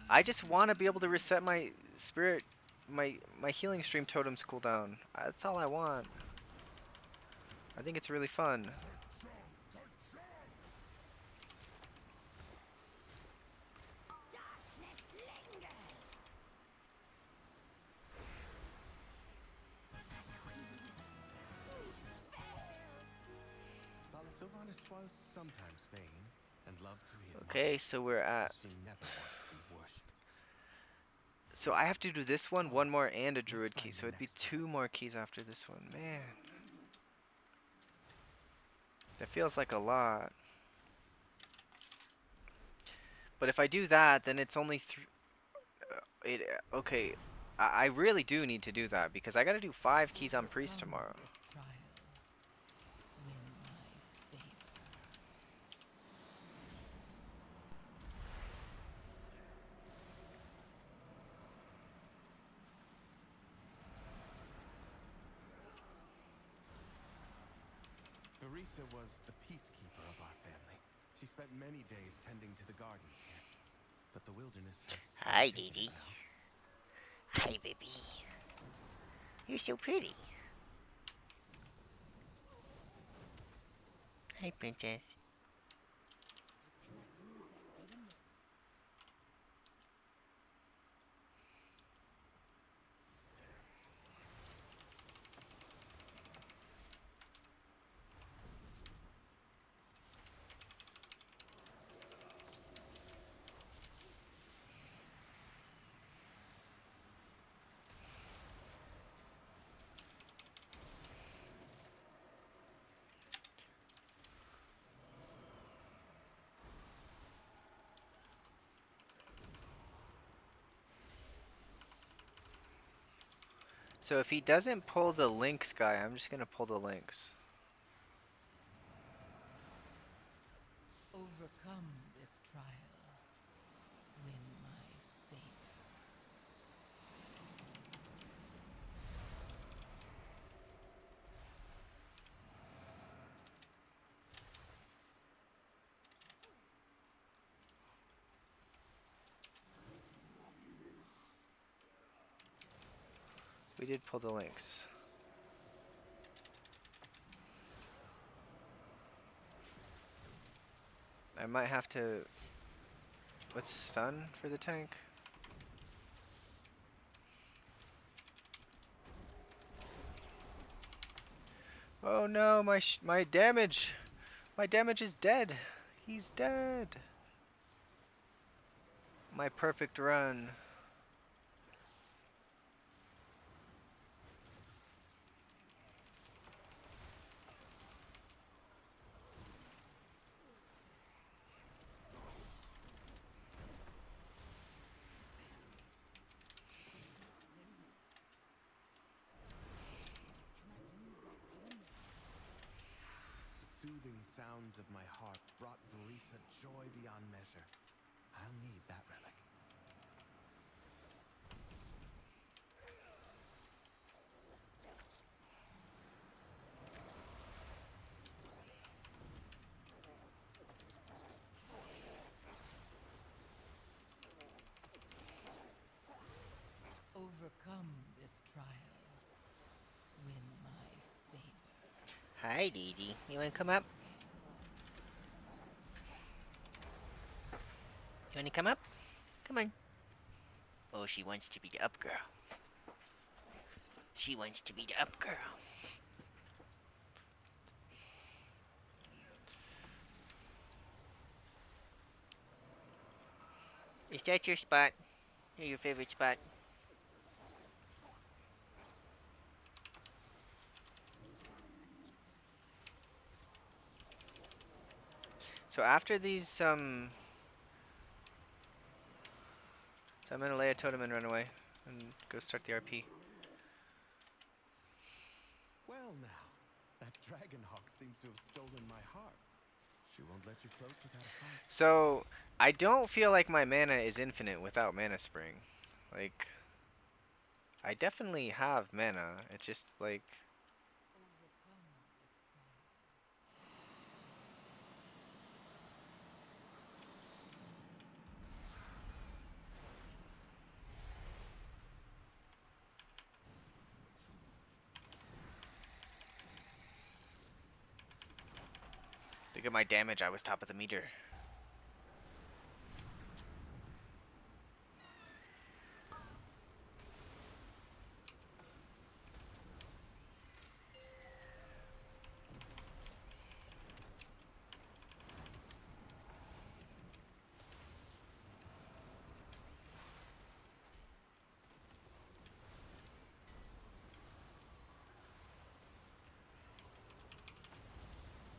I just want to be able to reset my spirit, my healing stream totems cooldown. That's all I want. I think it's really fun. Sylvanas was sometimes vain and loved to be admired. Okay, so we're at. She never wanted to be worshipped. So I have to do this one more, and a Let's druid key. find So the it'd be next 2 more keys after this one. Man, that feels like a lot. But if I do that, then it's only okay. I really do need to do that because I gotta do 5 keys on priest tomorrow. This trial. Win my favor. Teresa was the peacekeeper of our family. She spent many days tending to the gardens here. But the wilderness has Hi, overtaken Didi. it now. Hi, baby. You're so pretty. Hi, princess. So if he doesn't pull the Lynx guy, I'm just gonna pull the Lynx. Overcome this trial. Win my favor. We did pull the Lynx. I might have to. What's stun for the tank? Oh no, my damage! My damage is dead! He's dead! My perfect run. The soothing sounds of my harp brought Teresa joy beyond measure. I'll need that relic. Overcome this trial. Win my favor. Hi, Didi. You wanna come up? You wanna come up? Come on. Oh, she wants to be the up girl. She wants to be the up girl. Is that your spot? Your favorite spot? So after these, so I'm gonna lay a totem and run away and go start the RP. Well now, that dragon hawk seems to have stolen my heart. She won't let you close without a fight. So I don't feel like my mana is infinite without Mana Spring. Like, I definitely have mana. It's just like, Overcome this trial. look at my damage. I was top of the meter.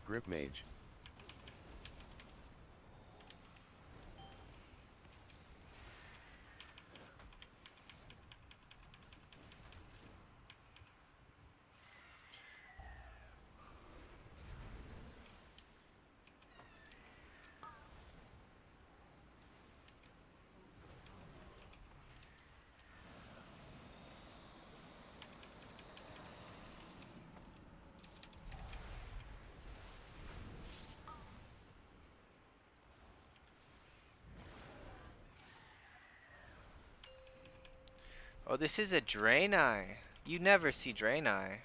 Grip Mage. Oh, this is a Draenei. You never see Draenei.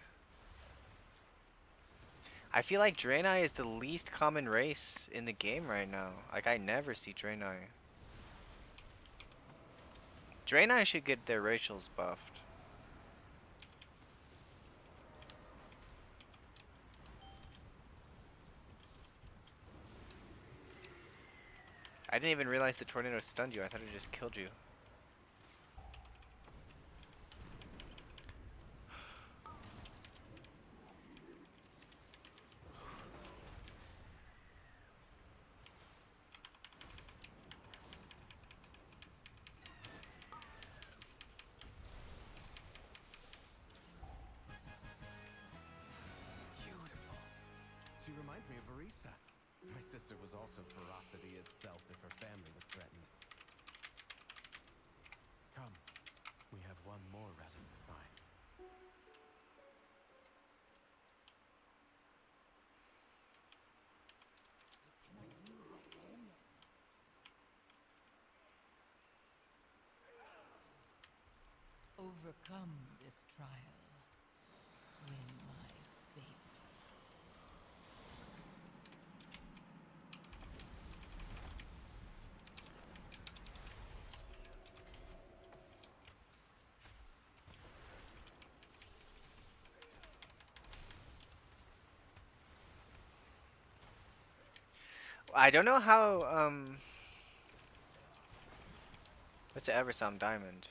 I feel like Draenei is the least common race in the game right now. Like, I never see Draenei. Draenei should get their racials buffed. I didn't even realize the tornado stunned you. I thought it just killed you. Beautiful. She reminds me of Arisa. My sister was also ferocity itself if her family was threatened. Come, we have one more relic to find. I cannot use that item yet. Overcome this trial. Win my favor. I don't know how, what's the Eversum Diamond?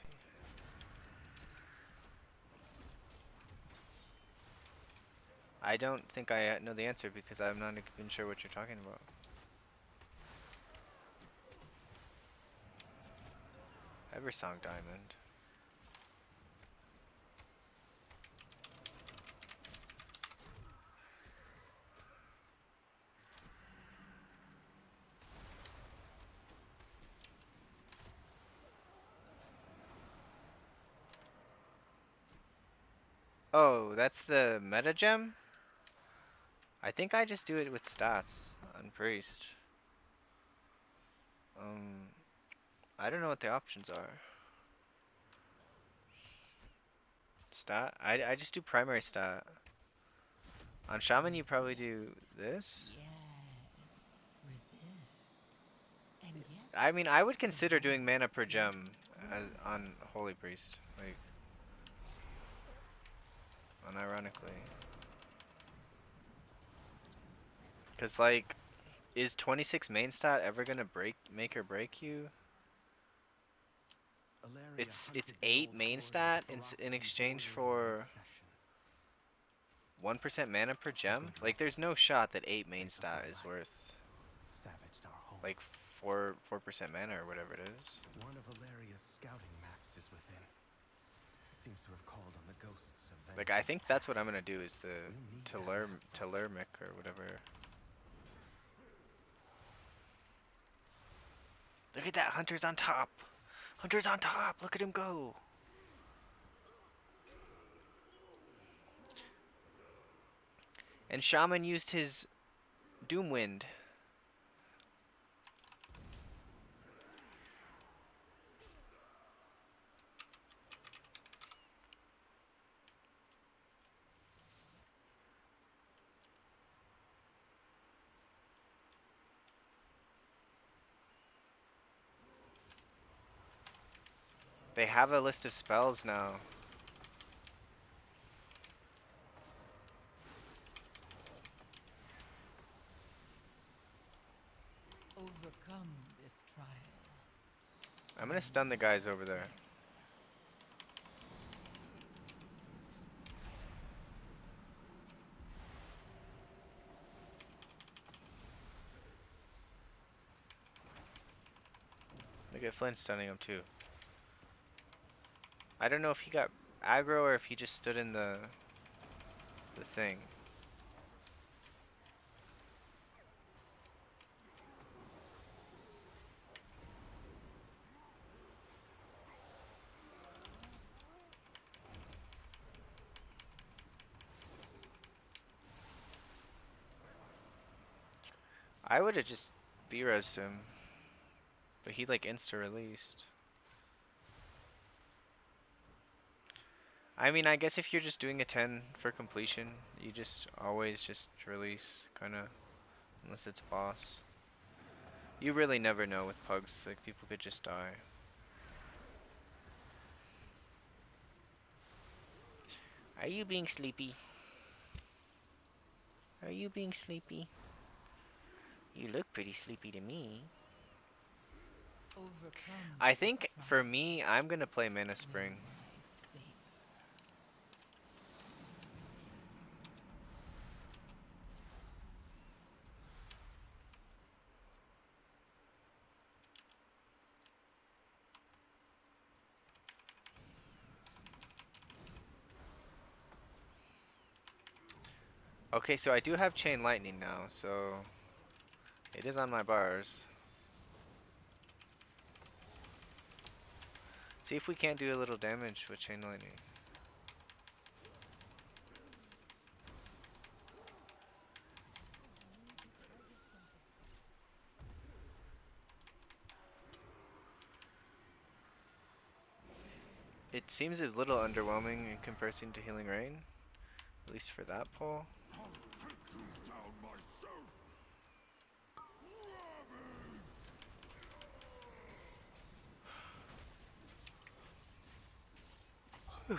I don't think I know the answer because I'm not even sure what you're talking about. Eversong Diamond. Oh, that's the meta gem? I think I just do it with stats on priest. I don't know what the options are. Stat? I just do primary stat. On Shaman you probably do this? Yes. Resist. And yet, I mean, I would consider doing mana per gem as, on Holy Priest. Like, unironically. Cause like, is 26 main stat ever gonna make or break you? Alaria It's hunted the 8 old main horde stat with in ferocity exchange border on for obsession. 1% mana per A gem. good Like, there's reason. no shot that 8 main It's a stat good is life. worth. Sadly, like 4% mana or whatever it is. One of Valeria's scouting maps is within. It seems to have called on the ghosts of Like I vengeance. think that's what I'm gonna do is the We'll need that Tellermic or whatever. Look at that, Hunter's on top. Hunter's on top. Look at him go. And Shaman used his Doomwind. They have a list of spells now. Overcome this trial. I'm gonna stun the guys over there. Look at Flint stunning him too. I don't know if he got aggro or if he just stood in the thing. I would have just B-resed him. But he like insta-released. I mean, I guess if you're just doing a 10 for completion, you just always just release, kinda. Unless it's boss. You really never know with pugs, like people could just die. Are you being sleepy? Are you being sleepy? You look pretty sleepy to me. Overcome I this think trial. for me, I'm gonna play Mana Win Spring. my favor. Okay, so I do have Chain Lightning now, so it is on my bars. See if we can't do a little damage with Chain Lightning. It seems a little underwhelming in comparison to Healing Rain, at least for that pull. I'll take you down myself! My axes!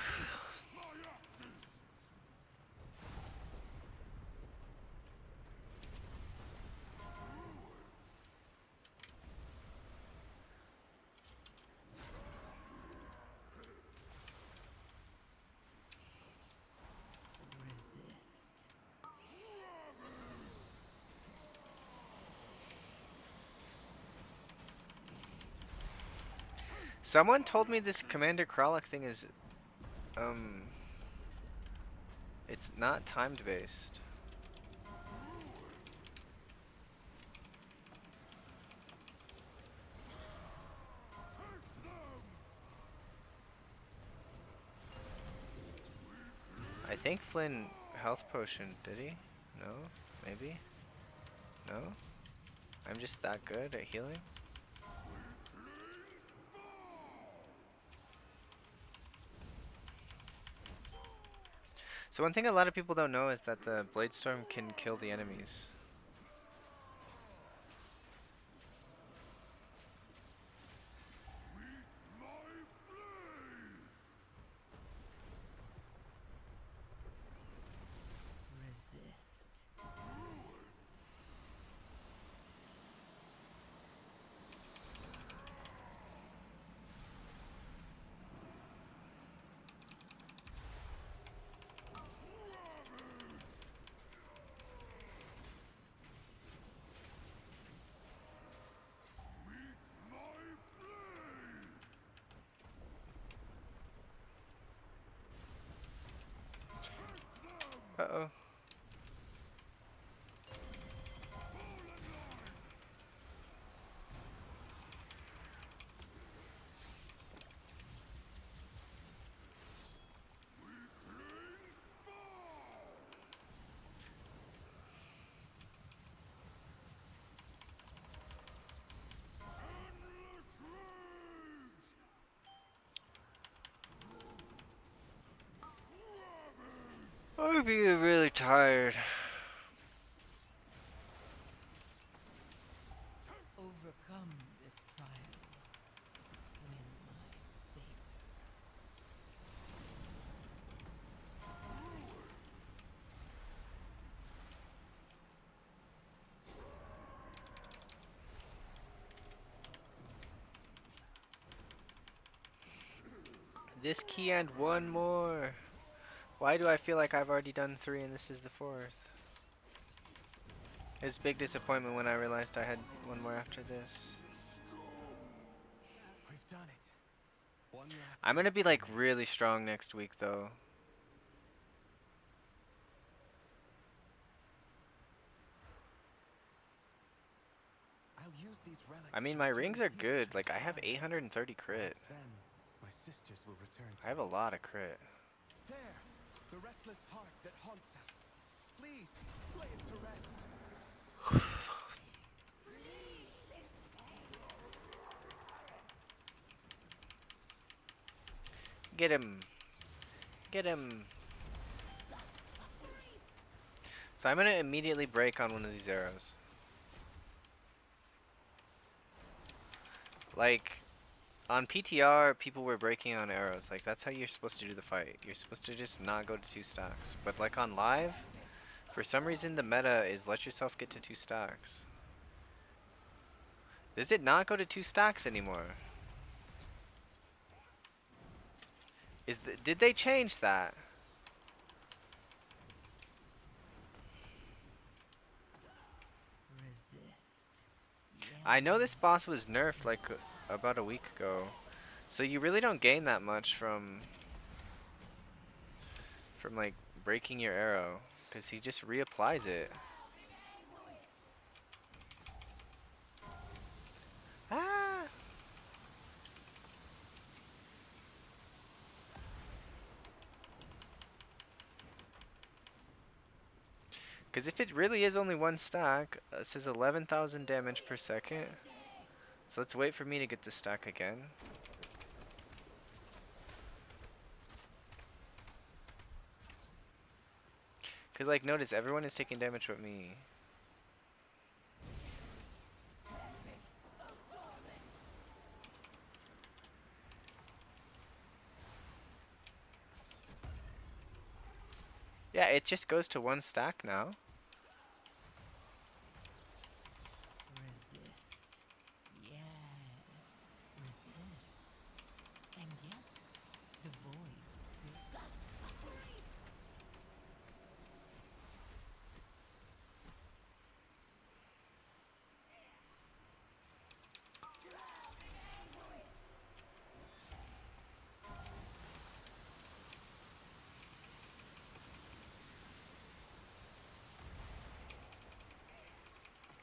Resist. Someone told me this Commander Krallic thing is, it's not timed based. I think Flynn health potion, did he? No? Maybe? No? I'm just that good at healing? So one thing a lot of people don't know is that the Blade Storm can kill the enemies. Resist. be really tired. Overcome this trial. Win my favor. This key and one more. Why do I feel like I've already done 3 and this is the 4th? It's a big disappointment when I realized I had one more after this. We've done it. One last I'm gonna be task like remains. really strong next week though. I'll use these relics I mean, to my return rings are peace good. to Like, this I have land. 830 crit. Perhaps then my sisters will return to I have a me. lot of crit. There, the restless heart that haunts us. Please, lay it to rest. Get him. Get him. So I'm gonna immediately break on one of these arrows. Like, on PTR, people were breaking on arrows. Like, that's how you're supposed to do the fight. You're supposed to just not go to 2 stacks. But like on live, for some reason the meta is let yourself get to 2 stacks. Does it not go to 2 stacks anymore? Did they change that? Resist. I know this boss was nerfed like about a week ago. So you really don't gain that much from like breaking your arrow, because he just reapplies it. Ah! Because if it really is only 1 stack, it says 11,000 damage per second. So let's wait for me to get the stack again. Because like notice everyone is taking damage but me. Yeah, it just goes to 1 stack now. Resist. Yes. Resist. And yet, the void still.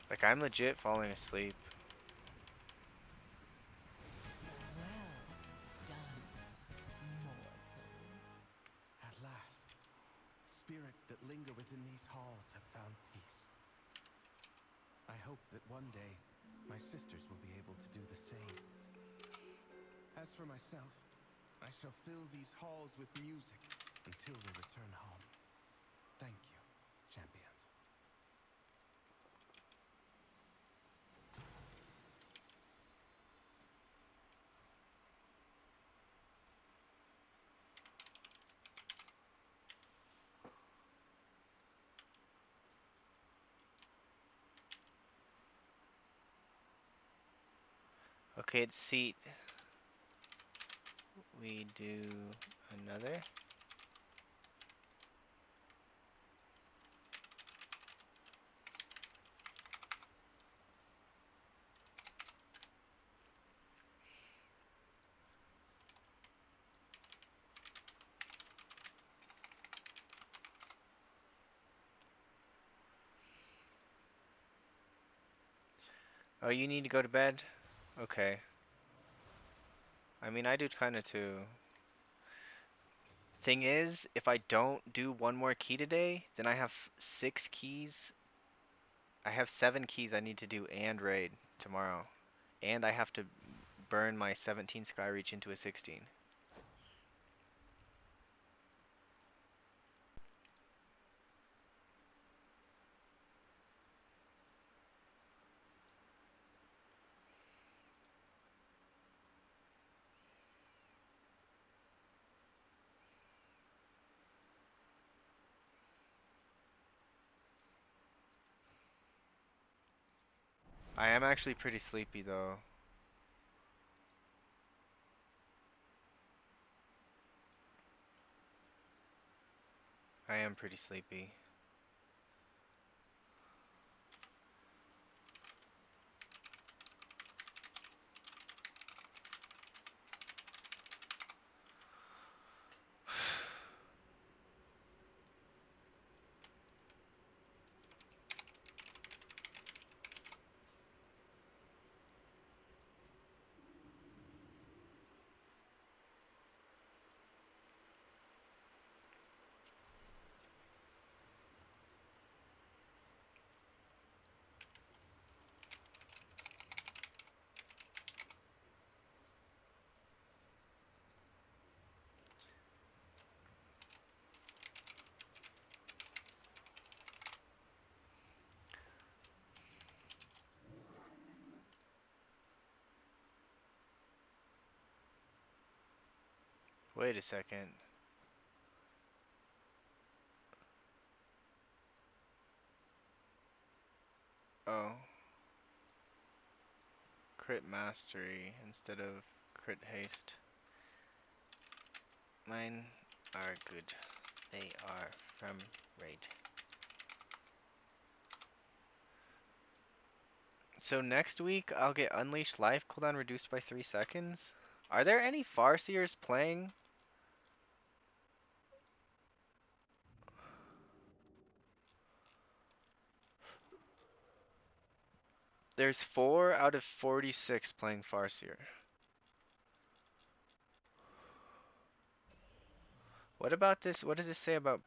Like I'm legit falling asleep. Well done, mortal. At last, spirits that linger within these halls have found peace. I hope that one day, my sisters will be able to do the same. As for myself, I shall fill these halls with music until they return home. Thank you, champions. Okay, it's seat. We do another. Oh, you need to go to bed? Okay. I mean, I do kinda too. Thing is, if I don't do one more key today, then I have 6 keys. I have 7 keys I need to do and raid tomorrow. And I have to burn my 17 sky reach into a 16. I am actually pretty sleepy though. I am pretty sleepy. Wait a second. Oh. Crit mastery instead of crit haste. Mine are good. They are from raid. So next week I'll get Unleashed Life cooldown reduced by 3 seconds. Are there any Farseers playing? There's 4 out of 46 playing Farseer. What about this? What does this say about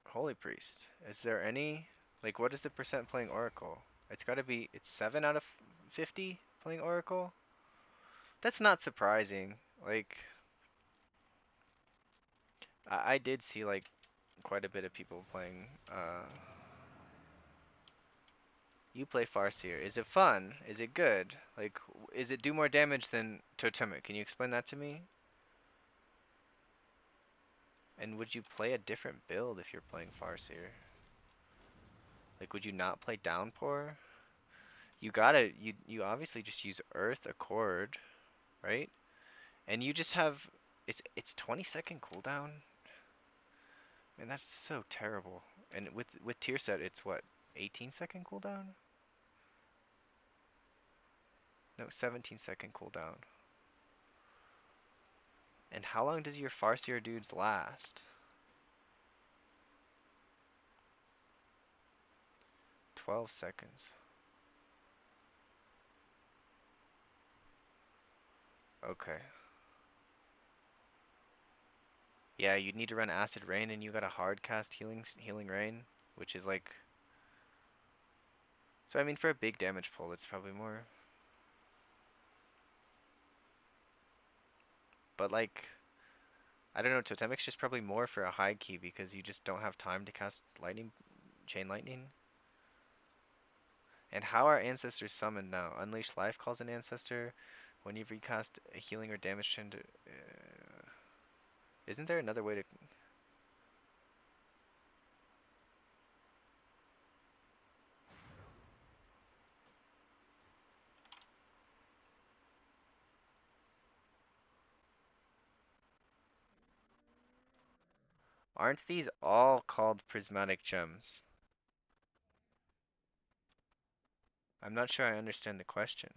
Holy Priest? Is there any? Like, what is the percent playing Oracle? It's gotta be, it's 7 out of 50 playing Oracle? That's not surprising. Like, I did see, like, quite a bit of people playing, you play Farseer. Is it fun? Is it good? Like, is it do more damage than Totemic? Can you explain that to me? And would you play a different build if you're playing Farseer? Like, would you not play Downpour? You obviously just use Earth Accord, right? And you just have, it's 20-second cooldown? Man, that's so terrible. And with tier set, it's what, 18-second cooldown? No, 17-second cooldown. And how long does your Farseer dudes last? 12 seconds. Okay. Yeah, you'd need to run Acid Rain, and you got a hard cast Healing Rain, which is like. So I mean, for a big damage pull, it's probably more. But like, I don't know, Totemic's just probably more for a high key because you just don't have time to cast Chain Lightning. And how are ancestors summoned now? Unleash Life calls an ancestor when you recast a healing or damage chain to. Isn't there another way to? Aren't these all called prismatic gems? I'm not sure I understand the question.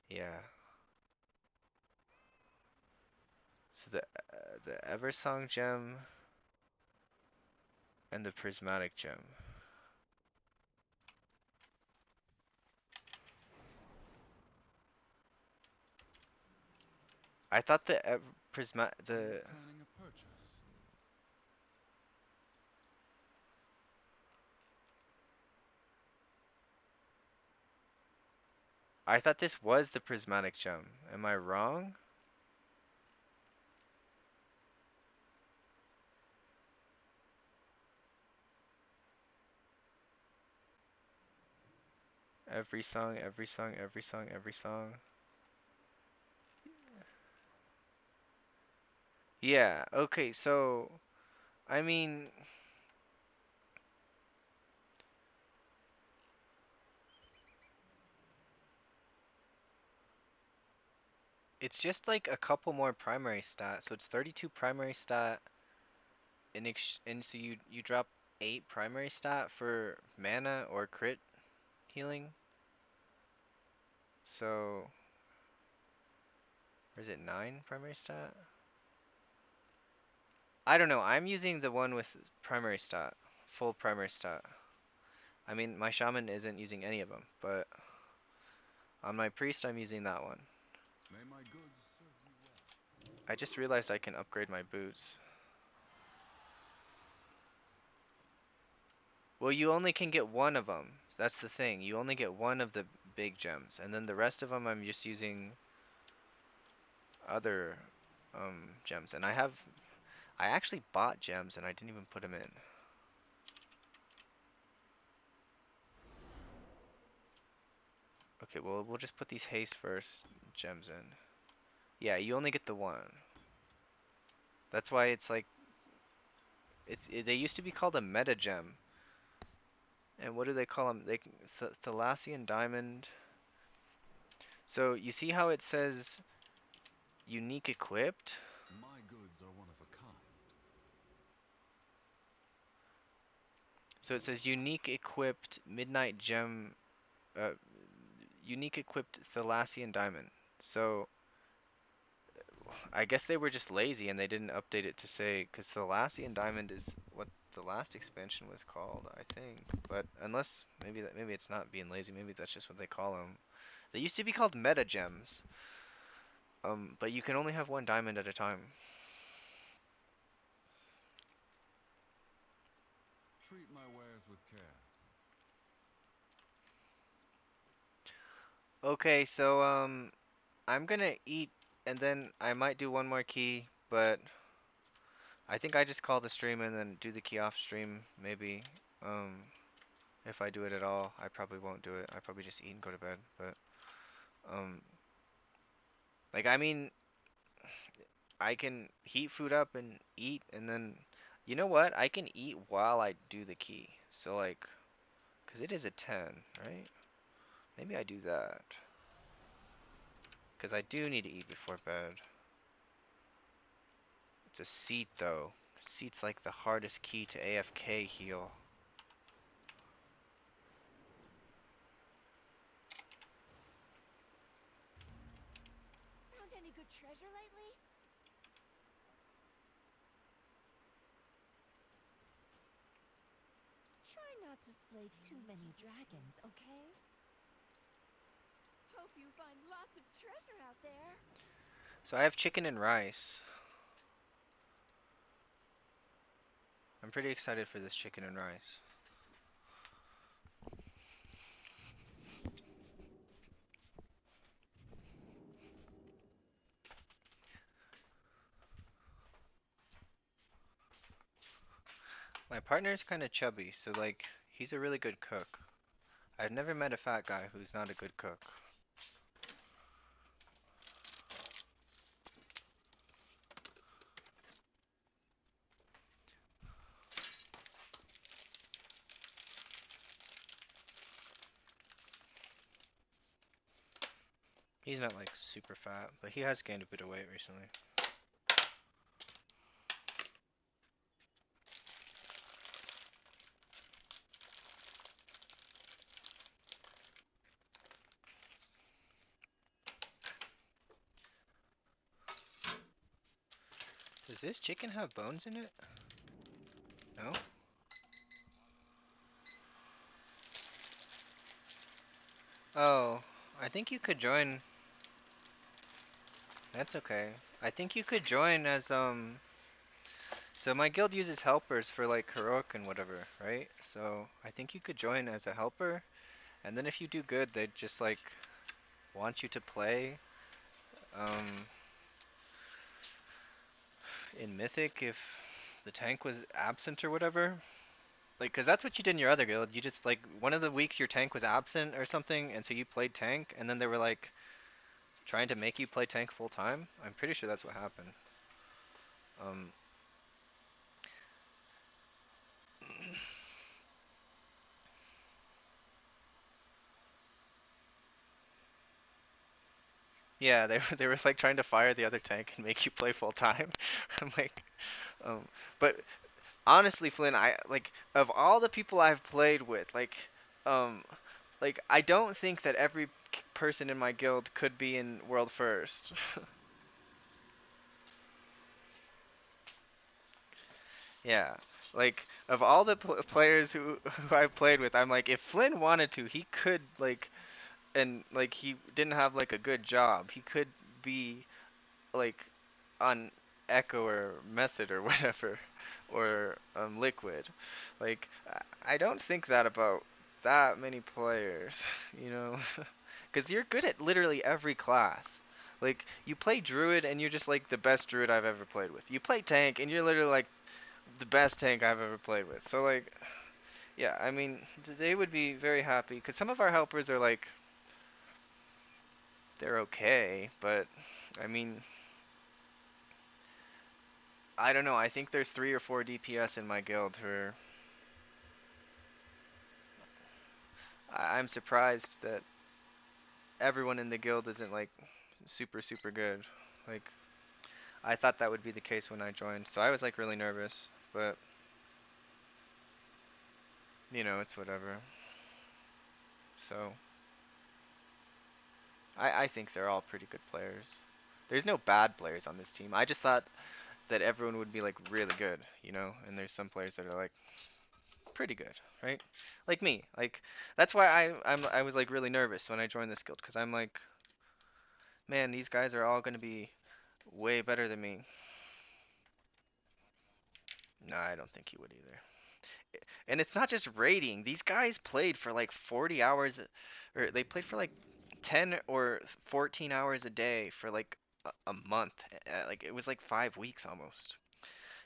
Yeah. So the Eversong gem and the prismatic gem. I thought the prisma the Planning a purchase. I thought this was the prismatic gem. Am I wrong? Every song, every song, every song, every song. Yeah, okay, so I mean, it's just like a couple more primary stat. So it's 32 primary stat and so you drop 8 primary stat for mana or crit healing. So or is it 9 primary stat? I don't know. I'm using the one with primary stat, full primary stat. I mean, my shaman isn't using any of them, but on my priest I'm using that one. May my goods serve you well. I just realized I can upgrade my boots. Well, you only can get one of them. That's the thing. You only get one of the big gems, and then the rest of them I'm just using other gems. And I actually bought gems and I didn't even put them in. Okay, well, we'll just put these haste first gems in. Yeah, you only get the one. That's why it's like they used to be called a meta gem. And what do they call them? Thalassian diamond. So you see how it says unique equipped? My goods are one of a kind. So it says unique equipped midnight gem, uh, unique equipped Thalassian diamond. So I guess they were just lazy and they didn't update it to say, because Thalassian diamond is what the last expansion was called, I think. But unless maybe it's not being lazy, maybe that's just what they call them. They used to be called meta gems. But you can only have one diamond at a time. Treat my wares with care. Okay, so I'm gonna eat and then I might do one more key, but I think I just call the stream and then do the key off stream maybe. Um if I do it at all, I probably won't do it. I probably just eat and go to bed, but um like I mean I can heat food up and eat and then you know what? I can eat while I do the key. So like cuz it is a 10, right? Maybe I do that. Cuz I do need to eat before bed. It's a seat though. Seat's like the hardest key to AFK heal. Found any good treasure lately? Try not to slay too many dragons, okay? Hope you find lots of treasure out there. So I have chicken and rice. I'm pretty excited for this chicken and rice. My partner's kind of chubby, so like he's a really good cook. I've never met a fat guy who's not a good cook. He's not like super fat, but he has gained a bit of weight recently. Does this chicken have bones in it? No? Oh, I think you could join. That's okay. I think you could join as so my guild uses helpers for like heroic and whatever, right? So I think you could join as a helper, and then if you do good, they'd just like want you to play um in Mythic if the tank was absent or whatever. Like, cause that's what you did in your other guild. You just like one of the weeks your tank was absent or something, and so you played tank, and then they were like trying to make you play tank full time. I'm pretty sure that's what happened. Um, yeah, they were like trying to fire the other tank and make you play full time. I'm like, um, but honestly, Flynn, I like of all the people I've played with, um, like I don't think that every person in my guild could be in world first. Yeah, like of all the players who I've played with, I'm like, if Flynn wanted to, he could like, and like he didn't have like a good job, he could be like on Echo or Method or whatever, or Liquid. Like I don't think that about that many players, you know, because you're good at literally every class. Like you play Druid and you're just like the best Druid I've ever played with. You play Tank and you're literally like the best tank I've ever played with. So like, yeah, I mean, they would be very happy because some of our helpers are like, they're okay, but I mean, I don't know. I think there's 3 or 4 DPS in my guild who are. I'm surprised that everyone in the guild isn't like super super good. Like, I thought that would be the case when I joined, so I was like really nervous, but you know, it's whatever. So I think they're all pretty good players. There's no bad players on this team. I just thought that everyone would be like really good, you know, and there's some players that are like pretty good, right? Like me. Like that's why I was like really nervous when I joined this guild because I'm like, man, these guys are all gonna be way better than me. No, I don't think you would either. And it's not just raiding. These guys played for like 40 hours, or they played for like 10 or 14 hours a day for like a month. Like it was like 5 weeks almost.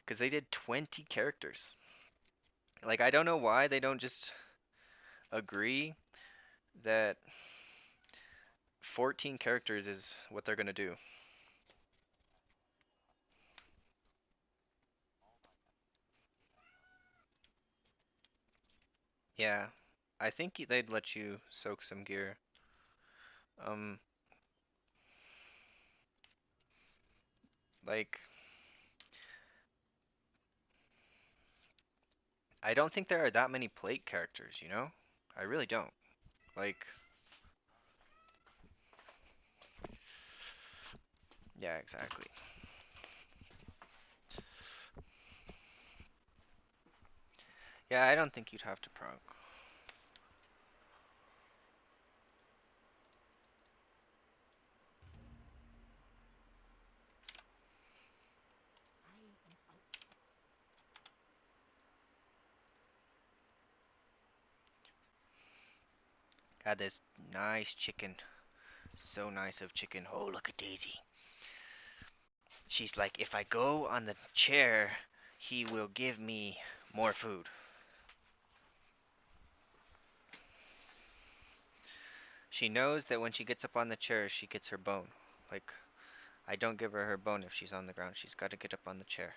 Because they did 20 characters. Like I don't know why they don't just agree that 14 characters is what they're gonna do. Yeah, I think they'd let you soak some gear. Um, like I don't think there are that many plate characters, you know? I really don't. Like, yeah, exactly. Yeah, I don't think you'd have to proc. I am out. Got this nice chicken. So nice of chicken. Oh, look at Daisy. She's like, if I go on the chair, he will give me more food. She knows that when she gets up on the chair, she gets her bone. Like, I don't give her her bone if she's on the ground. She's got to get up on the chair.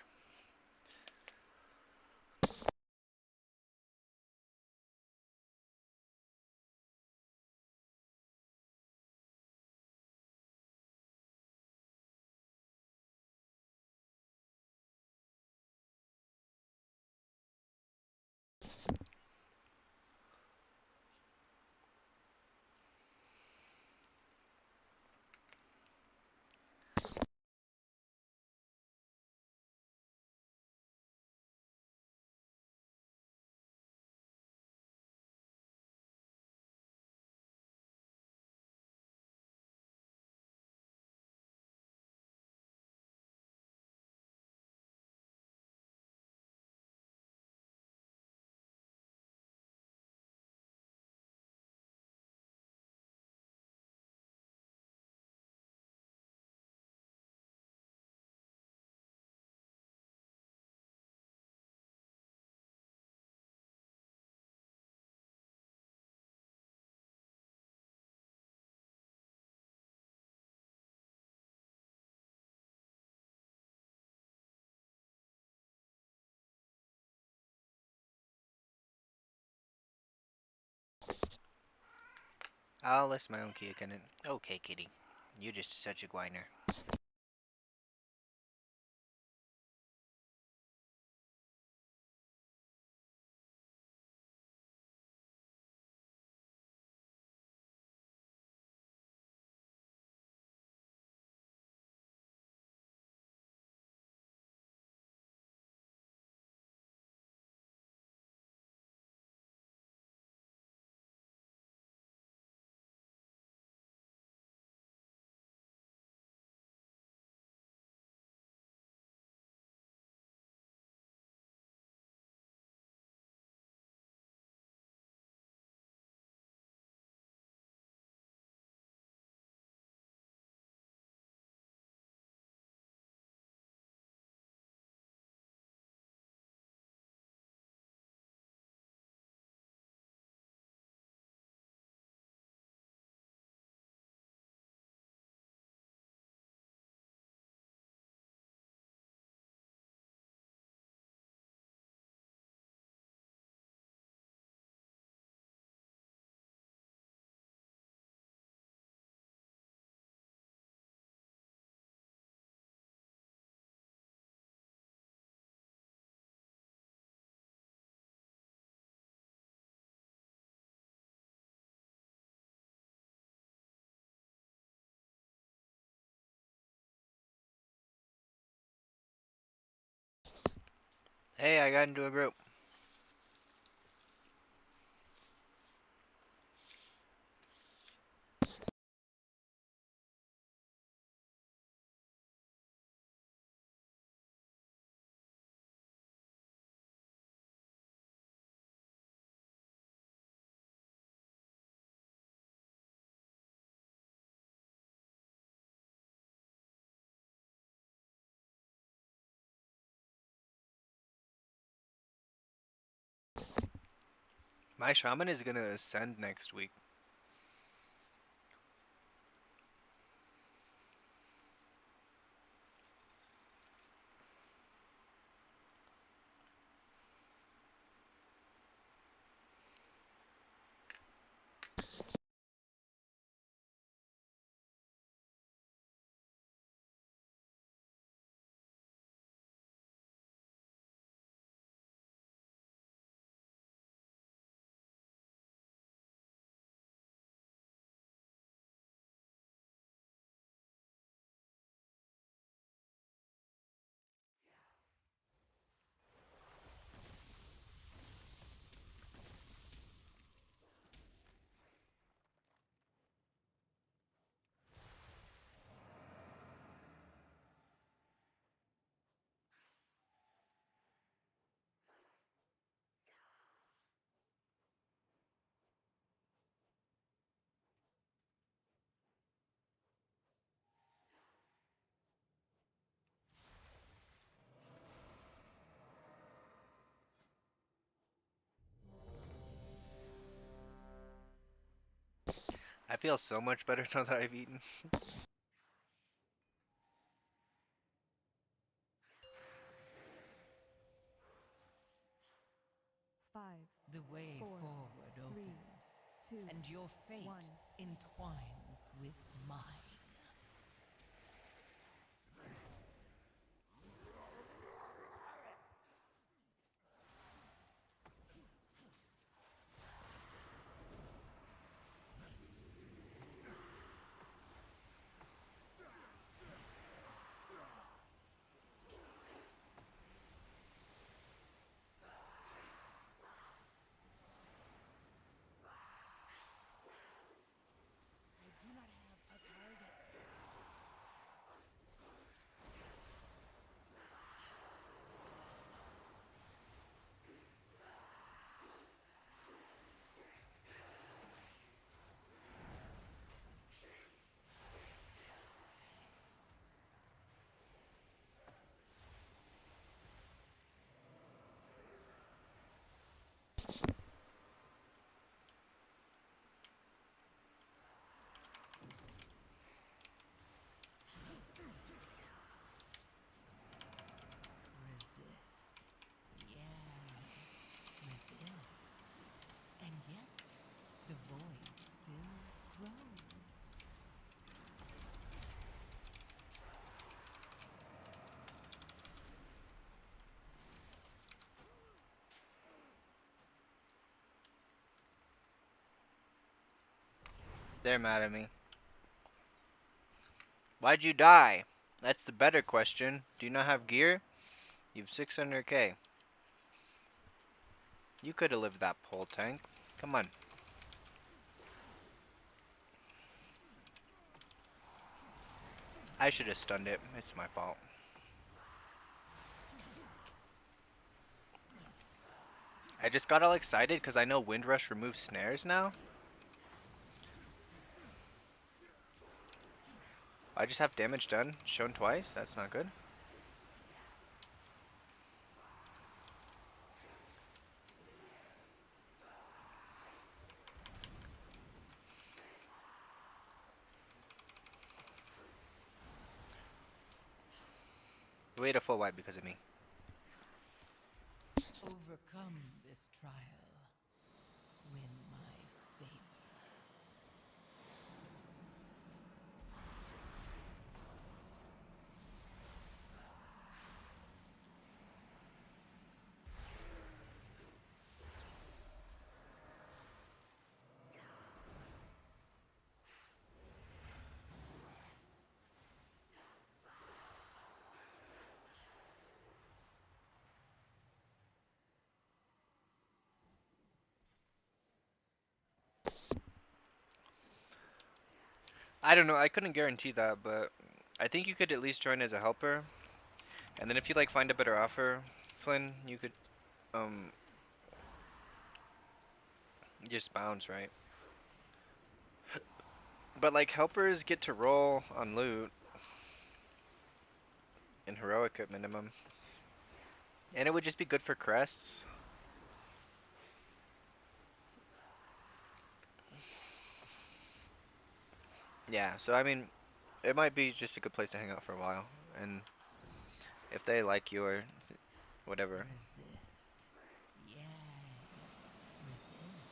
I'll list my own key again. Okay, kitty. You're just such a whiner. Hey, I got into a group. My shaman is gonna ascend next week. I feel so much better now that I've eaten. Five, The way 4, forward 3, opens, 2, and your fate 1. entwines with mine. I do not have a target. They're mad at me. Why'd you die? That's the better question. Do you not have gear? You've 600k. You could have lived that pole tank. Come on. I should have stunned it. It's my fault. I just got all excited because I know Windrush removes snares now. I just have damage done, shown twice. That's not good. Wait a full wipe because of me. Overcome this trial. Win my favor. I don't know. I couldn't guarantee that, but I think you could at least join as a helper. And then if you like find a better offer, Flynn, you could just bounce, right? But like helpers get to roll on loot and heroic at minimum. And it would just be good for crests. Yeah, so I mean, it might be just a good place to hang out for a while. And if they like you or whatever. Resist. Yes, resist.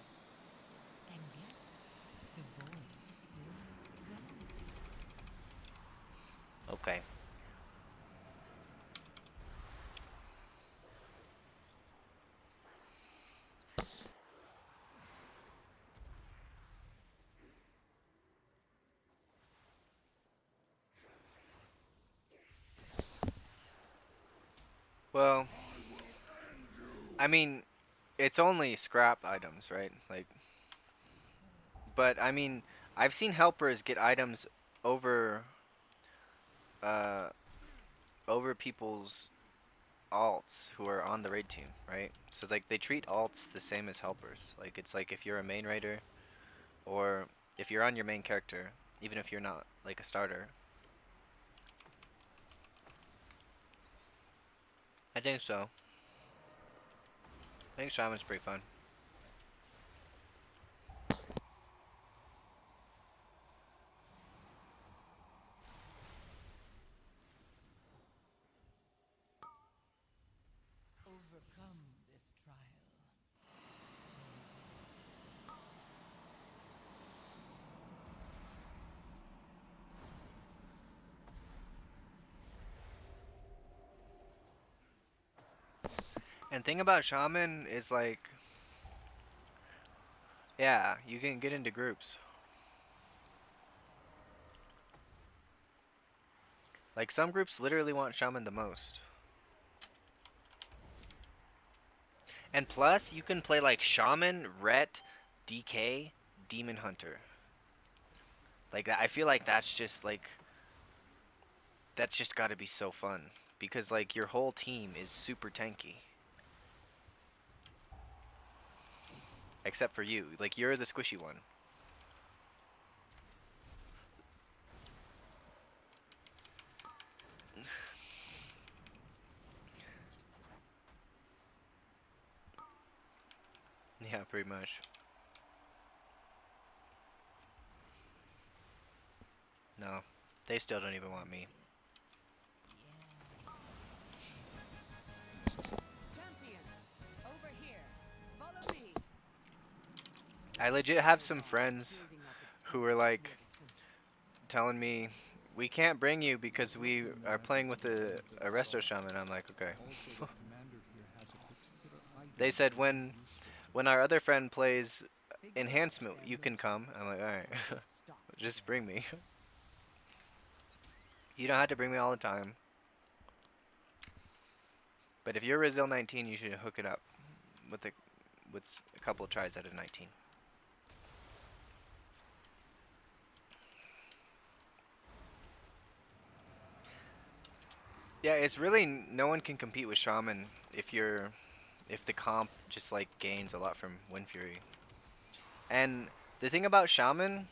And yet, the void still grows. Okay. Well, I mean, it's only scrap items, right? Like, but I mean, I've seen helpers get items over, uh, over people's alts who are on the raid team, right? So like they treat alts the same as helpers. Like it's like if you're a main raider or if you're on your main character, even if you're not like a starter. I think so. I think Shaman's pretty fun. Overcome this trial. And thing about Shaman is like, yeah, you can get into groups. Like some groups literally want Shaman the most. And plus, you can play like Shaman, Ret, DK, Demon Hunter. Like I feel like that's just like that's just got to be so fun because like your whole team is super tanky. Except for you. Like you're the squishy one. Yeah, pretty much. No. They still don't even want me. Champions, over here. Follow me. I legit have some friends who are like telling me we can't bring you because we are playing with a resto shaman. I'm like, okay. They said when our other friend plays enhancement, you can come. I'm like, alright. Just bring me. You don't have to bring me all the time. But if you're Rizil 19, you should hook it up with a couple tries out of 19. Yeah, it's really no one can compete with Shaman if the comp just like gains a lot from Wind Fury. And the thing about Shaman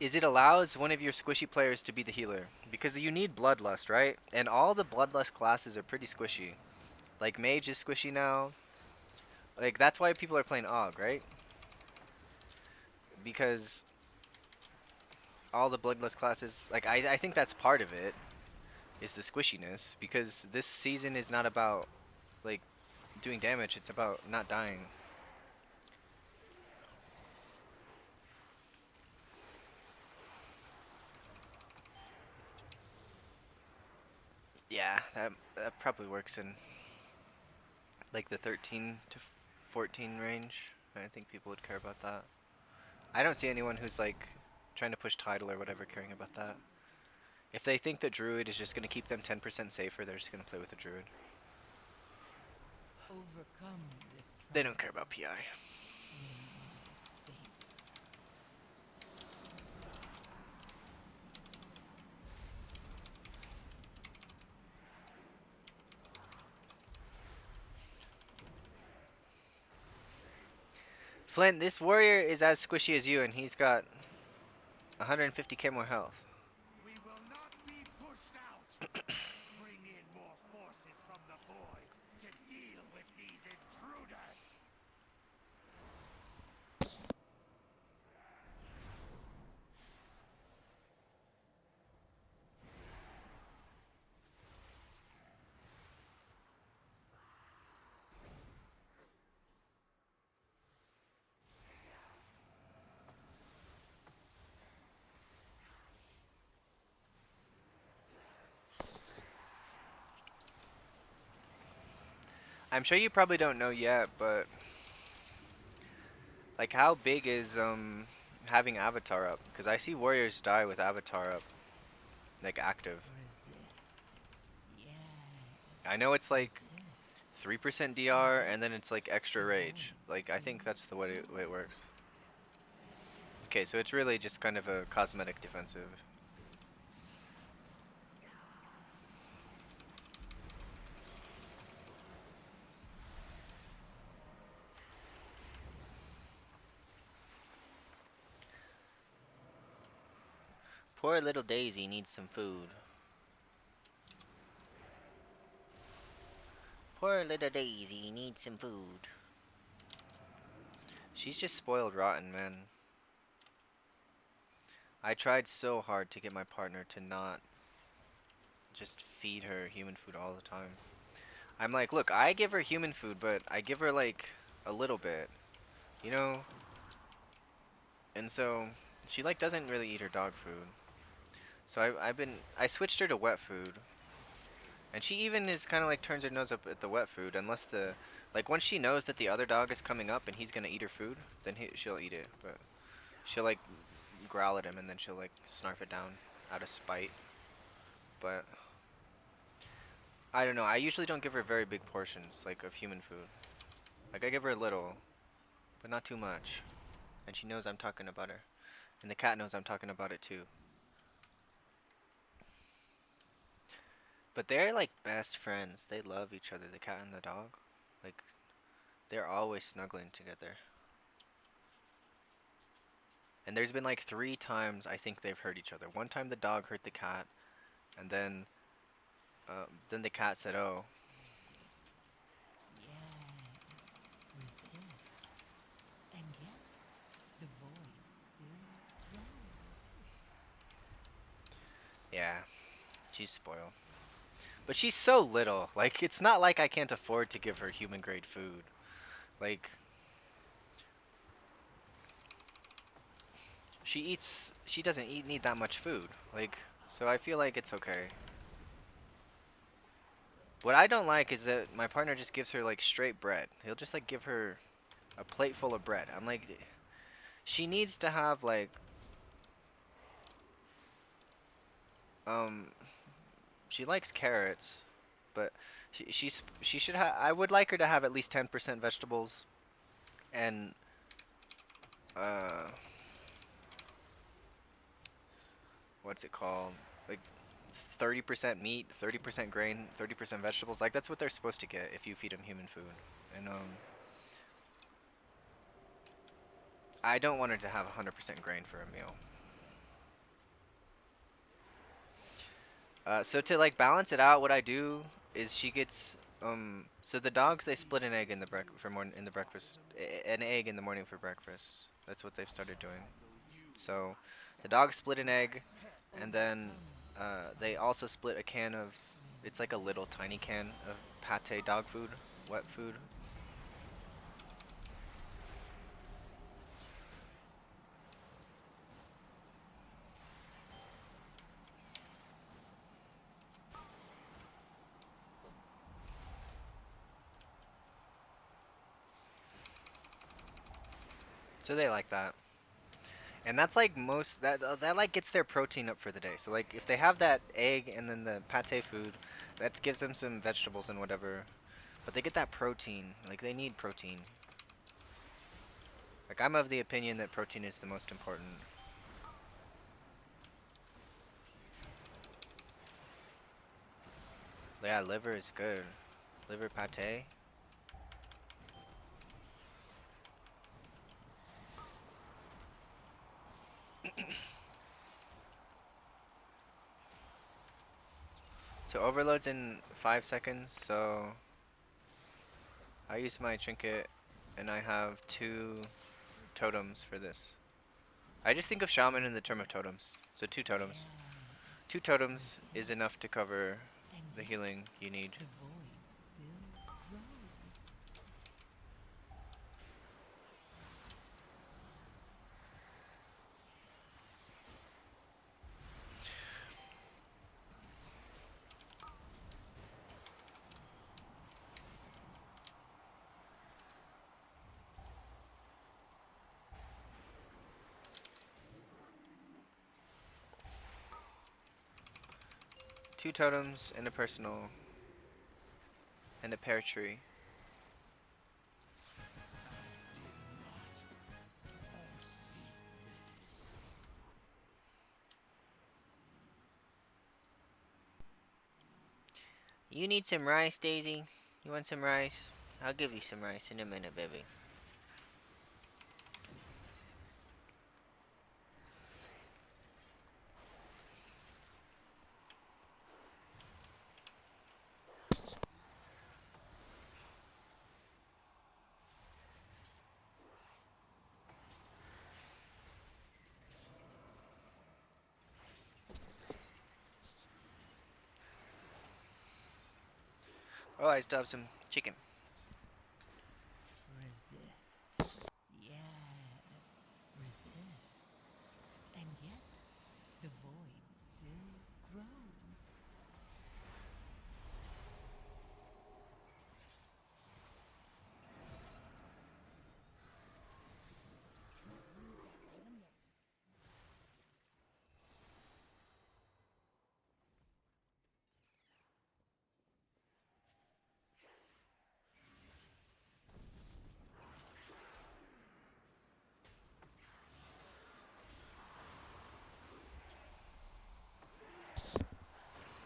is it allows one of your squishy players to be the healer because you need Bloodlust, right? And all the Bloodlust classes are pretty squishy. Like Mage is squishy now. Like that's why people are playing Og, right? Because all the Bloodlust classes, like I think that's part of it, is the squishiness. Because this season is not about like doing damage, it's about not dying. Yeah, that probably works in like the 13 to 14 range. I think people would care about that. I don't see anyone who's like trying to push title or whatever caring about that. If they think the druid is just going to keep them 10% safer, they're just going to play with the druid. Overcome this They don't care trial. about PI. Win my favor. Flint, this warrior is as squishy as you and he's got 150k more health. We will not be pushed out. Bring in more forces from the void to deal with these intruders. I'm sure you probably don't know yet, but like how big is having Avatar up? Because I see warriors die with Avatar up, like active. Resist. Yes. I know it's like Resist. 3% And DR yet and then it's like extra the rage. void Like I think still that's the way roars. it works. Okay, so it's really just kind of a cosmetic defensive. Poor little Daisy needs some food. Poor little Daisy needs some food. She's just spoiled rotten, man. I tried so hard to get my partner to not just feed her human food all the time. I'm like, look, I give her human food, but I give her like a little bit, you know? And so she like doesn't really eat her dog food. So I switched her to wet food. And she even is kind of like turns her nose up at the wet food unless like once she knows that the other dog is coming up and he's gonna eat her food, then she'll eat it. But she'll like growl at him and then she'll like snarf it down out of spite. But I don't know. I usually don't give her very big portions like of human food. Like I give her a little, but not too much. And she knows I'm talking about her. And the cat knows I'm talking about it too. But they're like best friends. They love each other, the cat and the dog. Like they're always snuggling together. And there's been like 3 times I think they've hurt each other. One time the dog hurt the cat, and then the cat said, "Oh." Yes. Resist. And yet the void still roars. Yeah, she's spoiled. But she's so little. Like it's not like I can't afford to give her human grade food. Like she doesn't need that much food. Like so I feel like it's okay. What I don't like is that my partner just gives her like straight bread. He'll just like give her A plate full of bread. I'm like, she needs to have like, um, she likes carrots, but she should have. I would like her to have at least 10% vegetables and uh, what's it called? Like 30% meat, 30% grain, 30% vegetables. Like that's what they're supposed to get if you feed them human food. And I don't want her to have 100% grain for a meal. So to like balance it out, what I do is she gets so the dogs they split an egg in the breakfast, an egg in the morning for breakfast. That's what they've started doing. So the dogs split an egg, and then they also split a can of, it's like a little tiny can of pate dog food, wet food. So they like that. And that's like most that like gets their protein up for the day. So like if they have that egg and then the pate food, that gives them some vegetables and whatever. But they get that protein. Like they need protein. Like I'm of the opinion that protein is the most important. Yeah, liver is good. Liver pate. So overload's in 5 seconds. So I use my trinket and I have 2 totems for this. I just think of shaman in the term of totems. So 2 totems. 2 totems is enough to cover the healing you need. The void still grows. 2 totems and a personal and a pear tree. You need some rice, Daisy? You want some rice? I'll give you some rice in a minute, baby. Oh, I still have some chicken. Resist. Yes, resist. And yet, the void still grows. Use that item yet.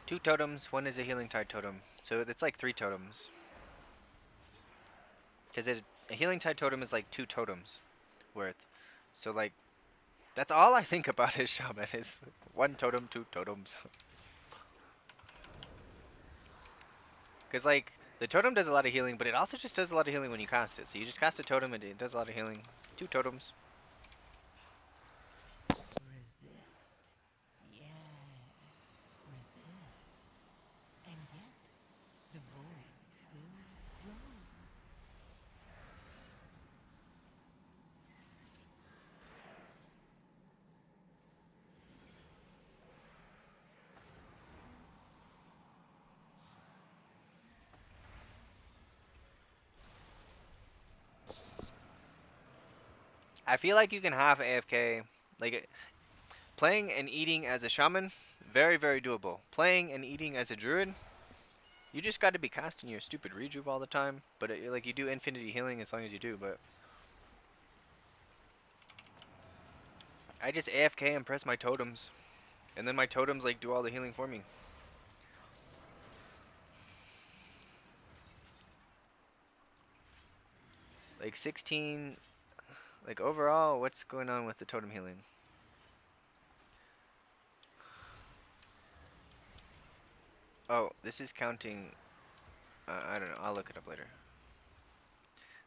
Two totems, one is a healing tide totem. So it's like 3 totems. Because a healing tide totem is like 2 totems worth. So like, that's all I think about is shaman is 1 totem, 2 totems. Because like, the totem does a lot of healing, but it also just does a lot of healing when you cast it. So you just cast a totem and it does a lot of healing. 2 totems. Resist. Yes, resist. And yet, the void still grows. I feel like you can have AFK, like playing and eating as a shaman, very very doable. Playing and eating as a druid, you just got to be casting your stupid rejuve all the time. But like you do infinity healing as long as you do. But I just AFK and press my totems, and then my totems like do all the healing for me. Like 16, like overall, what's going on with the totem healing? Oh, this is counting. I don't know. I'll look it up later.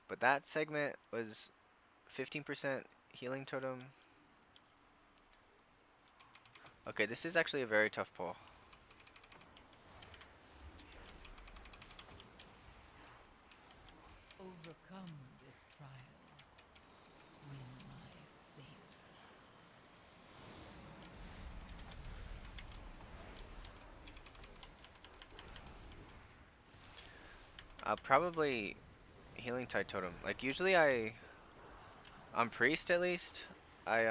But that segment was 15% healing totem. Okay, this is actually a very tough pull. Overcome this trial. Win my favor. I'll probably healing tide totem. Like usually on priest at least, I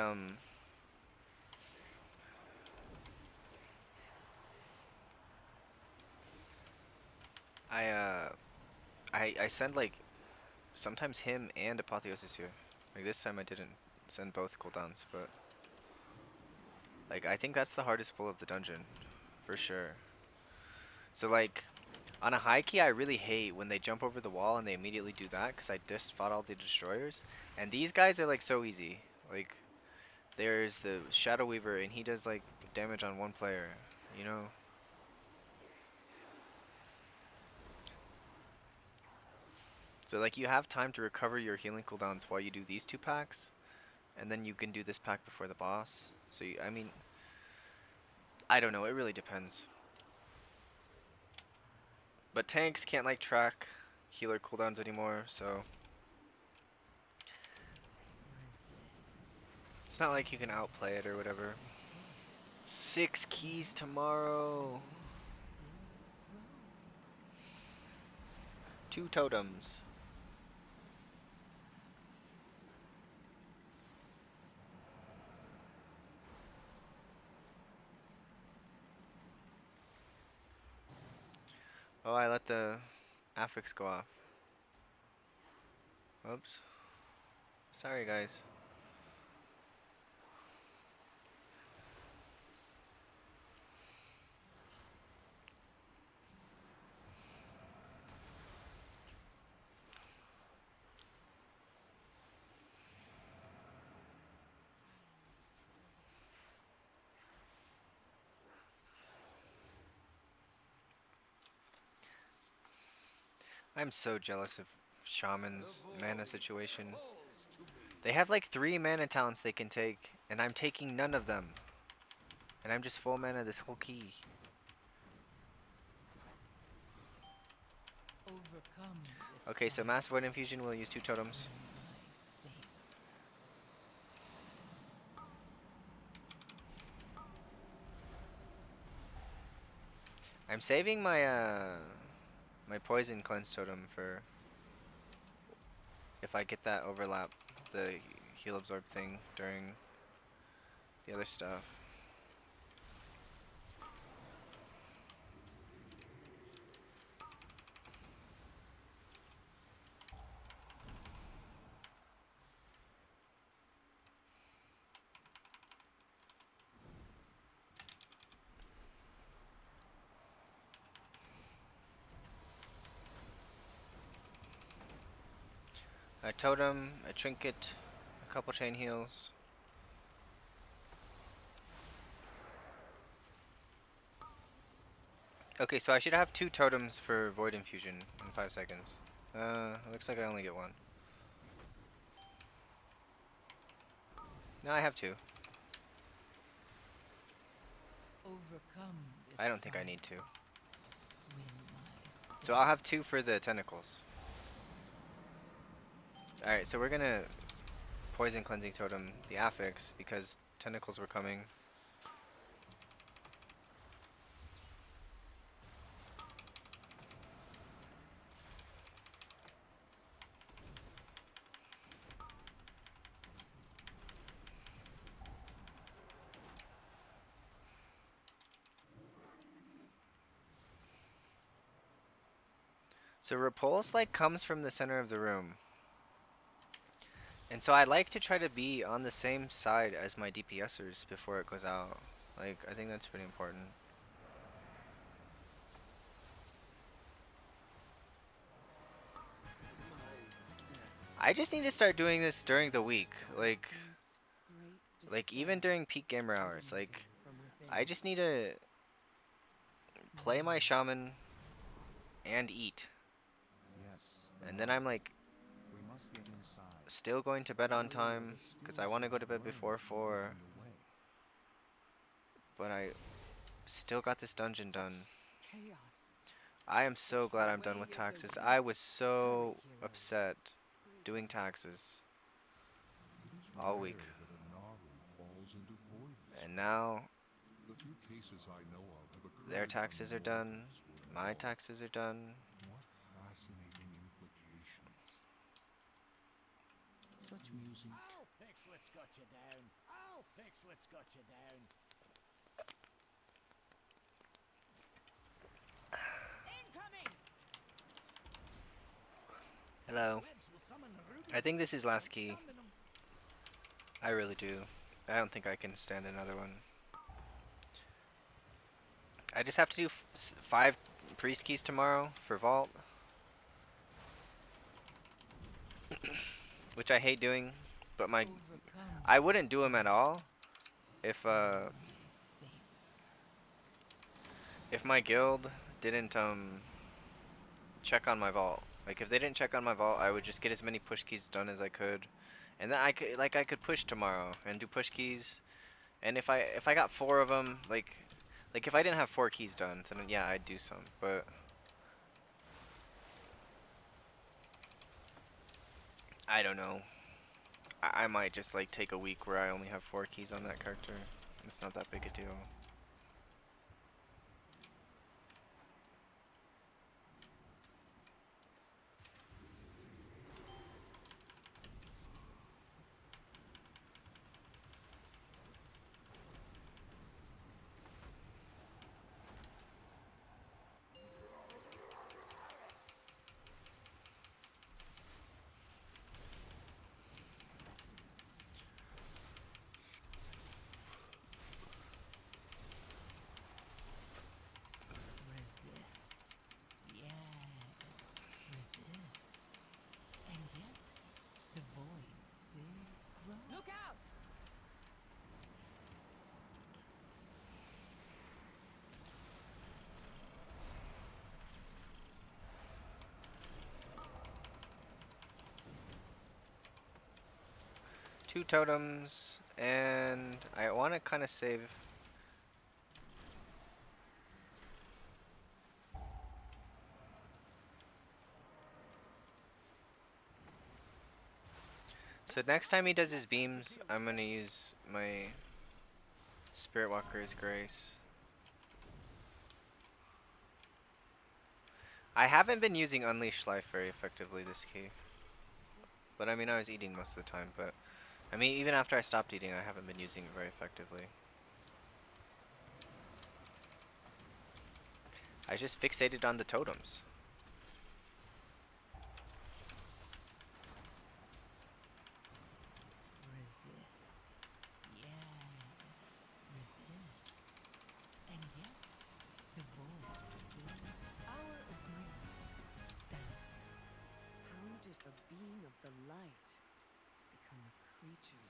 I uh I send like sometimes him and Apotheosis here. Like this time I didn't send both cooldowns, but like I think that's the hardest pull of the dungeon for sure. So like on a high key I really hate when they jump over the wall and they immediately do that because I just fought all the destroyers, and these guys are like so easy. Like there's the Shadow Weaver and he does like damage on one player, you know? So like you have time to recover your healing cooldowns while you do these two packs, and then you can do this pack before the boss. So you, I mean, I don't know, it really depends. But tanks can't like track healer cooldowns anymore, so it's not like you can outplay it or whatever. 6 keys tomorrow. 2 totems. Oh, I let the affix go off. Oops. Sorry, guys. I'm so jealous of Shaman's mana situation. They have like 3 mana talents they can take, and I'm taking none of them. And I'm just full mana this whole key. Overcome this Okay, so trial. Mass Void Infusion will use 2 totems. Win my favor. I'm saving my my Poison Cleanse totem for if I get that overlap, the heal absorb thing during the other stuff. A totem, a trinket, a couple chain heals. Okay, so I should have 2 totems for Void Infusion in 5 seconds. Looks like I only get 1. No, I have 2. Overcome this I don't think I trial. need 2. Win my So I'll have 2 for the tentacles. Alright, so we're gonna Poison Cleansing Totem the affix because tentacles were coming. So repulse like comes from the center of the room. And so I like to try to be on the same side as my DPSers before it goes out. Like, I think that's pretty important. I just need to start doing this during the week. Like even during peak gamer hours. Like, I just need to play my shaman and eat. And then I'm like still going to bed on time because I want to go to bed before 4. But I still got this dungeon done. I am so glad I'm done with taxes. I was so upset doing taxes all week. And now their taxes are done. My taxes are done. Such musing. I'll fix what's got you down. I'll fix what's got you down. Incoming! Hello. I think this is last key. I really do. I don't think I can stand another one. I just have to do 5 priest keys tomorrow for vault. Which I hate doing, but I wouldn't do them at all if my guild didn't check on my vault. Like if they didn't check on my vault, I would just get as many push keys done as I could. And then I could push tomorrow and do push keys. And if I got 4 of them, like if I didn't have 4 keys done, then yeah, I'd do some, but I don't know. I might just like take a week where I only have 4 keys on that character. It's not that big a deal. Look out! Two totems, and I want to kind of save. So next time he does his beams, I'm going to use my Spirit Walker's Grace. I haven't been using Unleash Life very effectively this key. But I mean, I was eating most of the time, but I mean, even after I stopped eating, I haven't been using it very effectively. I just fixated on the totems.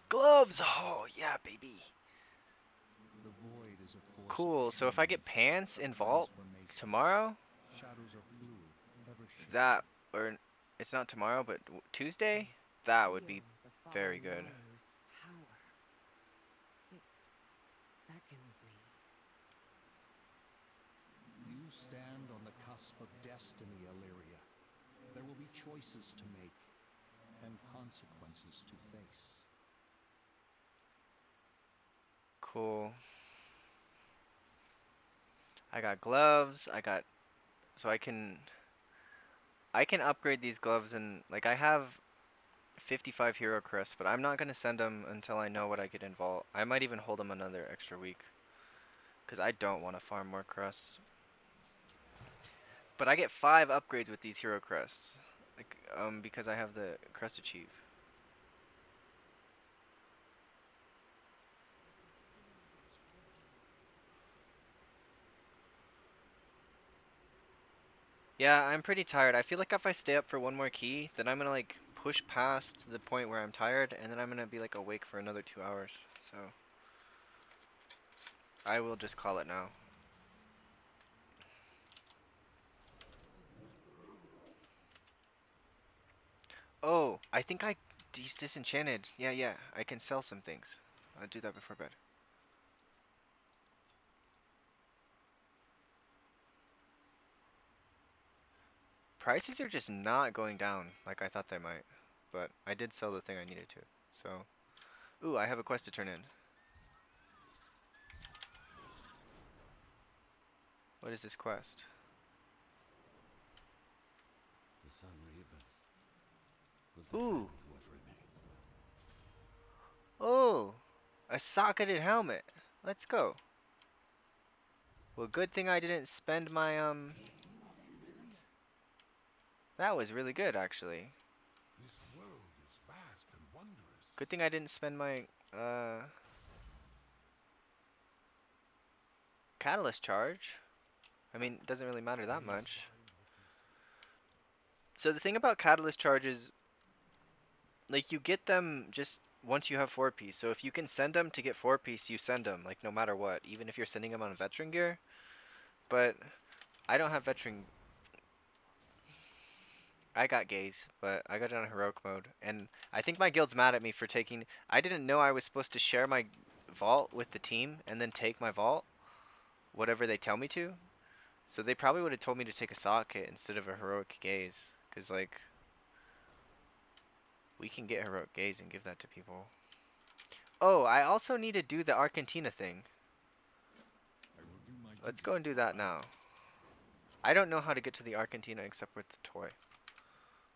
Gloves! Oh, yeah, baby. Cool, so if I get pants in Vault tomorrow, that, or it's not tomorrow, but Tuesday, that would be very good. You stand on the cusp of destiny, Illyria. There will be choices to make and consequences to face. Cool. I got gloves, so I can upgrade these gloves, and like I have 55 hero crests, but I'm not going to send them until I know what I get in Vault. I might even hold them another extra week, because I don't want to farm more crests. But I get 5 upgrades with these hero crests. Like, because I have the crest achieve. Yeah, I'm pretty tired. I feel like if I stay up for one more key, then I'm gonna like push past the point where I'm tired, and then I'm gonna be like awake for another 2 hours. So I will just call it now. Oh, I think I disenchanted. Yeah, yeah, I can sell some things. I'll do that before bed. Prices are just not going down like I thought they might, but I did sell the thing I needed to. So, ooh, I have a quest to turn in. What is this quest? The sun reapens. We'll Ooh, defend what remains. oh, a socketed helmet. Let's go. Well, good thing I didn't spend my That was really good actually. This world is vast and wondrous. Good thing I didn't spend my catalyst charge. I mean, it doesn't really matter that much. So the thing about catalyst charges, like you get them just once you have 4-piece. So if you can send them to get 4-piece, you send them, like no matter what, even if you're sending them on veteran gear. But I don't have veteran. I got gaze, but I got it on heroic mode, and I think my guild's mad at me for taking. I didn't know I was supposed to share my vault with the team and then take my vault, whatever they tell me to. So they probably would have told me to take a socket instead of a heroic gaze, cause like we can get heroic gaze and give that to people. Oh, I also need to do the Argentina thing. Let's go and do that now. I don't know how to get to the Argentina except with the toy,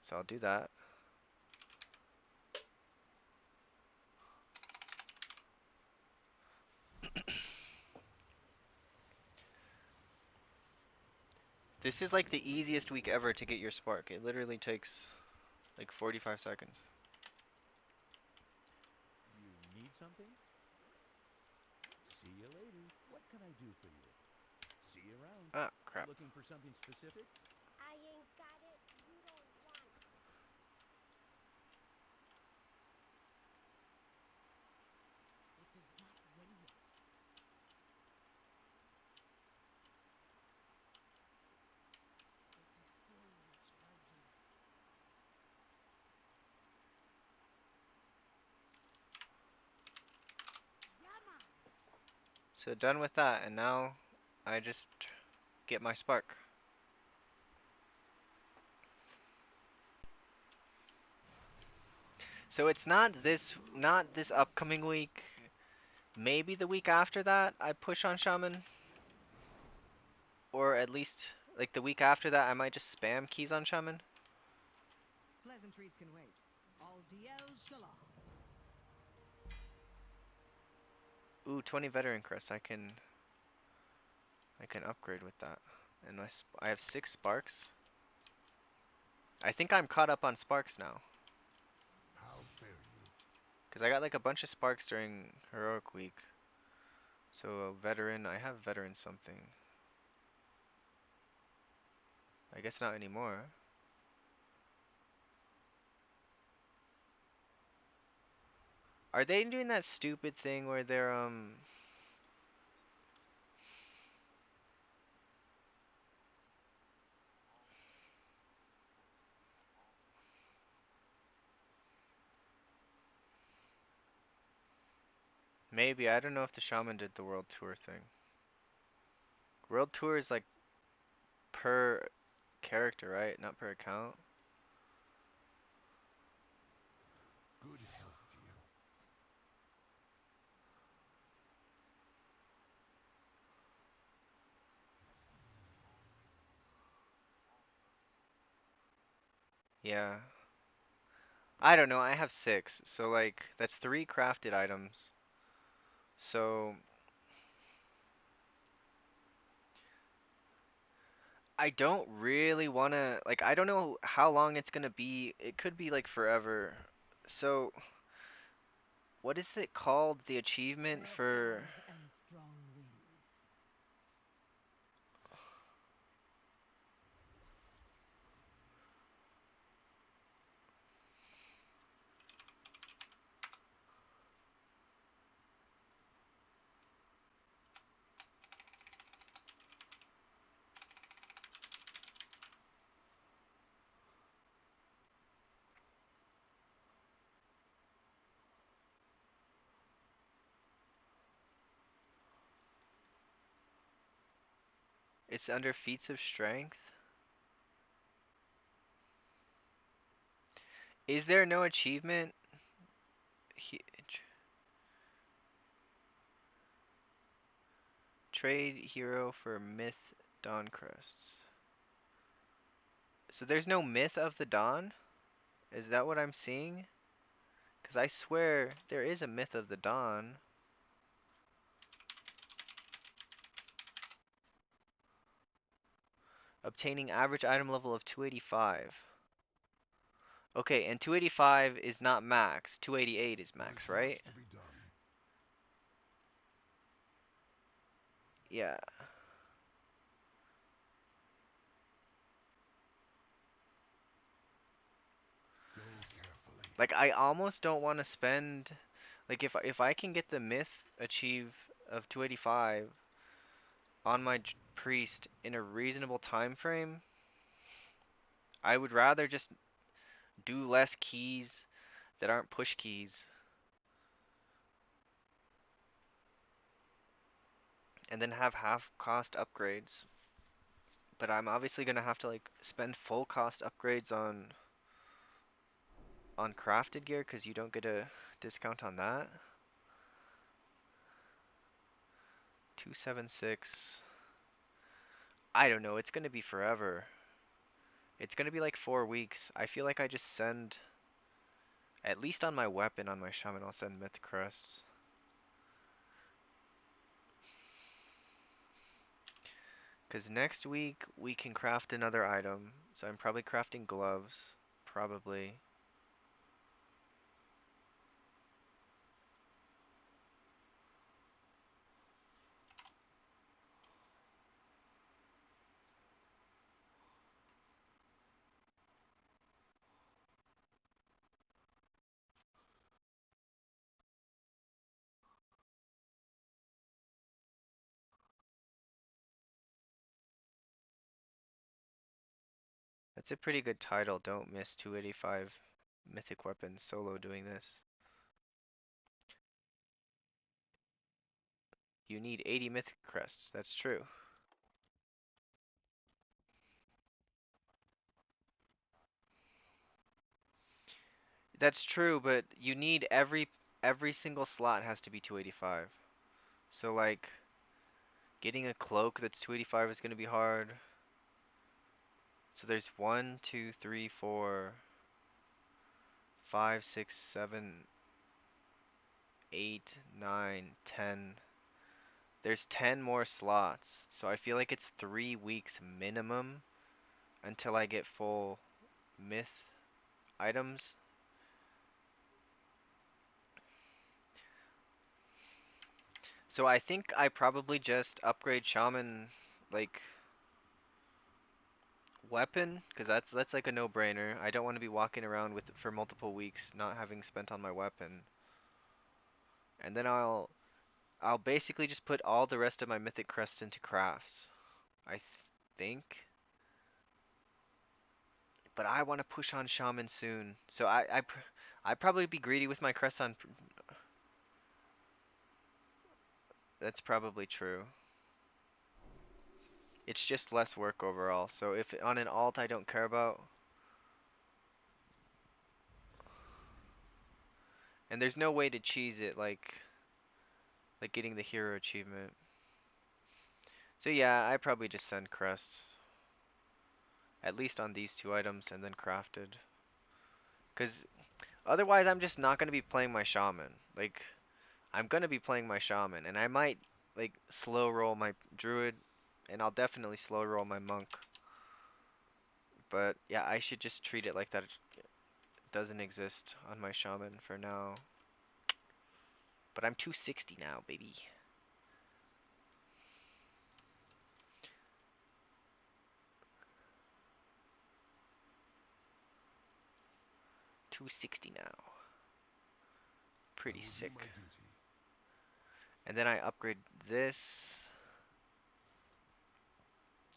so I'll do that. This is like the easiest week ever to get your spark. It literally takes like 45 seconds. You need something? See you later. What can I do for you? See you around. Ah, crap. Looking for something specific? I ain't got it. You don't want it. It is not ready yet. It is still recharging. Yaman! So done with that, and now I just get my spark. So it's not this upcoming week. Maybe the week after that I push on Shaman. Or at least like the week after that I might just spam keys on Shaman. Pleasantries can wait. All DL Shalom. Ooh, 20 veteran crests. I can upgrade with that. And I have 6 sparks. I think I'm caught up on sparks now. How fare you? Cause I got like a bunch of sparks during heroic week. So a veteran, I have veteran something. I guess not anymore. Are they doing that stupid thing where they're maybe, I don't know if the Shaman did the world tour thing. World tour is like per character, right? Not per account. Good health to you. Yeah. I don't know, I have 6. So like that's 3 crafted items. So I don't really wanna like I don't know how long it's gonna be. It could be like forever. So what is it called? The achievement Fair for skies and strong winds. it's under feats of strength? Is there no achievement? He, trade hero for myth dawn crests. So there's no myth of the dawn? Is that what I'm seeing? Because I swear there is a myth of the dawn. Obtaining average item level of 285. Okay, and 285 is not max. 288 is max, right? Yeah. Like I almost don't want to spend like if I can get the myth achieve of 285 on my priest in a reasonable time frame, I would rather just do less keys that aren't push keys and then have half cost upgrades. But I'm obviously gonna have to like spend full cost upgrades on crafted gear because you don't get a discount on that. 276. I don't know, it's gonna be forever. It's gonna be like 4 weeks. I feel like I just send, at least on my weapon, on my shaman, I'll send myth crests. Because next week we can craft another item. So I'm probably crafting gloves. Probably. That's a pretty good title. Don't miss 285 mythic weapons solo doing this. You need 80 mythic crests. That's true. That's true, but you need every single slot has to be 285. So like getting a cloak that's 285 is going to be hard. So there's 1, 2, 3, 4, 5, 6, 7, 8, 9, 10. There's 10 more slots. So I feel like it's 3 weeks minimum until I get full myth items. So I think I probably just upgrade shaman like weapon because that's like a no-brainer. I don't want to be walking around with for multiple weeks not having spent on my weapon. And then I'll basically just put all the rest of my mythic crests into crafts. I think. But I want to push on shaman soon. So I'd probably be greedy with my crests on. That's probably true. It's just less work overall. So if on an alt I don't care about, and there's no way to cheese it like getting the hero achievement. So yeah, I probably just send crests. At least on these two items and then crafted. Cause otherwise I'm just not gonna be playing my shaman. Like I'm gonna be playing my shaman and I might like slow roll my druid and I'll definitely slow roll my monk. But yeah, I should just treat it like that it doesn't exist on my shaman for now. But I'm 260 now, baby. $260 now. Pretty sick. And then I upgrade this.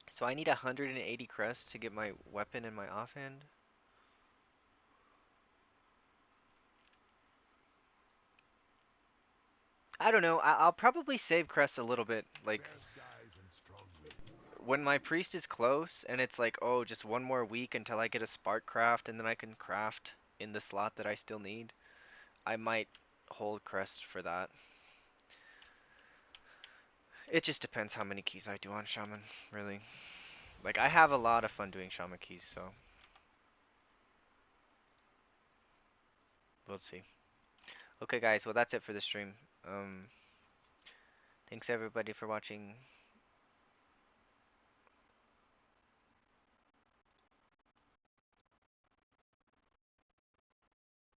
So I need 180 crests to get my weapon and my offhand. I don't know. I'll probably save crests a little bit. Like, when my priest is close and it's like, oh, just one more week until I get a spark craft and then I can craft in the slot that I still need, I might hold crest for that. It just depends how many keys I do on Shaman, really. Like, I have a lot of fun doing Shaman keys, so we'll see. Okay, guys, well, that's it for the stream. Thanks everybody for watching.